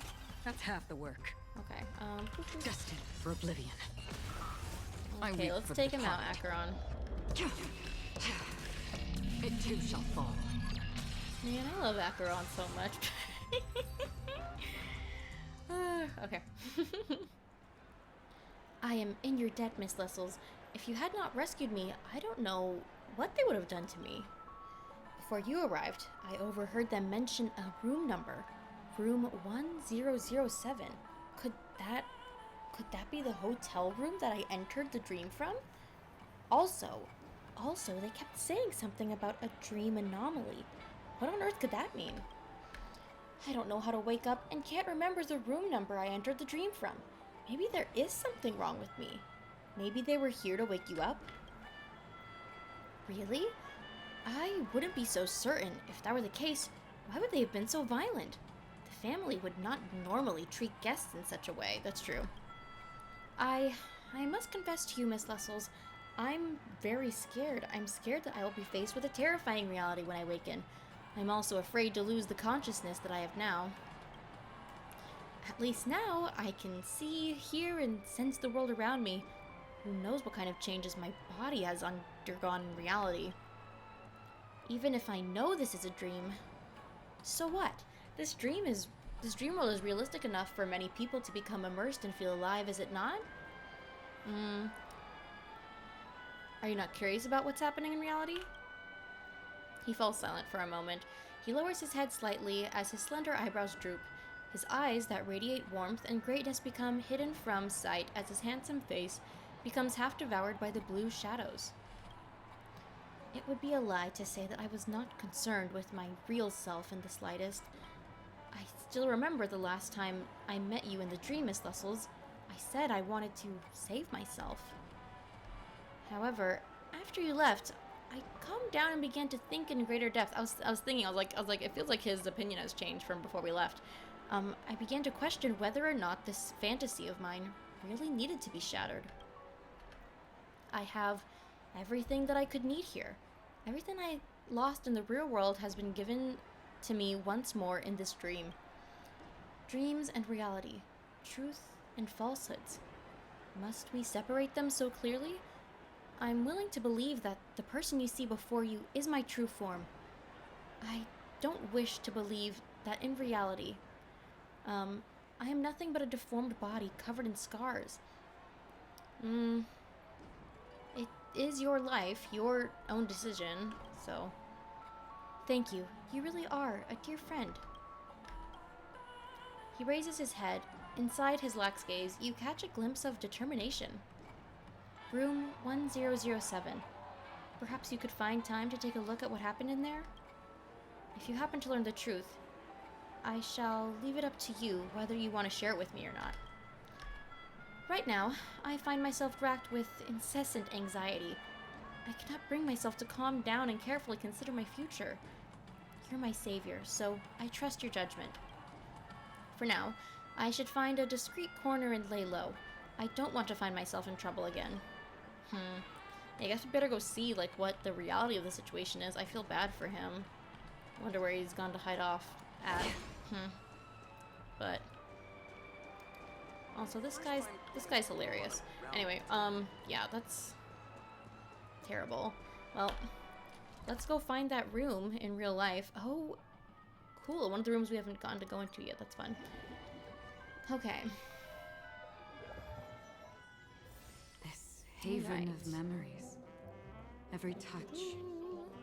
That's half the work. Okay, Destined for oblivion. okay, let's take him out, Acheron. It too shall fall. Man, I love Acheron so much. Okay. I am in your debt, Miss Lessels. If you had not rescued me, I don't know what they would have done to me. Before you arrived, I overheard them mention a room number. Room 1007. Could that be the hotel room that I entered the dream from? Also, they kept saying something about a dream anomaly. What on earth could that mean? I don't know how to wake up and can't remember the room number I entered the dream from. Maybe there is something wrong with me. Maybe they were here to wake you up? Really? I wouldn't be so certain. If that were the case, why would they have been so violent? The family would not normally treat guests in such a way. That's true. I must confess to you, Miss Lessels, I'm very scared. I'm scared that I will be faced with a terrifying reality when I waken. I'm also afraid to lose the consciousness that I have now. At least now, I can see, hear, and sense the world around me. Who knows what kind of changes my body has undergone in reality. Even if I know this is a dream, so what? This dream world is realistic enough for many people to become immersed and feel alive, is it not? Are you not curious about what's happening in reality? He falls silent for a moment. He lowers his head slightly as his slender eyebrows droop. His eyes that radiate warmth and greatness become hidden from sight as his handsome face becomes half devoured by the blue shadows. It would be a lie to say that I was not concerned with my real self in the slightest. I still remember the last time I met you in the dream, Miss Lessels. I said I wanted to save myself. However, after you left, I calmed down and began to think in greater depth. I was thinking, I was like, it feels like his opinion has changed from before we left. I began to question whether or not this fantasy of mine really needed to be shattered. I have everything that I could need here. Everything I lost in the real world has been given to me once more in this dream. Dreams and reality, truth and falsehoods. Must we separate them so clearly? I'm willing to believe that the person you see before you is my true form. I don't wish to believe that in reality, I am nothing but a deformed body covered in scars. It is your life, your own decision, so... Thank you. You really are a dear friend. He raises his head. Inside his lax gaze, you catch a glimpse of determination. Room 1007. Perhaps you could find time to take a look at what happened in there? If you happen to learn the truth, I shall leave it up to you whether you want to share it with me or not. Right now, I find myself racked with incessant anxiety. I cannot bring myself to calm down and carefully consider my future. You're my savior, so I trust your judgment. For now, I should find a discreet corner and lay low. I don't want to find myself in trouble again. I guess we better go see, like, what the reality of the situation is. I feel bad for him. I wonder where he's gone to hide off at. But... Also, this guy's hilarious. Anyway, yeah, that's... terrible. Well, let's go find that room in real life. Oh, cool. One of the rooms we haven't gotten to go into yet. That's fun. Okay. This haven Alright. of memories. Every touch,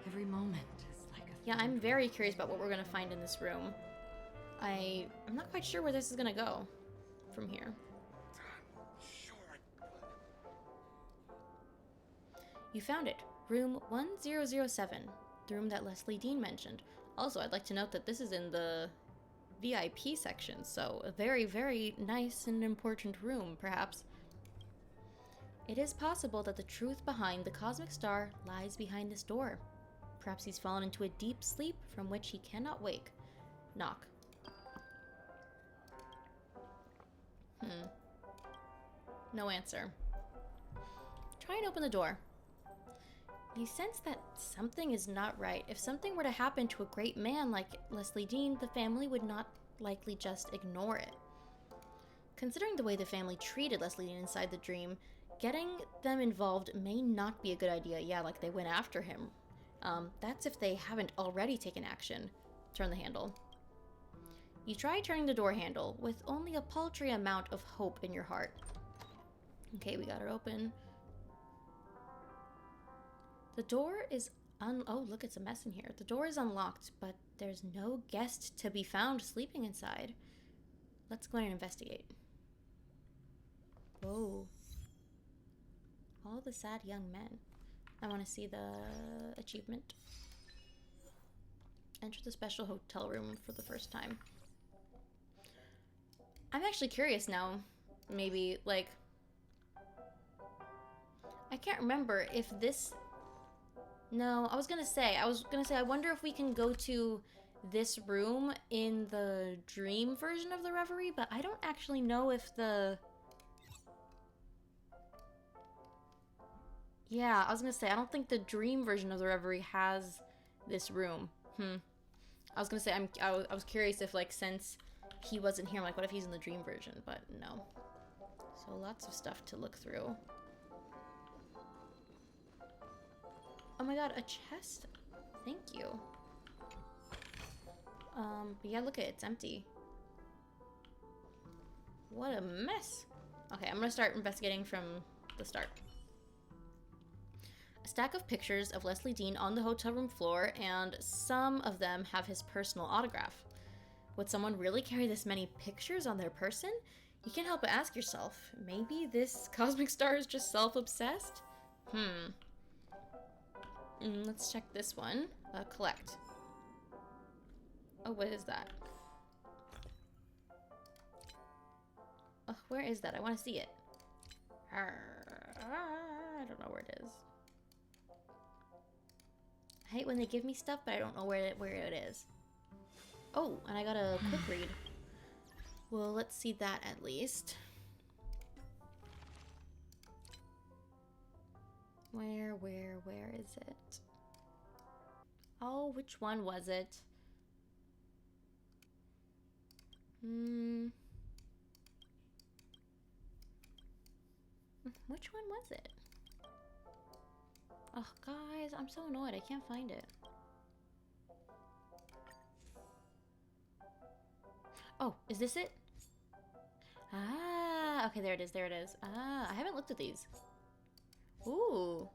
every moment is like a Yeah, I'm very curious about what we're gonna find in this room. I'm not quite sure where this is gonna go from here. You found it. Room 1007. The room that Leslie Dean mentioned. Also, I'd like to note that this is in the VIP section, so a very, very nice and important room, perhaps. It is possible that the truth behind the cosmic star lies behind this door. Perhaps he's fallen into a deep sleep from which he cannot wake. Knock. No answer. Try and open the door. You sense that something is not right. If something were to happen to a great man like Leslie Dean, the family would not likely just ignore it. Considering the way the family treated Leslie Dean inside the dream, getting them involved may not be a good idea. Yeah, like they went after him. That's if they haven't already taken action. Turn the handle. You try turning the door handle with only a paltry amount of hope in your heart. Okay, we got it open. The door is oh, look, it's a mess in here. The door is unlocked, but there's no guest to be found sleeping inside. Let's go in and investigate. Whoa. All the sad young men. I want to see the achievement. Enter the special hotel room for the first time. I'm actually curious now. Maybe, like... I can't remember if this... No, I was gonna say, I wonder if we can go to this room in the dream version of the Reverie, but I don't actually know if the... Yeah, I was gonna say, I don't think the dream version of the Reverie has this room. I was gonna say, I was curious if, like, since he wasn't here, I'm like, what if he's in the dream version? But no. So lots of stuff to look through. Oh my god, a chest. Thank you. But yeah, look at it, it's empty. What a mess. Okay, I'm gonna start investigating from the start. A stack of pictures of Leslie Dean on the hotel room floor, and some of them have his personal autograph. Would someone really carry this many pictures on their person? You can't help but ask yourself, maybe this cosmic star is just self-obsessed? Let's check this one. Collect. Oh, what is that? Where is that? I want to see it. I don't know where it is. I hate when they give me stuff, but I don't know where it is. Oh, and I got a quick read. Well, let's see that at least. Where is it? Oh, which one was it? Which one was it? Oh, guys, I'm so annoyed. I can't find it. Oh, is this it? Ah, okay, there it is, there it is. Ah, I haven't looked at these. Ooh.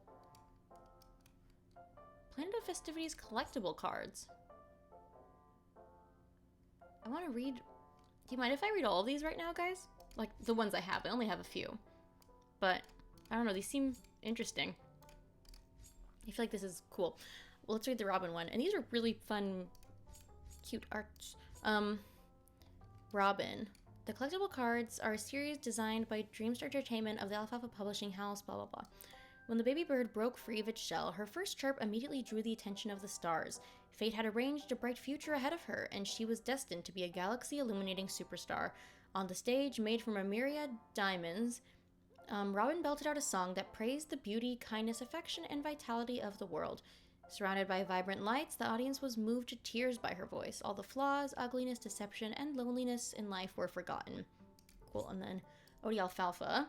Planet of Festivities collectible cards. I want to read... Do you mind if I read all of these right now, guys? Like, the ones I have. I only have a few. But, I don't know, these seem interesting. I feel like this is cool. Well, let's read the Robin one. And these are really fun, cute arts. Robin. The collectible cards are a series designed by Dreamstar Entertainment of the Alfalfa Publishing House, blah, blah, blah. When the baby bird broke free of its shell, her first chirp immediately drew the attention of the stars. Fate had arranged a bright future ahead of her, and she was destined to be a galaxy-illuminating superstar. On the stage, made from a myriad diamonds, Robin belted out a song that praised the beauty, kindness, affection, and vitality of the world. Surrounded by vibrant lights, the audience was moved to tears by her voice. All the flaws, ugliness, deception, and loneliness in life were forgotten. Cool, and then Odie Alfalfa.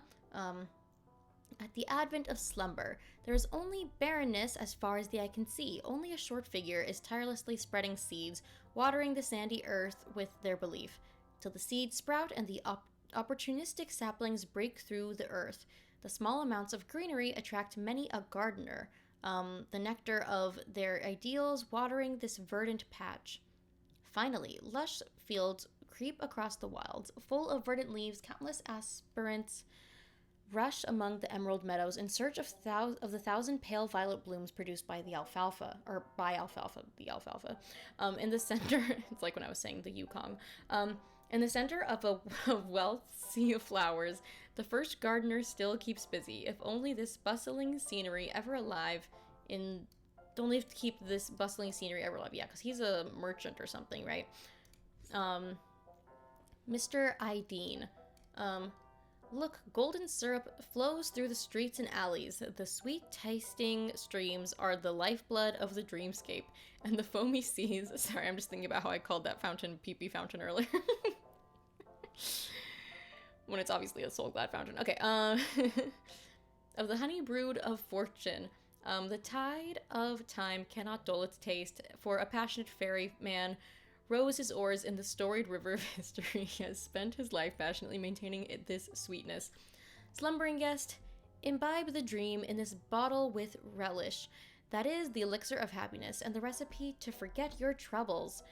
At the advent of slumber, there is only barrenness as far as the eye can see. Only a short figure is tirelessly spreading seeds, watering the sandy earth with their belief, till the seeds sprout and the opportunistic saplings break through the earth. The small amounts of greenery attract many a gardener, the nectar of their ideals watering this verdant patch. Finally, lush fields creep across the wilds, full of verdant leaves. Countless aspirants rush among the emerald meadows in search of the thousand pale violet blooms produced by the alfalfa. In the center, it's like when I was saying the Yukong. In the center of a wealth sea of flowers, the first gardener still keeps busy. If only this bustling scenery ever alive only have to keep this bustling scenery ever alive. Yeah, because he's a merchant or something, right? Mr. Ideen. Look, golden syrup flows through the streets and alleys. The sweet-tasting streams are the lifeblood of the dreamscape, and the foamy seas... Sorry, I'm just thinking about how I called that fountain Pee-Pee Fountain earlier. When it's obviously a Soul-Glad fountain. Okay, of the honey brood of fortune, the tide of time cannot dull its taste, for a passionate ferryman rows his oars in the storied river of history. He has spent his life passionately maintaining this sweetness. Slumbering guest, imbibe the dream in this bottle with relish. That is the elixir of happiness and the recipe to forget your troubles.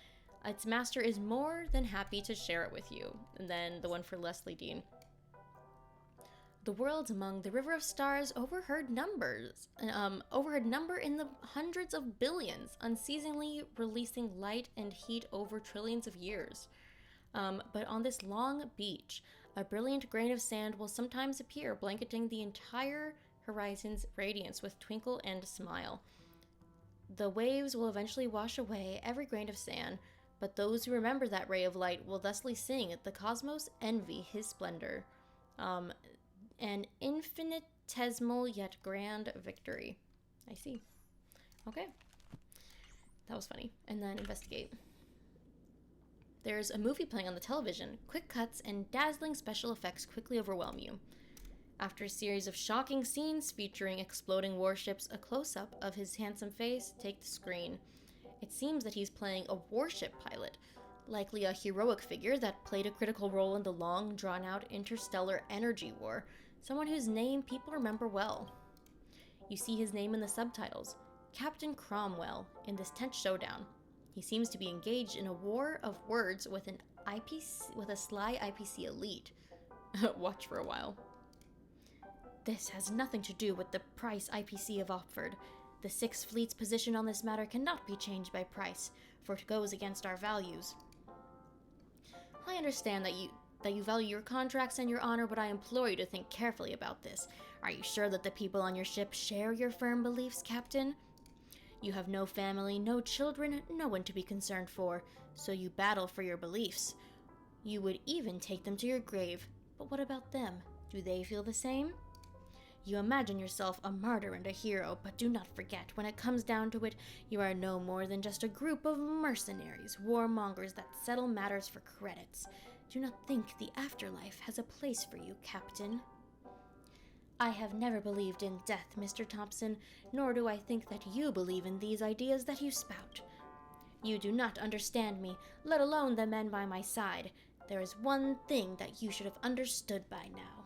Its master is more than happy to share it with you. And then the one for Leslie Dean. The worlds among the river of stars overheard number in the hundreds of billions, unceasingly releasing light and heat over trillions of years. But on this long beach, a brilliant grain of sand will sometimes appear, blanketing the entire horizon's radiance with twinkle and smile. The waves will eventually wash away every grain of sand, but those who remember that ray of light will thusly sing, the cosmos envy his splendor. An infinitesimal yet grand victory. I see. Okay. That was funny. And then investigate. There's a movie playing on the television. Quick cuts and dazzling special effects quickly overwhelm you. After a series of shocking scenes featuring exploding warships, a close-up of his handsome face takes the screen. It seems that he's playing a warship pilot, likely a heroic figure that played a critical role in the long, drawn-out interstellar energy war, someone whose name people remember well. You see his name in the subtitles, Captain Cromwell, in this tense showdown. He seems to be engaged in a war of words with a sly IPC elite. Watch for a while. This has nothing to do with the price IPC have offered. The Sixth Fleet's position on this matter cannot be changed by price, for it goes against our values. I understand that you value your contracts and your honor, but I implore you to think carefully about this. Are you sure that the people on your ship share your firm beliefs, Captain? You have no family, no children, no one to be concerned for, so you battle for your beliefs. You would even take them to your grave. But what about them? Do they feel the same? You imagine yourself a martyr and a hero, but do not forget, when it comes down to it, you are no more than just a group of mercenaries, warmongers that settle matters for credits. Do not think the afterlife has a place for you, Captain. I have never believed in death, Mr. Thompson, nor do I think that you believe in these ideas that you spout. You do not understand me, let alone the men by my side. There is one thing that you should have understood by now.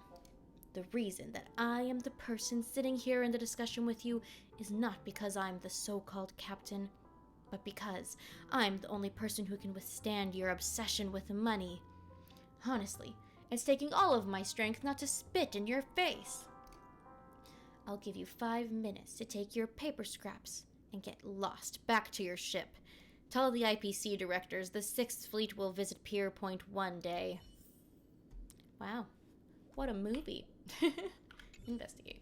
The reason that I am the person sitting here in the discussion with you is not because I'm the so-called captain, but because I'm the only person who can withstand your obsession with money. Honestly, it's taking all of my strength not to spit in your face. I'll give you 5 minutes to take your paper scraps and get lost back to your ship. Tell the IPC directors the Sixth Fleet will visit Pier Point one day. Wow, what a movie. Investigate.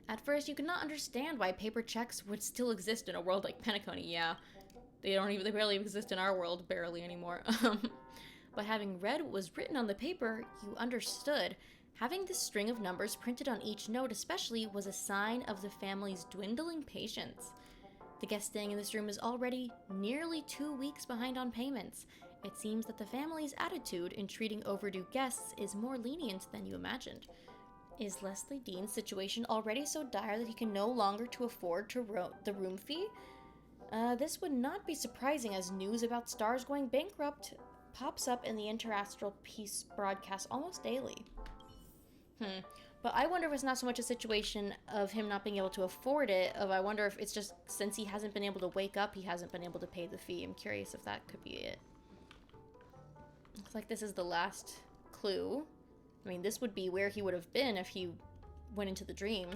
At first, you could not understand why paper checks would still exist in a world like Penacony. Yeah, they barely exist in our world, barely anymore. But having read what was written on the paper, you understood. Having this string of numbers printed on each note especially was a sign of the family's dwindling patience. The guest staying in this room is already nearly 2 weeks behind on payments. It seems that the family's attitude in treating overdue guests is more lenient than you imagined. Is Leslie Dean's situation already so dire that he can no longer to afford the room fee? This would not be surprising, as news about stars going bankrupt pops up in the interastral peace broadcast almost daily. But I wonder if it's not so much a situation of him not being able to afford it, I wonder if it's just since he hasn't been able to wake up, he hasn't been able to pay the fee. I'm curious if that could be it. Looks like this is the last clue. I mean, this would be where he would have been if he went into the dream.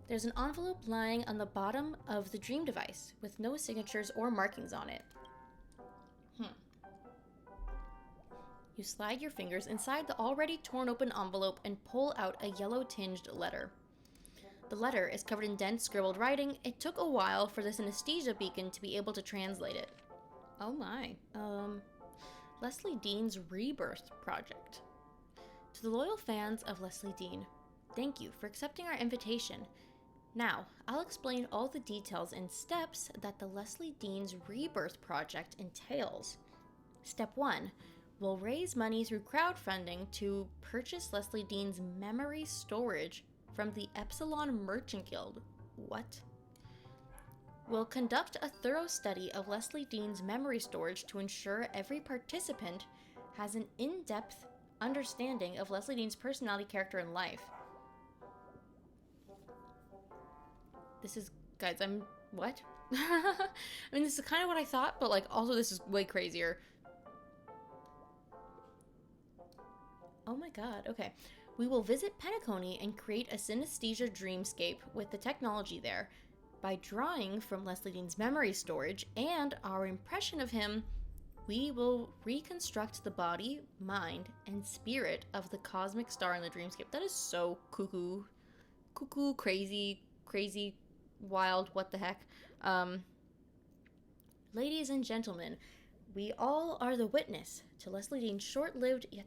There's an envelope lying on the bottom of the dream device with no signatures or markings on it. You slide your fingers inside the already torn open envelope and pull out a yellow-tinged letter. The letter is covered in dense scribbled writing. It took a while for the synesthesia beacon to be able to translate it. Oh my. Leslie Dean's Rebirth Project. To the loyal fans of Leslie Dean, thank you for accepting our invitation. Now, I'll explain all the details and steps that the Leslie Dean's Rebirth Project entails. Step 1. We'll raise money through crowdfunding to purchase Leslie Dean's memory storage from the Epsilon Merchant Guild. What? We'll conduct a thorough study of Leslie Dean's memory storage to ensure every participant has an in-depth understanding of Leslie Dean's personality, character, and life. This is, guys, what? I mean, this is kind of what I thought, but, like, also this is way crazier. Oh my god, okay. We will visit Penacony and create a synesthesia dreamscape with the technology there. By drawing from Leslie Dean's memory storage and our impression of him, we will reconstruct the body, mind, and spirit of the cosmic star in the dreamscape. That is so cuckoo, crazy, wild, what the heck. Ladies and gentlemen, we all are the witness to Leslie Dean's short-lived yet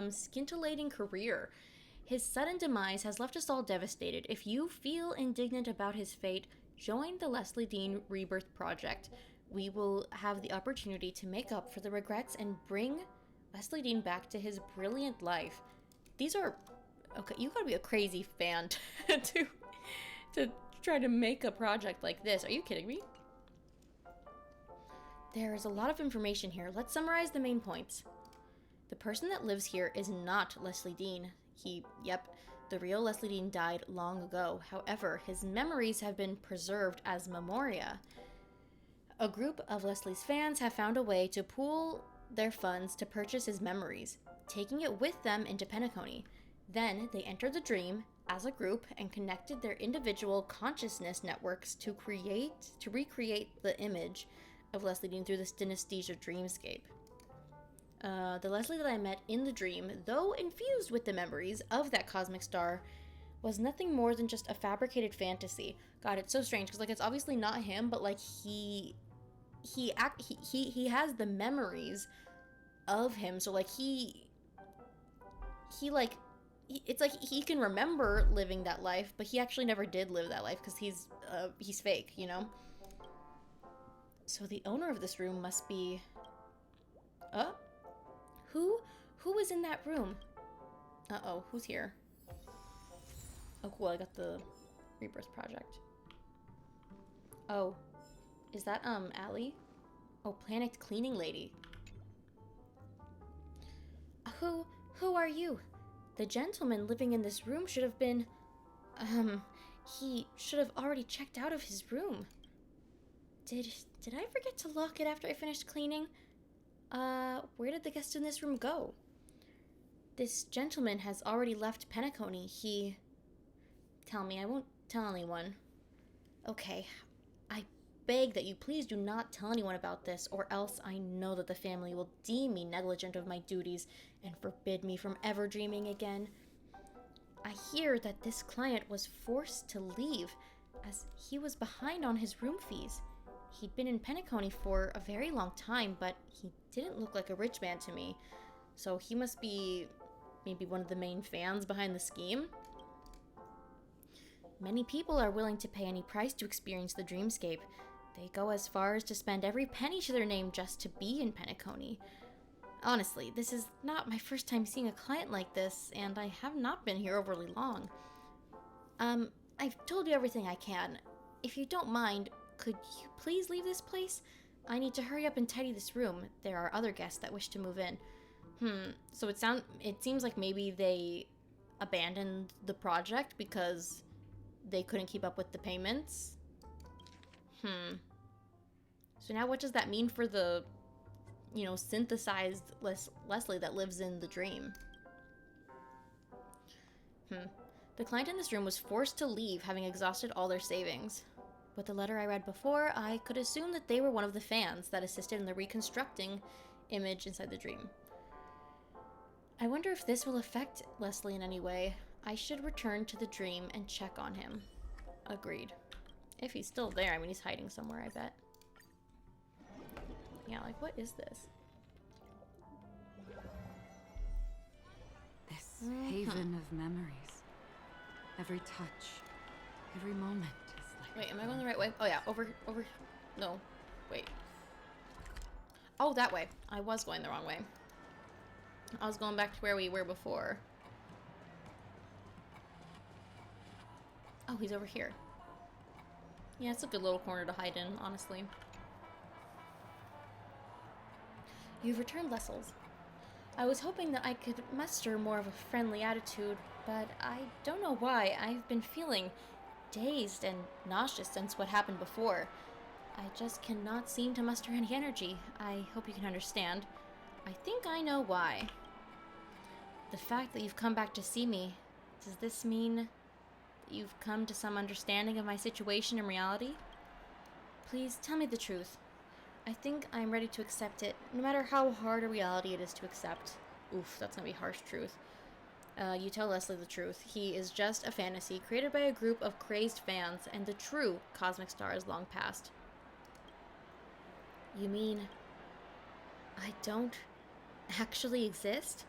scintillating career. His sudden demise has left us all devastated. If you feel indignant about his fate, join the Leslie Dean Rebirth Project. We will have the opportunity to make up for the regrets and bring Leslie Dean back to his brilliant life. These are... Okay, you gotta be a crazy fan to try to make a project like this. Are you kidding me? There's a lot of information here. Let's summarize the main points. The person that lives here is not Leslie Dean. The real Leslie Dean died long ago. However, his memories have been preserved as memoria. A group of Leslie's fans have found a way to pool their funds to purchase his memories, taking it with them into Penacony. Then they entered the dream as a group and connected their individual consciousness networks to recreate the image of Leslie Dean through the synesthesia dreamscape. The Leslie that I met in the dream, though infused with the memories of that cosmic star, was nothing more than just a fabricated fantasy. God, it's so strange because, like, it's obviously not him, but, like, he has the memories of him. So, like, it's like he can remember living that life, but he actually never did live that life because he's fake, you know? So the owner of this room must be... Who was in that room? Uh-oh, who's here? Oh, cool, I got the Rebirth Project. Oh, is that, Allie? Oh, Planet Cleaning Lady. Who are you? The gentleman living in this room should have been... he should have already checked out of his room. Did I forget to lock it after I finished cleaning? Where did the guest in this room go? This gentleman has already left Penacony. Tell me, I won't tell anyone. Okay, I beg that you please do not tell anyone about this, or else I know that the family will deem me negligent of my duties and forbid me from ever dreaming again. I hear that this client was forced to leave as he was behind on his room fees. He'd been in Penacony for a very long time, but he didn't look like a rich man to me. So he must be maybe one of the main fans behind the scheme. Many people are willing to pay any price to experience the dreamscape. They go as far as to spend every penny to their name just to be in Penacony. Honestly, this is not my first time seeing a client like this, and I have not been here overly long. I've told you everything I can. If you don't mind, could you please leave this place? I need to hurry up and tidy this room. There are other guests that wish to move in. So it seems like maybe they abandoned the project because they couldn't keep up with the payments. So now what does that mean for the, synthesized Leslie that lives in the dream? The client in this room was forced to leave, having exhausted all their savings. With the letter I read before, I could assume that they were one of the fans that assisted in the reconstructing image inside the dream. I wonder if this will affect Leslie in any way. I should return to the dream and check on him. Agreed. If he's still there, I mean, he's hiding somewhere, I bet. Yeah, like, what is this? This haven of memories. Every touch, every moment is like... Wait, am I going the right way? Oh yeah, over, no, wait. Oh, that way. I was going the wrong way. I was going back to where we were before. Oh, he's over here. Yeah, it's a good little corner to hide in, honestly. You've returned, Lessels. I was hoping that I could muster more of a friendly attitude, but I don't know why. I've been feeling dazed and nauseous since what happened before. I just cannot seem to muster any energy. I hope you can understand. I think I know why. The fact that you've come back to see me, does this mean that you've come to some understanding of my situation in reality? Please tell me the truth. I think I'm ready to accept it, no matter how hard a reality it is to accept. Oof, that's gonna be harsh truth. You tell Leslie the truth. He is just a fantasy created by a group of crazed fans, and the true cosmic star is long past. You mean I don't actually exist?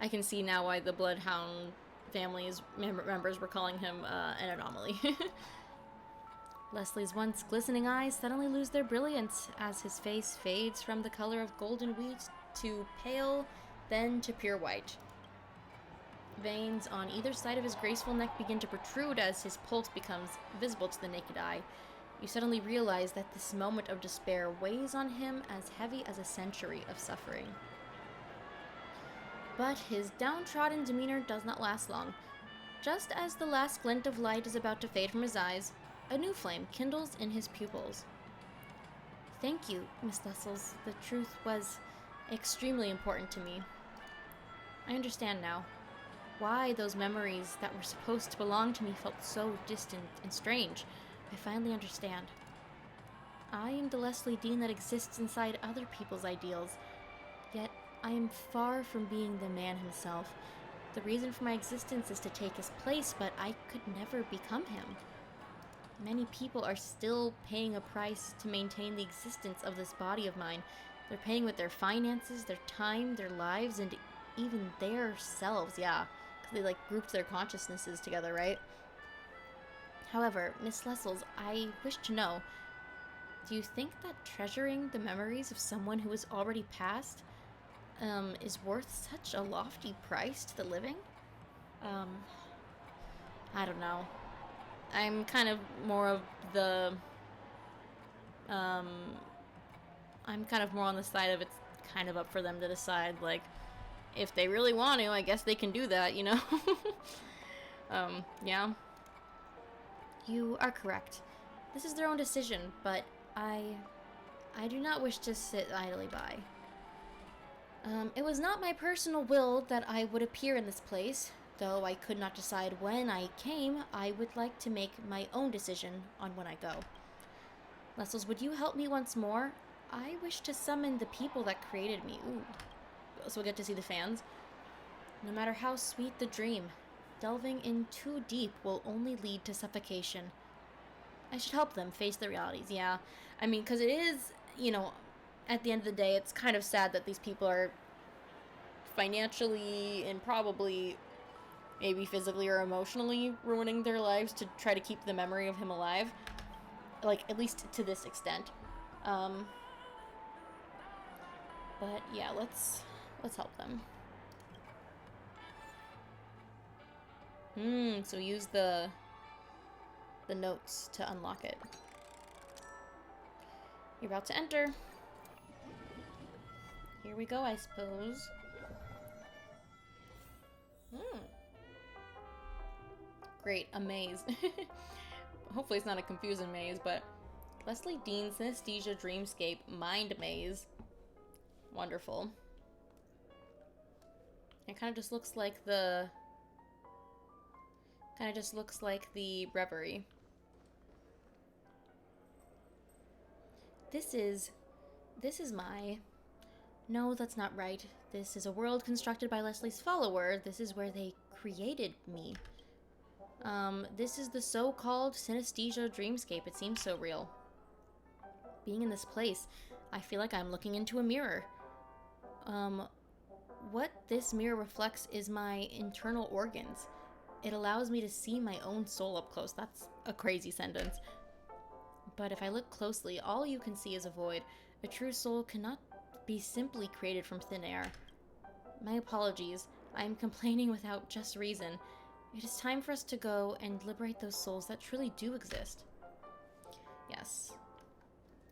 I can see now why the Bloodhound family's members were calling him an anomaly. Leslie's once glistening eyes suddenly lose their brilliance as his face fades from the color of golden wheat to pale, then to pure white. Veins on either side of his graceful neck begin to protrude as his pulse becomes visible to the naked eye. You suddenly realize that this moment of despair weighs on him as heavy as a century of suffering. But his downtrodden demeanor does not last long. Just as the last glint of light is about to fade from his eyes, a new flame kindles in his pupils. Thank you, Miss Lessels. The truth was extremely important to me. I understand now why those memories that were supposed to belong to me felt so distant and strange. I finally understand. I am the Leslie Dean that exists inside other people's ideals, yet I am far from being the man himself. The reason for my existence is to take his place, but I could never become him. Many people are still paying a price to maintain the existence of this body of mine. They're paying with their finances, their time, their lives, and even their selves, yeah. Because they, grouped their consciousnesses together, right? However, Miss Lessels, I wish to know, do you think that treasuring the memories of someone who is already passed, is worth such a lofty price to the living? I don't know. I'm kind of more of the, I'm kind of more on the side of it's kind of up for them to decide, if they really want to, I guess they can do that, yeah. You are correct. This is their own decision, but I do not wish to sit idly by. It was not my personal will that I would appear in this place. Though I could not decide when I came, I would like to make my own decision on when I go. Lessels, would you help me once more? I wish to summon the people that created me. Ooh. So we'll get to see the fans. No matter how sweet the dream, delving in too deep will only lead to suffocation. I should help them face their realities, yeah. I mean, because it is, at the end of the day, it's kind of sad that these people are financially and probably maybe physically or emotionally ruining their lives to try to keep the memory of him alive. At least to this extent. But But yeah, let's help them. So use the notes to unlock it. You're about to enter. Here we go, I suppose. Great, a maze. Hopefully it's not a confusing maze, but Leslie Dean's Synesthesia Dreamscape Mind Maze. Wonderful. It kind of just looks like the Reverie. This is my... No, that's not right. This is a world constructed by Leslie's follower. This is where they created me. This is the so-called Synesthesia Dreamscape. It seems so real. Being in this place, I feel like I'm looking into a mirror. What this mirror reflects is my internal organs. It allows me to see my own soul up close. That's a crazy sentence. But if I look closely, all you can see is a void. A true soul cannot be simply created from thin air. My apologies. I am complaining without just reason. It is time for us to go and liberate those souls that truly do exist. Yes.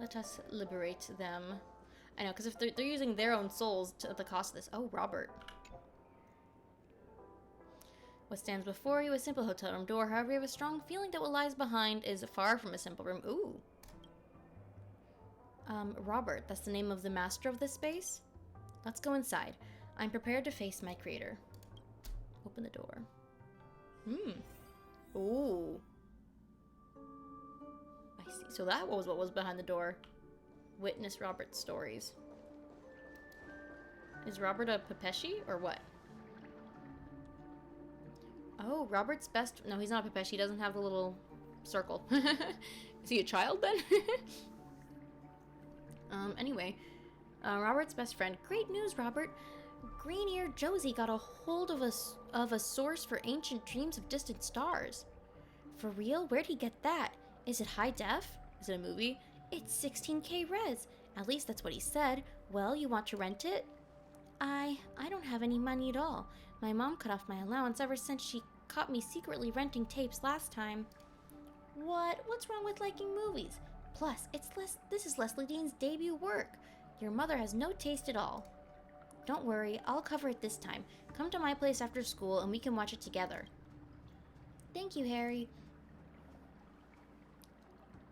Let us liberate them. I know, because if they're using their own souls at the cost of this... Oh, Robert. What stands before you, a simple hotel room door. However, you have a strong feeling that what lies behind is far from a simple room. Ooh. Robert, that's the name of the master of this space? Let's go inside. I'm prepared to face my creator. Open the door. Ooh. I see. So that was what was behind the door. Witness Robert's stories. Is Robert a Pepeshi or what? Oh, Robert's best... No, he's not a Pepeshi. He doesn't have the little circle. Is he a child then? Anyway. Robert's best friend. Great news, Robert. Green-eared Josie got a hold of a source for ancient dreams of distant stars. For real? Where'd he get that? Is it high def? Is it a movie? It's 16K res. At least that's what he said. Well, you want to rent it? I don't have any money at all. My mom cut off my allowance ever since she caught me secretly renting tapes last time. What? What's wrong with liking movies? Plus, this is Leslie Dean's debut work. Your mother has no taste at all. Don't worry, I'll cover it this time. Come to my place after school and we can watch it together. Thank you, Harry.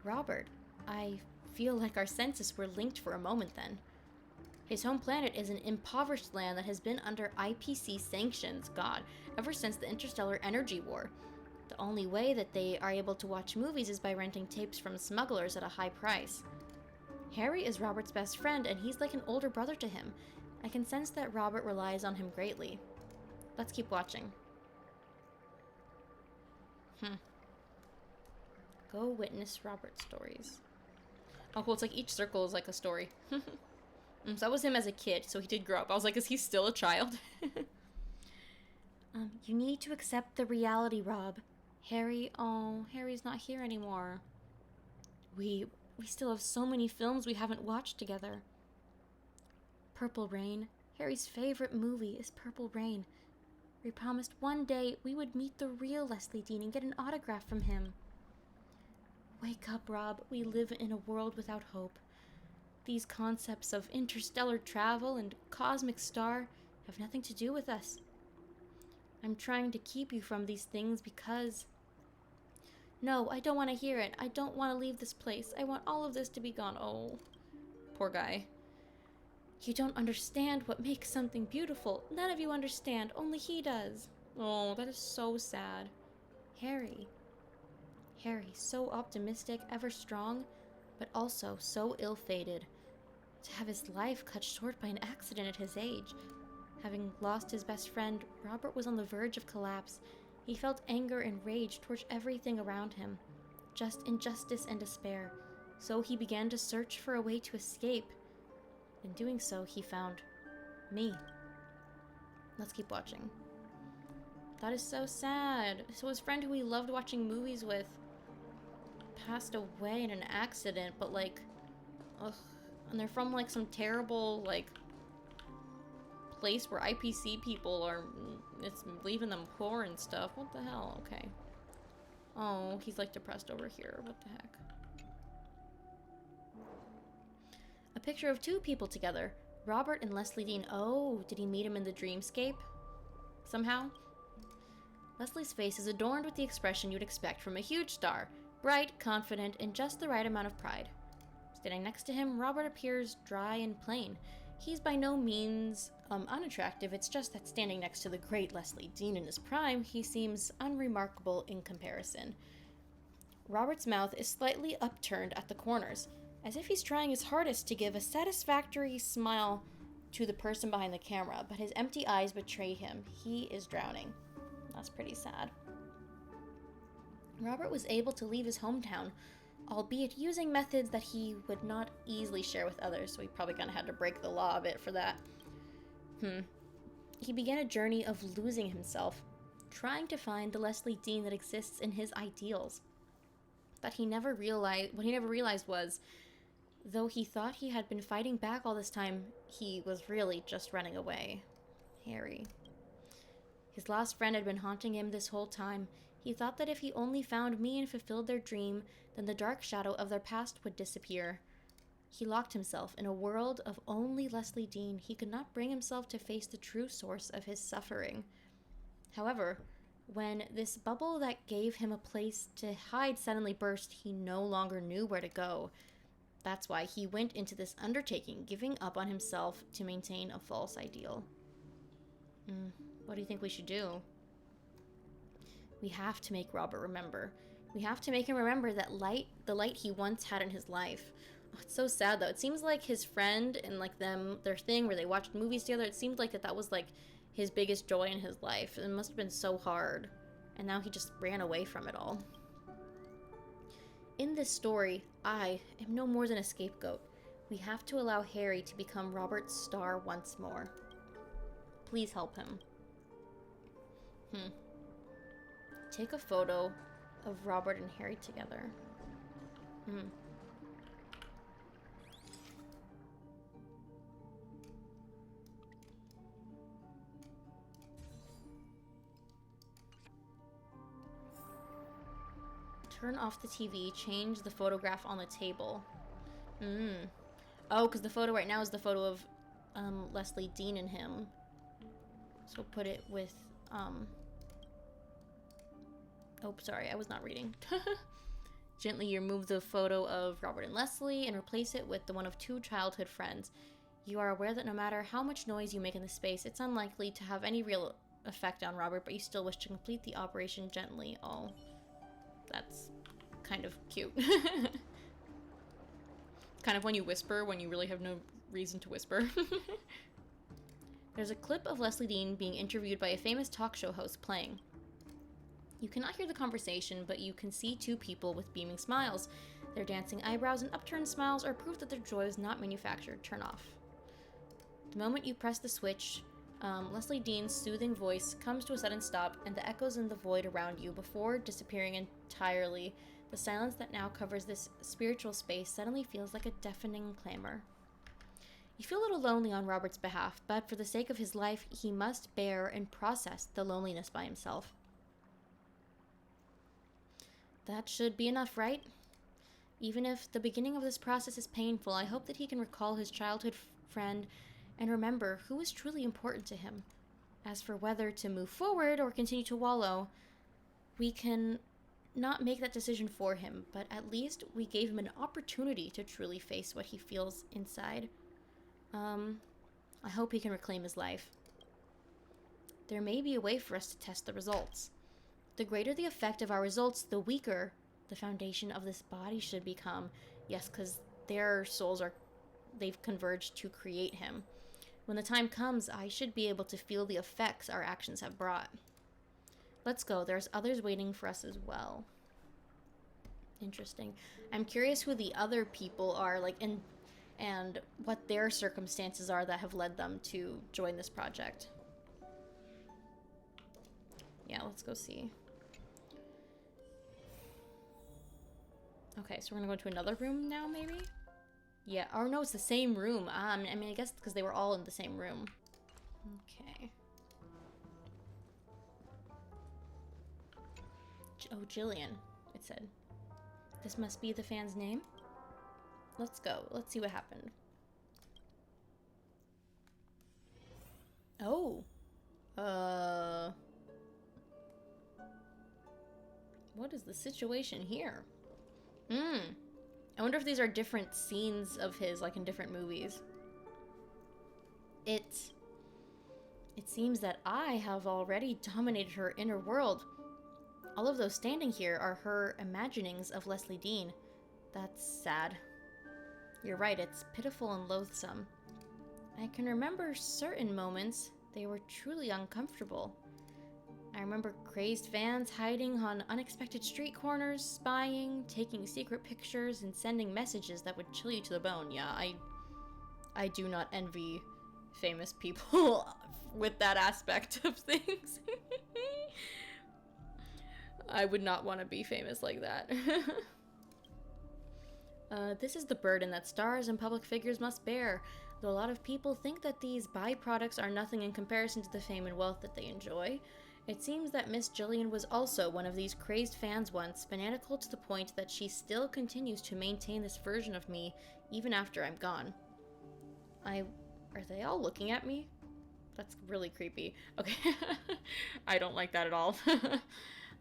Robert, I feel like our senses were linked for a moment then. His home planet is an impoverished land that has been under IPC sanctions, God, ever since the Interstellar Energy War. The only way that they are able to watch movies is by renting tapes from smugglers at a high price. Harry is Robert's best friend, and he's like an older brother to him. I can sense that Robert relies on him greatly. Let's keep watching. Go witness Robert's stories. Oh, cool. It's like each circle is like a story. So that was him as a kid, so he did grow up. I was like, is he still a child? You need to accept the reality, Rob. Harry's not here anymore. We still have so many films we haven't watched together. Purple Rain. Harry's favorite movie is Purple Rain. We promised one day we would meet the real Leslie Dean and get an autograph from him. Wake up, Rob. We live in a world without hope. These concepts of interstellar travel and cosmic star have nothing to do with us. I'm trying to keep you from these things because... No, I don't want to hear it. I don't want to leave this place. I want all of this to be gone. Oh, poor guy. You don't understand what makes something beautiful. None of you understand. Only he does. Oh, that is so sad. Harry, so optimistic, ever strong, but also so ill-fated. To have his life cut short by an accident at his age. Having lost his best friend, Robert was on the verge of collapse. He felt anger and rage towards everything around him. Just injustice and despair. So he began to search for a way to escape. In doing so, he found me. Let's keep watching. That is so sad. So his friend who he loved watching movies with passed away in an accident, but like, ugh. And they're from like some terrible, like, place where IPC people are, it's leaving them poor and stuff. What the hell? Okay. Oh, he's like depressed over here. What the heck? A picture of two people together. Robert and Leslie Dean. Oh, did he meet him in the dreamscape? Somehow? Leslie's face is adorned with the expression you'd expect from a huge star. Bright, confident, and just the right amount of pride. Standing next to him, Robert appears dry and plain. He's by no means unattractive, it's just that standing next to the great Leslie Dean in his prime, he seems unremarkable in comparison. Robert's mouth is slightly upturned at the corners, as if he's trying his hardest to give a satisfactory smile to the person behind the camera, but his empty eyes betray him. He is drowning. That's pretty sad. Robert was able to leave his hometown, albeit using methods that he would not easily share with others, so he probably kind of had to break the law a bit for that. He began a journey of losing himself, trying to find the Leslie Dean that exists in his ideals. What he never realized was, though he thought he had been fighting back all this time, he was really just running away. Harry. His lost friend had been haunting him this whole time. He thought that if he only found me and fulfilled their dream, then the dark shadow of their past would disappear. He locked himself in a world of only Leslie Dean. He could not bring himself to face the true source of his suffering. However, when this bubble that gave him a place to hide suddenly burst, he no longer knew where to go. That's why he went into this undertaking, giving up on himself to maintain a false ideal. What do you think we should do? We have to make Robert remember. We have to make him remember that the light he once had in his life. Oh, it's so sad though. It seems like his friend and like their thing where they watched movies together, it seemed like that was like his biggest joy in his life. It must have been so hard. And now he just ran away from it all. In this story, I am no more than a scapegoat. We have to allow Harry to become Robert's star once more. Please help him. Take a photo of Robert and Harry together. Turn off the TV, change the photograph on the table. Oh, because the photo right now is the photo of Leslie Dean and him. So put it with, oh, sorry, I was not reading. Gently remove the photo of Robert and Leslie and replace it with the one of two childhood friends. You are aware that no matter how much noise you make in the space, it's unlikely to have any real effect on Robert, but you still wish to complete the operation gently. Oh, that's kind of cute. Kind of when you whisper when you really have no reason to whisper. There's a clip of Leslie Dean being interviewed by a famous talk show host playing. You cannot hear the conversation, but you can see two people with beaming smiles. Their dancing eyebrows and upturned smiles are proof that their joy is not manufactured. Turn off. The moment you press the switch, Leslie Dean's soothing voice comes to a sudden stop, and the echoes in the void around you before disappearing entirely. The silence that now covers this spiritual space suddenly feels like a deafening clamor. You feel a little lonely on Robert's behalf, but for the sake of his life, he must bear and process the loneliness by himself. That should be enough, right? Even if the beginning of this process is painful, I hope that he can recall his childhood friend and remember who was truly important to him. As for whether to move forward or continue to wallow, we can not make that decision for him, but at least we gave him an opportunity to truly face what he feels inside. I hope he can reclaim his life. There may be a way for us to test the results. The greater the effect of our results, the weaker the foundation of this body should become. Yes, because their souls they've converged to create him. When the time comes, I should be able to feel the effects our actions have brought. Let's go. There's others waiting for us as well. Interesting. I'm curious who the other people are, like, and what their circumstances are that have led them to join this project. Yeah, let's go see. Okay, so we're gonna go to another room now, maybe? Yeah, or no, it's the same room. I mean, I guess because they were all in the same room. Okay. Oh, Jillian, it said. This must be the fan's name. Let's go. Let's see what happened. Oh. What is the situation here? I wonder if these are different scenes of his, like in different movies. It seems that I have already dominated her inner world. All of those standing here are her imaginings of Leslie Dean. That's sad. You're right, it's pitiful and loathsome. I can remember certain moments. They were truly uncomfortable. I remember crazed fans hiding on unexpected street corners, spying, taking secret pictures, and sending messages that would chill you to the bone. Yeah, I do not envy famous people with that aspect of things. I would not want to be famous like that. This is the burden that stars and public figures must bear, though a lot of people think that these byproducts are nothing in comparison to the fame and wealth that they enjoy. It seems that Miss Jillian was also one of these crazed fans once, fanatical to the point that she still continues to maintain this version of me even after I'm gone. Are they all looking at me? That's really creepy. Okay. I don't like that at all.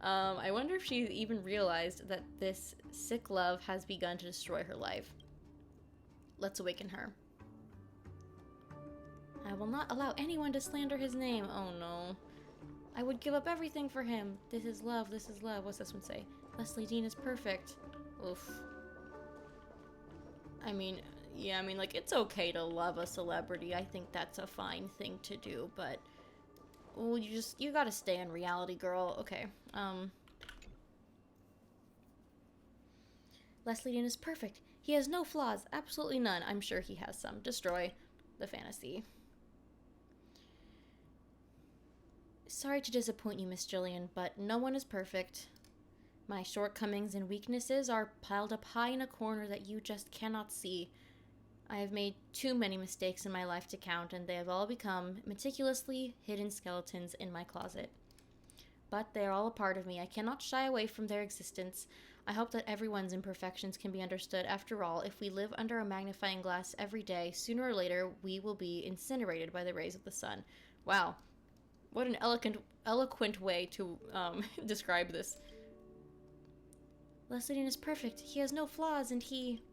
I wonder if she even realized that this sick love has begun to destroy her life. Let's awaken her. I will not allow anyone to slander his name. Oh no. I would give up everything for him. This is love, this is love. What's this one say? Leslie Dean is perfect. Oof. I mean, yeah, like, it's okay to love a celebrity. I think that's a fine thing to do, but... well, you gotta stay in reality, girl. Okay, Leslie Dean is perfect. He has no flaws. Absolutely none. I'm sure he has some. Destroy the fantasy. Sorry to disappoint you, Miss Jillian, but no one is perfect. My shortcomings and weaknesses are piled up high in a corner that you just cannot see. I have made too many mistakes in my life to count, and they have all become meticulously hidden skeletons in my closet. But they are all a part of me. I cannot shy away from their existence. I hope that everyone's imperfections can be understood. After all, if we live under a magnifying glass every day, sooner or later we will be incinerated by the rays of the sun. Wow. What an eloquent way to describe this. Leslie Dean is perfect. He has no flaws, and he...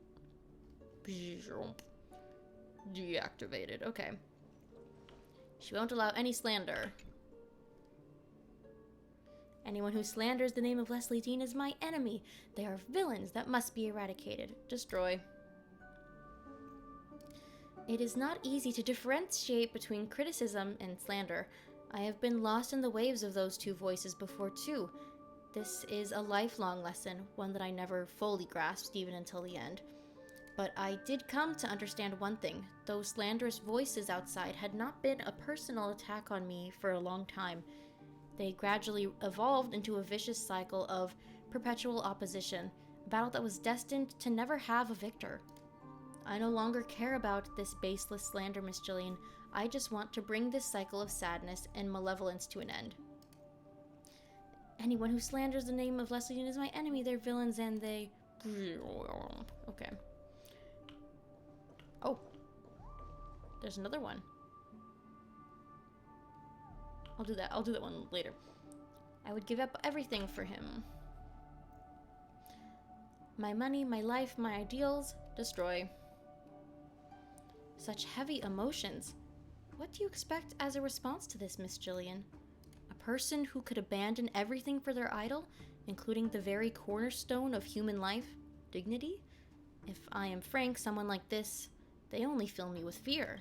deactivated. Okay. She won't allow any slander. Anyone who slanders the name of Leslie Dean is my enemy. They are villains that must be eradicated. Destroy. It is not easy to differentiate between criticism and slander. I have been lost in the waves of those two voices before, too. This is a lifelong lesson, one that I never fully grasped even until the end. But I did come to understand one thing. Those slanderous voices outside had not been a personal attack on me for a long time. They gradually evolved into a vicious cycle of perpetual opposition, a battle that was destined to never have a victor. I no longer care about this baseless slander, Miss Jillian. I just want to bring this cycle of sadness and malevolence to an end. Anyone who slanders the name of Leslie Dean is my enemy. They're villains and they... Okay. Oh. There's another one. I'll do that. I'll do that one later. I would give up everything for him. My money, my life, my ideals, destroy. Such heavy emotions. What do you expect as a response to this, Miss Jillian? A person who could abandon everything for their idol, including the very cornerstone of human life, dignity? If I am frank, someone like this, they only fill me with fear.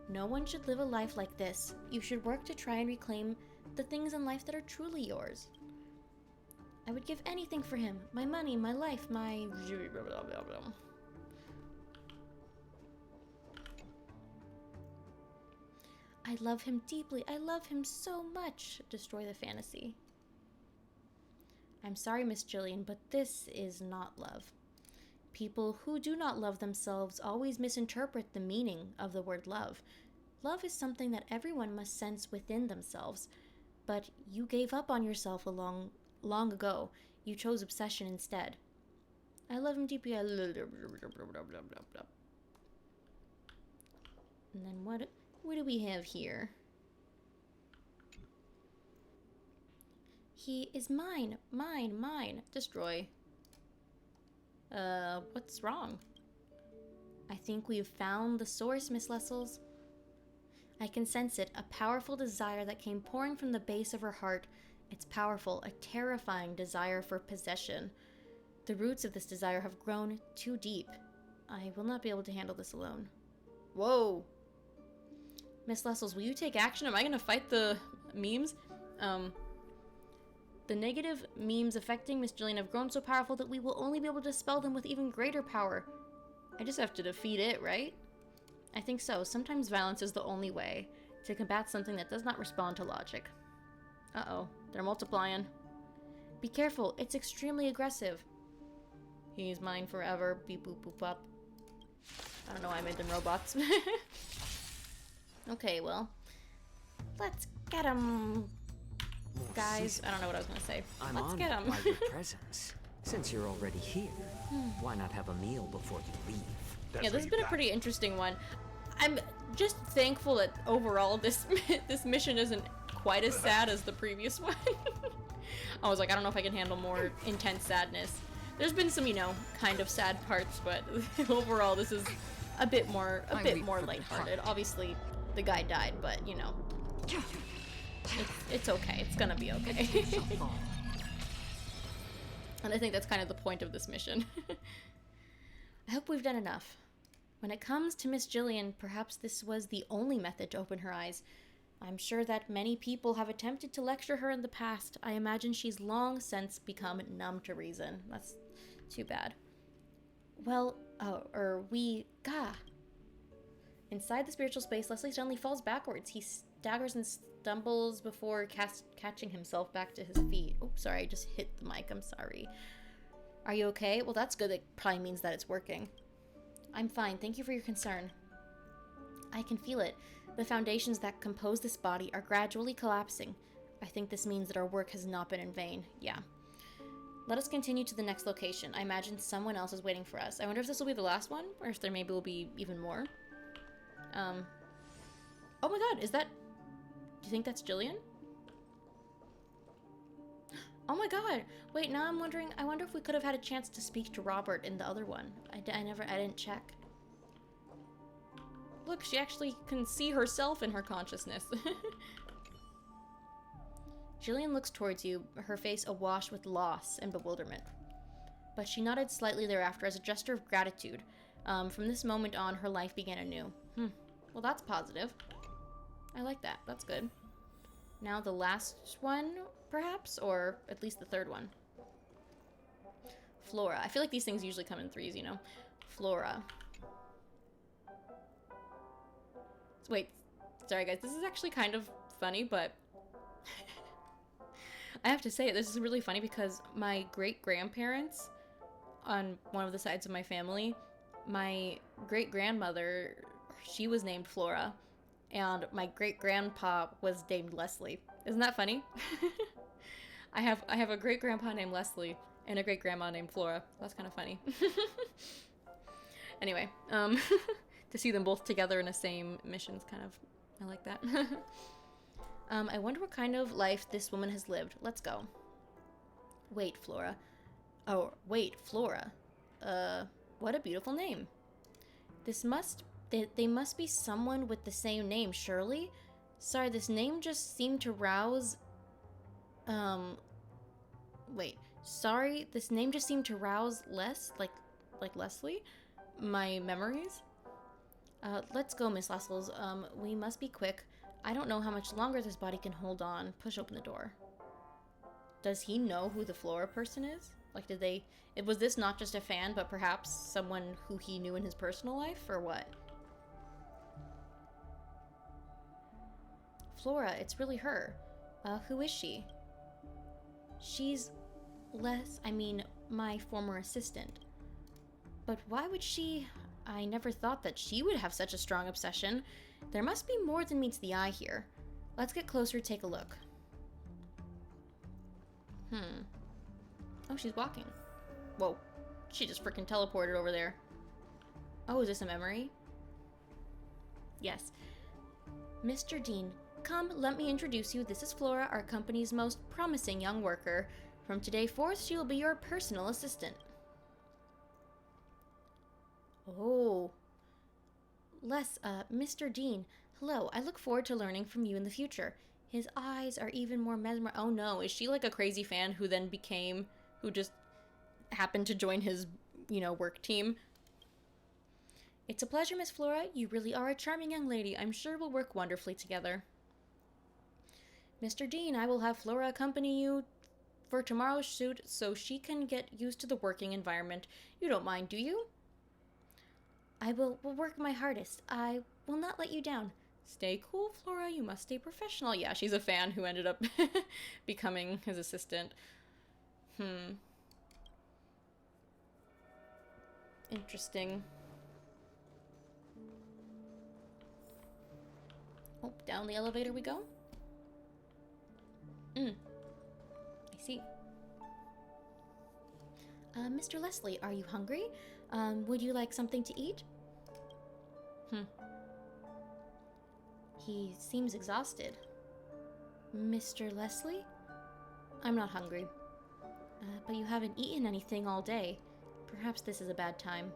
No one should live a life like this. You should work to try and reclaim the things in life that are truly yours. I would give anything for him. My money, my life, my... I love him deeply. I love him so much. Destroy the fantasy. I'm sorry, Miss Jillian, but this is not love. People who do not love themselves always misinterpret the meaning of the word love. Love is something that everyone must sense within themselves. But you gave up on yourself long ago. You chose obsession instead. I love him deeply. And then what do we have here? He is mine. Destroy. What's wrong? I think we've found the source, Miss Lessels. I can sense it, a powerful desire that came pouring from the base of her heart. It's powerful, a terrifying desire for possession. The roots of this desire have grown too deep. I will not be able to handle this alone. Whoa! Miss Lessels, will you take action? Am I gonna fight the memes? The negative memes affecting Miss Jillian have grown so powerful that we will only be able to dispel them with even greater power. I just have to defeat it, right? I think so. Sometimes violence is the only way to combat something that does not respond to logic. Uh-oh. They're multiplying. Be careful. It's extremely aggressive. He's mine forever. Beep boop boop pop. I don't know why I made them robots. Okay, well. Let's get him. Guys, I don't know what I was gonna say. Let's get him. By your presence. Since you're already here, why not have a meal before you leave? Yeah, this has been a pretty interesting one. I'm just thankful that overall this mission isn't quite as sad as the previous one. I was like, I don't know if I can handle more intense sadness. There's been some, kind of sad parts, but overall this is a bit more lighthearted. Obviously, the guy died, but it's okay. It's gonna be okay. And I think that's kind of the point of this mission. I hope we've done enough. When it comes to Miss Jillian, perhaps this was the only method to open her eyes. I'm sure that many people have attempted to lecture her in the past. I imagine she's long since become numb to reason. That's too bad. Well, Inside the spiritual space, Leslie suddenly falls backwards. He staggers and stumbles before catching himself back to his feet. Oops, sorry, I just hit the mic. I'm sorry. Are you okay? Well, that's good. It probably means that it's working. I'm fine. Thank you for your concern. I can feel it. The foundations that compose this body are gradually collapsing. I think this means that our work has not been in vain. Yeah. Let us continue to the next location. I imagine someone else is waiting for us. I wonder if this will be the last one, or if there maybe will be even more. Oh my god, do you think that's Jillian? Oh my god! Wait, now I'm wondering, I wonder if we could have had a chance to speak to Robert in the other one. I didn't check. Look, she actually can see herself in her consciousness. Jillian looks towards you, her face awash with loss and bewilderment. But she nodded slightly thereafter as a gesture of gratitude. From this moment on, her life began anew. Well, that's positive. I like that. That's good. Now the last one, perhaps? Or at least the third one. Flora. I feel like these things usually come in threes, Flora. Wait. Sorry, guys. This is actually kind of funny, but... I have to say, this is really funny because my great-grandparents, on one of the sides of my family, my great-grandmother, she was named Flora, and my great-grandpa was named Leslie. Isn't that funny? I have a great-grandpa named Leslie and a great-grandma named Flora. That's kind of funny. Anyway, to see them both together in the same mission's kind of... I like that. I wonder what kind of life this woman has lived. Let's go. Wait, Flora. Oh, wait, Flora. What a beautiful name. They must be someone with the same name, surely? Sorry, this name just seemed to rouse... Wait. Sorry, this name just seemed to rouse like Leslie? My memories? Let's go, Miss Lessels. We must be quick. I don't know how much longer this body can hold on. Push open the door. Does he know who the Flora person is? Like, was this not just a fan, but perhaps someone who he knew in his personal life, or what? Flora, it's really her. Who is she? She's my former assistant. But why would she... I never thought that she would have such a strong obsession. There must be more than meets the eye here. Let's get closer, take a look. Oh, she's walking. Whoa. She just freaking teleported over there. Oh, is this a memory? Yes. Mr. Dean, come, let me introduce you. This is Flora, our company's most promising young worker. From today forth, she will be your personal assistant. Oh. Mr. Dean, hello. I look forward to learning from you in the future. His eyes are even more mesmerizing. Oh no, is she like a crazy fan who then who just happened to join his, work team? It's a pleasure, Miss Flora. You really are a charming young lady. I'm sure we'll work wonderfully together. Mr. Dean, I will have Flora accompany you for tomorrow's shoot so she can get used to the working environment. You don't mind, do you? I will work my hardest. I will not let you down. Stay cool, Flora. You must stay professional. Yeah, she's a fan who ended up becoming his assistant. Interesting. Oh, down the elevator we go. I see. Mr. Leslie, are you hungry? Would you like something to eat? He seems exhausted. Mr. Leslie? I'm not hungry. But you haven't eaten anything all day. Perhaps this is a bad time.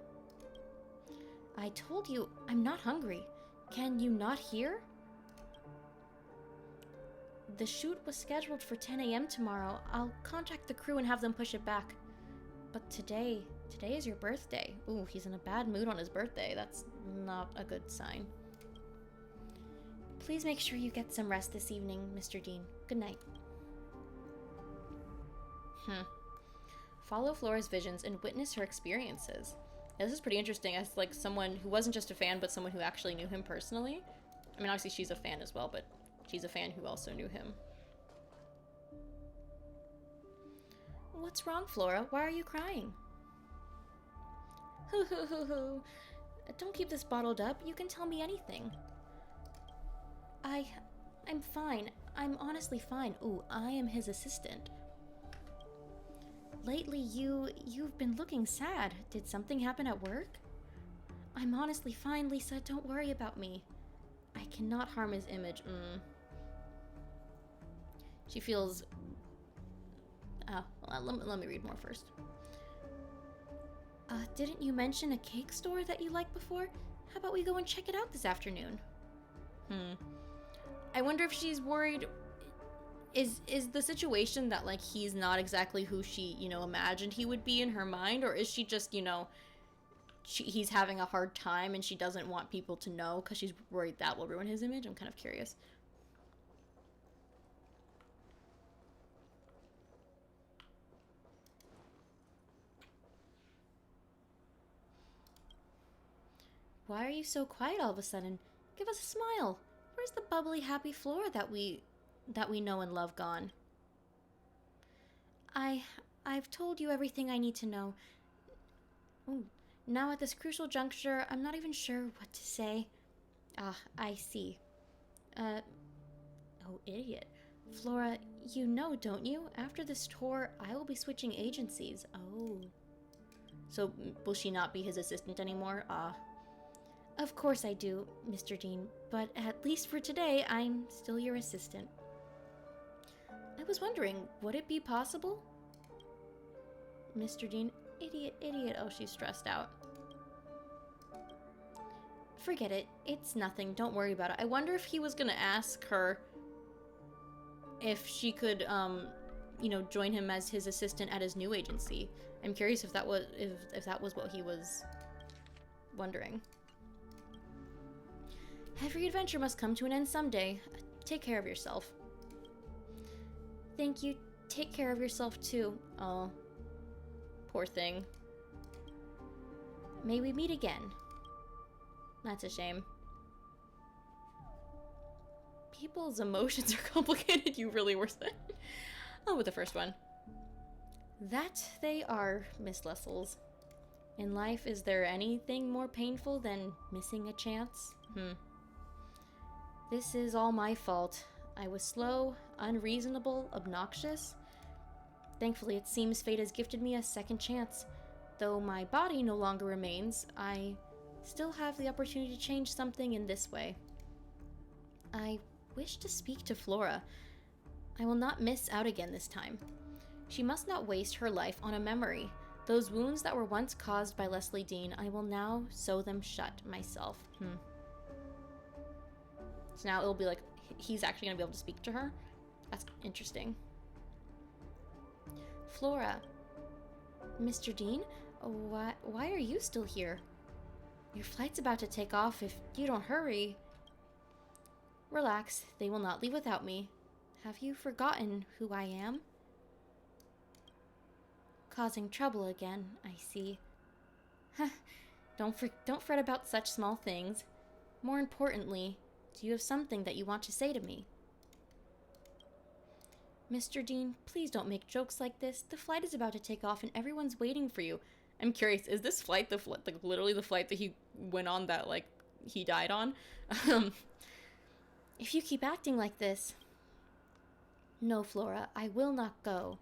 I told you, I'm not hungry. Can you not hear? The shoot was scheduled for 10 a.m. tomorrow. I'll contact the crew and have them push it back. But today is your birthday. Ooh, he's in a bad mood on his birthday. That's not a good sign. Please make sure you get some rest this evening, Mr. Dean. Good night. Follow Flora's visions and witness her experiences. Yeah, this is pretty interesting as like someone who wasn't just a fan, but someone who actually knew him personally. I mean, obviously she's a fan as well, but she's a fan who also knew him. What's wrong, Flora? Why are you crying? Hoo. Don't keep this bottled up. You can tell me anything. I'm fine. I'm honestly fine. Ooh, I am his assistant. Lately, you've been looking sad. Did something happen at work? I'm honestly fine, Lisa. Don't worry about me. I cannot harm his image. She feels... let me read more first. Didn't you mention a cake store that you liked before? How about we go and check it out this afternoon? I wonder if she's worried... Is the situation that, like, he's not exactly who she, imagined he would be in her mind? Or is she just, he's having a hard time and she doesn't want people to know because she's worried that will ruin his image? I'm kind of curious. Why are you so quiet all of a sudden? Give us a smile. Where's the bubbly, happy Flora that we know and love gone? I've told you everything I need to know. Ooh, now at this crucial juncture, I'm not even sure what to say. I see. Oh, idiot. Flora, you know, don't you? After this tour, I will be switching agencies. Oh. So, will she not be his assistant anymore? Of course I do, Mr. Dean, but at least for today, I'm still your assistant. I was wondering, would it be possible? Mr. Dean, idiot. Oh, she's stressed out. Forget it. It's nothing. Don't worry about it. I wonder if he was gonna ask her if she could, join him as his assistant at his new agency. I'm curious if that was what he was wondering. Every adventure must come to an end someday. Take care of yourself. Thank you. Take care of yourself too. Oh, poor thing. May we meet again. That's a shame. People's emotions are complicated. You really were saying. Oh, with the first one. That they are, Miss Lessels. In life, is there anything more painful than missing a chance? This is all my fault. I was slow, unreasonable, obnoxious. Thankfully, it seems fate has gifted me a second chance. Though my body no longer remains, I still have the opportunity to change something in this way. I wish to speak to Flora. I will not miss out again this time. She must not waste her life on a memory. Those wounds that were once caused by Leslie Dean, I will now sew them shut myself. So now it'll be like he's actually gonna be able to speak to her. That's interesting. Flora. Mr. Dean? Why are you still here? Your flight's about to take off if you don't hurry. Relax, they will not leave without me. Have you forgotten who I am? Causing trouble again, I see. Don't fret about such small things. More importantly, do you have something that you want to say to me? Mr. Dean, please don't make jokes like this. The flight is about to take off and everyone's waiting for you. I'm curious, is this flight literally the flight that he went on that, like, he died on? If you keep acting like this... No, Flora, I will not go.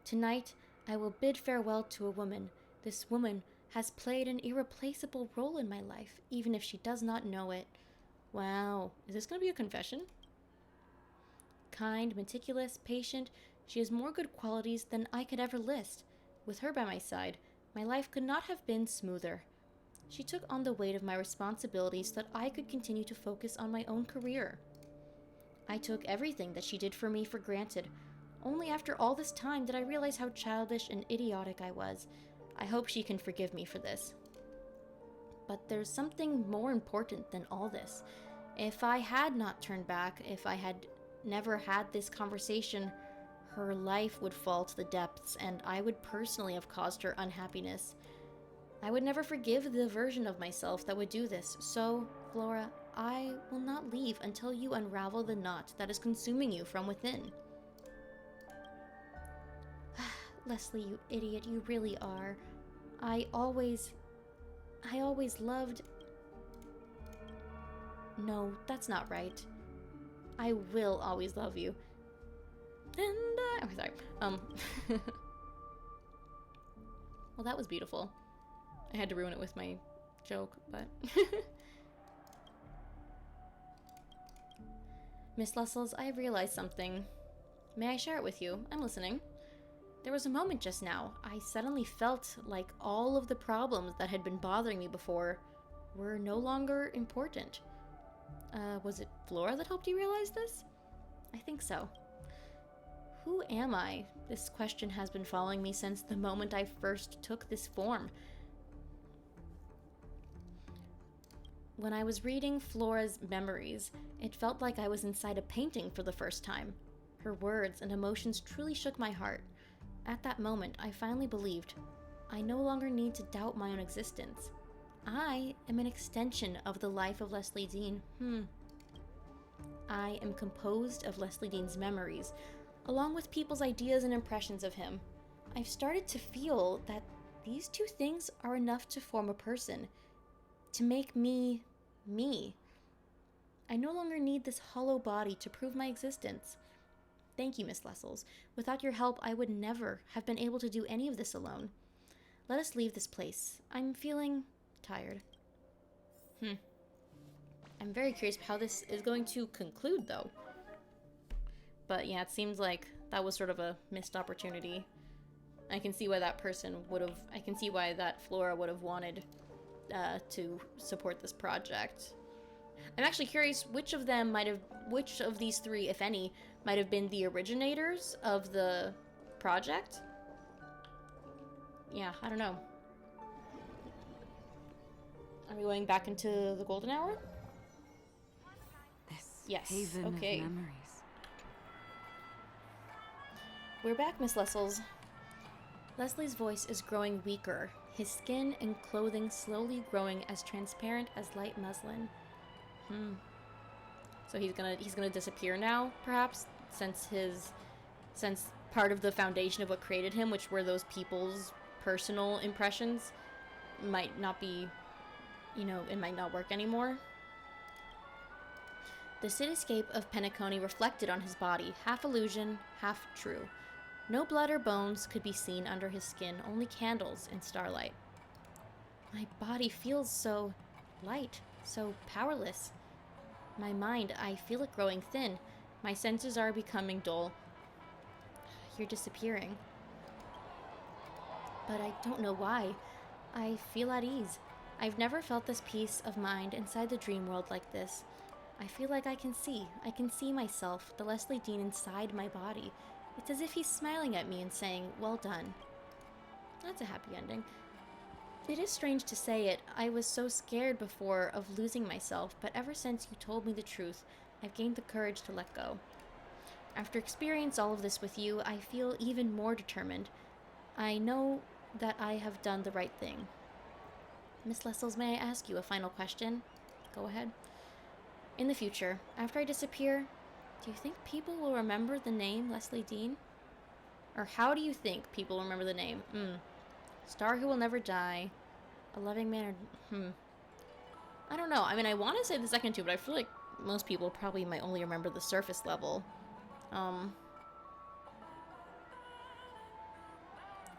Tonight, I will bid farewell to a woman. This woman has played an irreplaceable role in my life, even if she does not know it. Wow, is this going to be a confession? Kind, meticulous, patient, she has more good qualities than I could ever list. With her by my side, my life could not have been smoother. She took on the weight of my responsibilities so that I could continue to focus on my own career. I took everything that she did for me for granted. Only after all this time did I realize how childish and idiotic I was. I hope she can forgive me for this. But there's something more important than all this. If I had not turned back, if I had never had this conversation, her life would fall to the depths, and I would personally have caused her unhappiness. I would never forgive the version of myself that would do this. So, Flora, I will not leave until you unravel the knot that is consuming you from within. Leslie, you idiot, you really are. I always loved... No, that's not right. I will always love you. And, oh, sorry. Well, that was beautiful. I had to ruin it with my joke, but... Miss Lessels, I have realized something. May I share it with you? I'm listening. There was a moment just now. I suddenly felt like all of the problems that had been bothering me before were no longer important. Was it Flora that helped you realize this? I think so. Who am I? This question has been following me since the moment I first took this form. When I was reading Flora's memories, it felt like I was inside a painting for the first time. Her words and emotions truly shook my heart. At that moment, I finally believed. I no longer need to doubt my own existence. I am an extension of the life of Leslie Dean. I am composed of Leslie Dean's memories, along with people's ideas and impressions of him. I've started to feel that these two things are enough to form a person, to make me, me. I no longer need this hollow body to prove my existence. Thank you, Miss Lessels. Without your help, I would never have been able to do any of this alone. Let us leave this place. I'm feeling tired. I'm very curious how this is going to conclude, though. But yeah, it seems like that was sort of a missed opportunity. I can see why that person would have... I can see why that Flora would have wanted to support this project. I'm actually curious which of these three, if any, might have been the originators of the project. Yeah, I don't know. Are we going back into the golden hour? This Yes, haven okay. of memories. We're back, Miss Lessels. Leslie's voice is growing weaker, his skin and clothing slowly growing as transparent as light muslin. So he's gonna disappear now, perhaps, since part of the foundation of what created him, which were those people's personal impressions, might not be, it might not work anymore. The cityscape of Penacony reflected on his body, half illusion, half true. No blood or bones could be seen under his skin, only candles and starlight. My body feels so light, so powerless. My mind, I feel it growing thin. My senses are becoming dull. You're disappearing. But I don't know why. I feel at ease. I've never felt this peace of mind inside the dream world like this. I feel like I can see myself, the Leslie Dean inside my body. It's as if he's smiling at me and saying, well done. That's a happy ending. It is strange to say it. I was so scared before of losing myself, but ever since you told me the truth, I've gained the courage to let go. After experiencing all of this with you, I feel even more determined. I know that I have done the right thing. Miss Lessels, may I ask you a final question? Go ahead. In the future, after I disappear, do you think people will remember the name Leslie Dean? Or how do you think people will remember the name? Star who will never die. A loving man or... I don't know. I mean, I want to say the second two, but I feel like most people probably might only remember the surface level.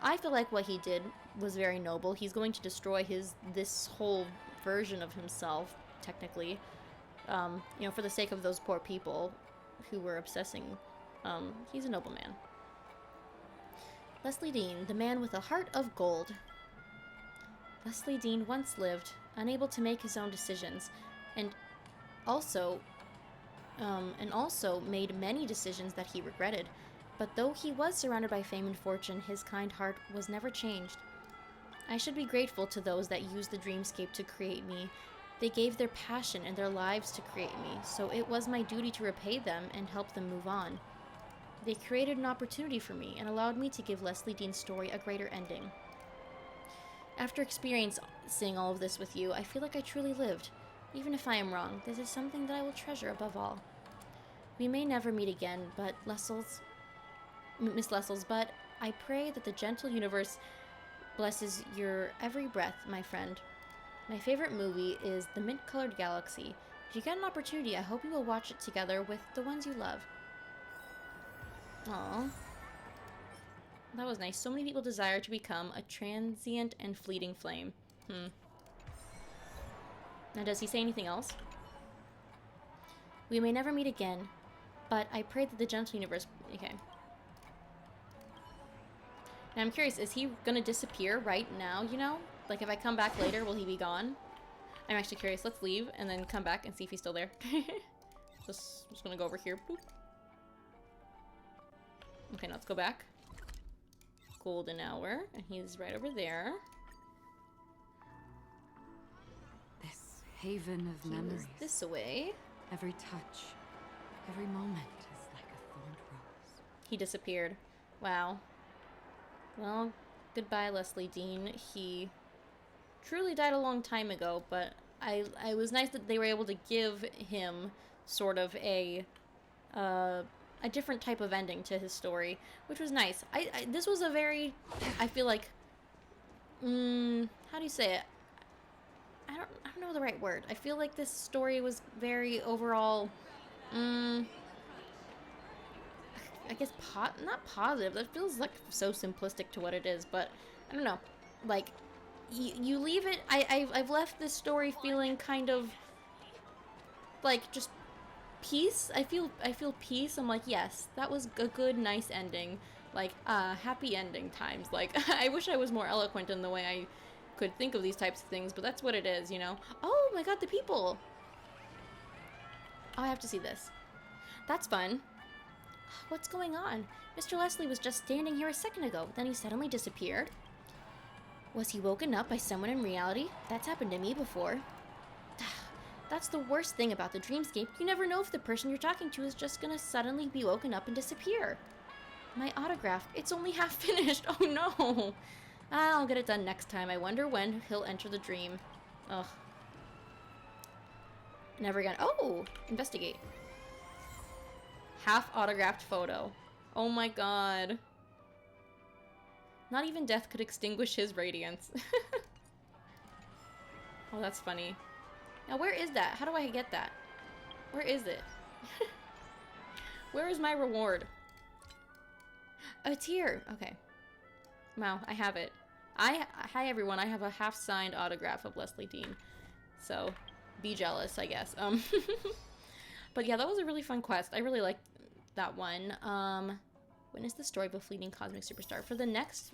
I feel like what he did was very noble. He's going to destroy this whole version of himself, technically. You know, for the sake of those poor people who were obsessing. He's a noble man. Leslie Dean, the man with a heart of gold. Leslie Dean once lived, unable to make his own decisions, and also made many decisions that he regretted. But though he was surrounded by fame and fortune, his kind heart was never changed. I should be grateful to those that used the dreamscape to create me. They gave their passion and their lives to create me, so it was my duty to repay them and help them move on. They created an opportunity for me and allowed me to give Leslie Dean's story a greater ending. After experiencing all of this with you, I feel like I truly lived. Even if I am wrong, this is something that I will treasure above all. We may never meet again, but Miss Lessels, but I pray that the gentle universe blesses your every breath, my friend. My favorite movie is The Mint-Colored Galaxy. If you get an opportunity, I hope you will watch it together with the ones you love. Aww. That was nice. So many people desire to become a transient and fleeting flame. Now, does he say anything else? We may never meet again, but I pray that the gentle universe... Okay. Now, I'm curious, is he gonna disappear right now, you know? Like, if I come back later, will he be gone? I'm actually curious. Let's leave and then come back and see if he's still there. Just gonna go over here. Boop. Okay, now let's go back. Golden hour, and he's right over there. This haven of He memories. was this way. Every touch, every moment is like a thorned rose. He disappeared. Wow. Well, goodbye, Leslie Dean. He truly died a long time ago, but I was nice that they were able to give him sort of a different type of ending to his story, which was nice. This was a very, I feel like, how do you say it? I don't know the right word. I feel like this story was very overall, I guess not positive. That feels like so simplistic to what it is, but I don't know. Like, you leave it. I've left this story feeling kind of like just peace. I feel peace. I'm like, yes, that was a good, nice ending. Like, happy ending times. Like, I wish I was more eloquent in the way I could think of these types of things, but that's what it is, you know? Oh my god, the people! Oh, I have to see this. That's fun. What's going on? Mr. Leslie was just standing here a second ago, then he suddenly disappeared. Was he woken up by someone in reality? That's happened to me before. That's the worst thing about the dreamscape. You never know if the person you're talking to is just gonna suddenly be woken up and disappear. My autograph, it's only half finished. Oh no! I'll get it done next time. I wonder when he'll enter the dream. Ugh. Never again. Oh! Investigate. Half autographed photo. Oh my god. Not even death could extinguish his radiance. Oh, that's funny. Now, where is that? How do I get that? Where is it? Where is my reward? Oh, it's here. Okay. Wow, I have it. Hi everyone, I have a half-signed autograph of Leslie Dean. So, be jealous, I guess. But yeah, that was a really fun quest. I really liked that one. Witness the story of a fleeting cosmic superstar. For the next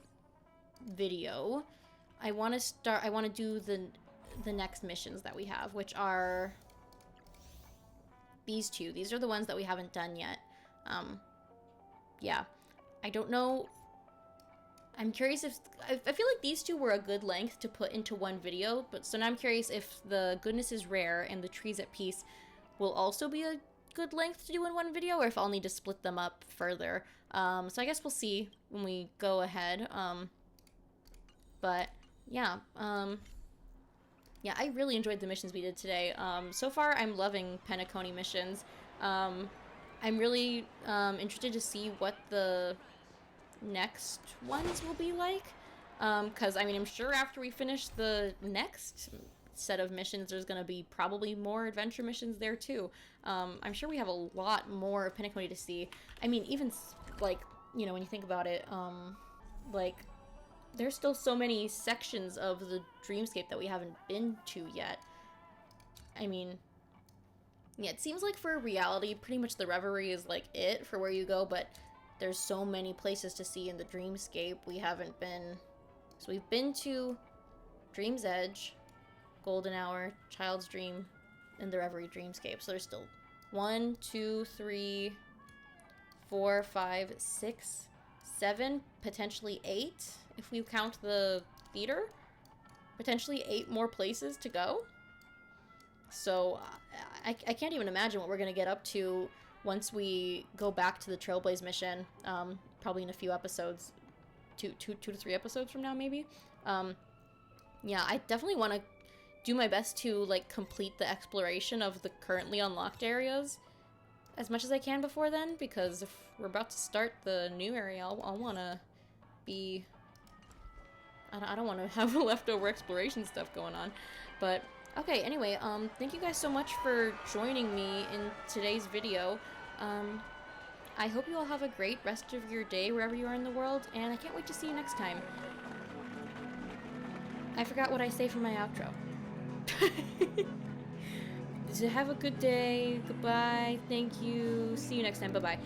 video, I want to do the next missions that we have, which are these two. These are the ones that we haven't done yet. Yeah. I don't know. I'm curious if... I feel like these two were a good length to put into one video, but so now I'm curious if the Goodness is Rare and the Trees at Peace will also be a good length to do in one video, or if I'll need to split them up further. So I guess we'll see when we go ahead. But yeah, yeah, I really enjoyed the missions we did today. So far, I'm loving Penacony missions. I'm really interested to see what the next ones will be like. Because, I mean, I'm sure after we finish the next set of missions, there's going to be probably more adventure missions there, too. I'm sure we have a lot more of Penacony to see. I mean, even, like, you know, when you think about it, like... there's still so many sections of the dreamscape that we haven't been to yet. I mean, yeah, it seems like for reality, pretty much the Reverie is like it for where you go, but there's so many places to see in the dreamscape we haven't been. So we've been to Dream's Edge, Golden Hour, Child's Dream, and the Reverie dreamscape. So there's still 1, 2, 3, 4, 5, 6, 7, potentially 8. If we count the theater, potentially 8 more places to go. So I can't even imagine what we're going to get up to once we go back to the Trailblaze mission, probably in a few episodes, two to 3 episodes from now, maybe. Yeah, I definitely want to do my best to, like, complete the exploration of the currently unlocked areas as much as I can before then, because if we're about to start the new area, I'll want to be... I don't want to have leftover exploration stuff going on. But, okay, anyway, thank you guys so much for joining me in today's video. I hope you all have a great rest of your day wherever you are in the world, and I can't wait to see you next time. I forgot what I say for my outro. So have a good day. Goodbye. Thank you. See you next time. Bye-bye.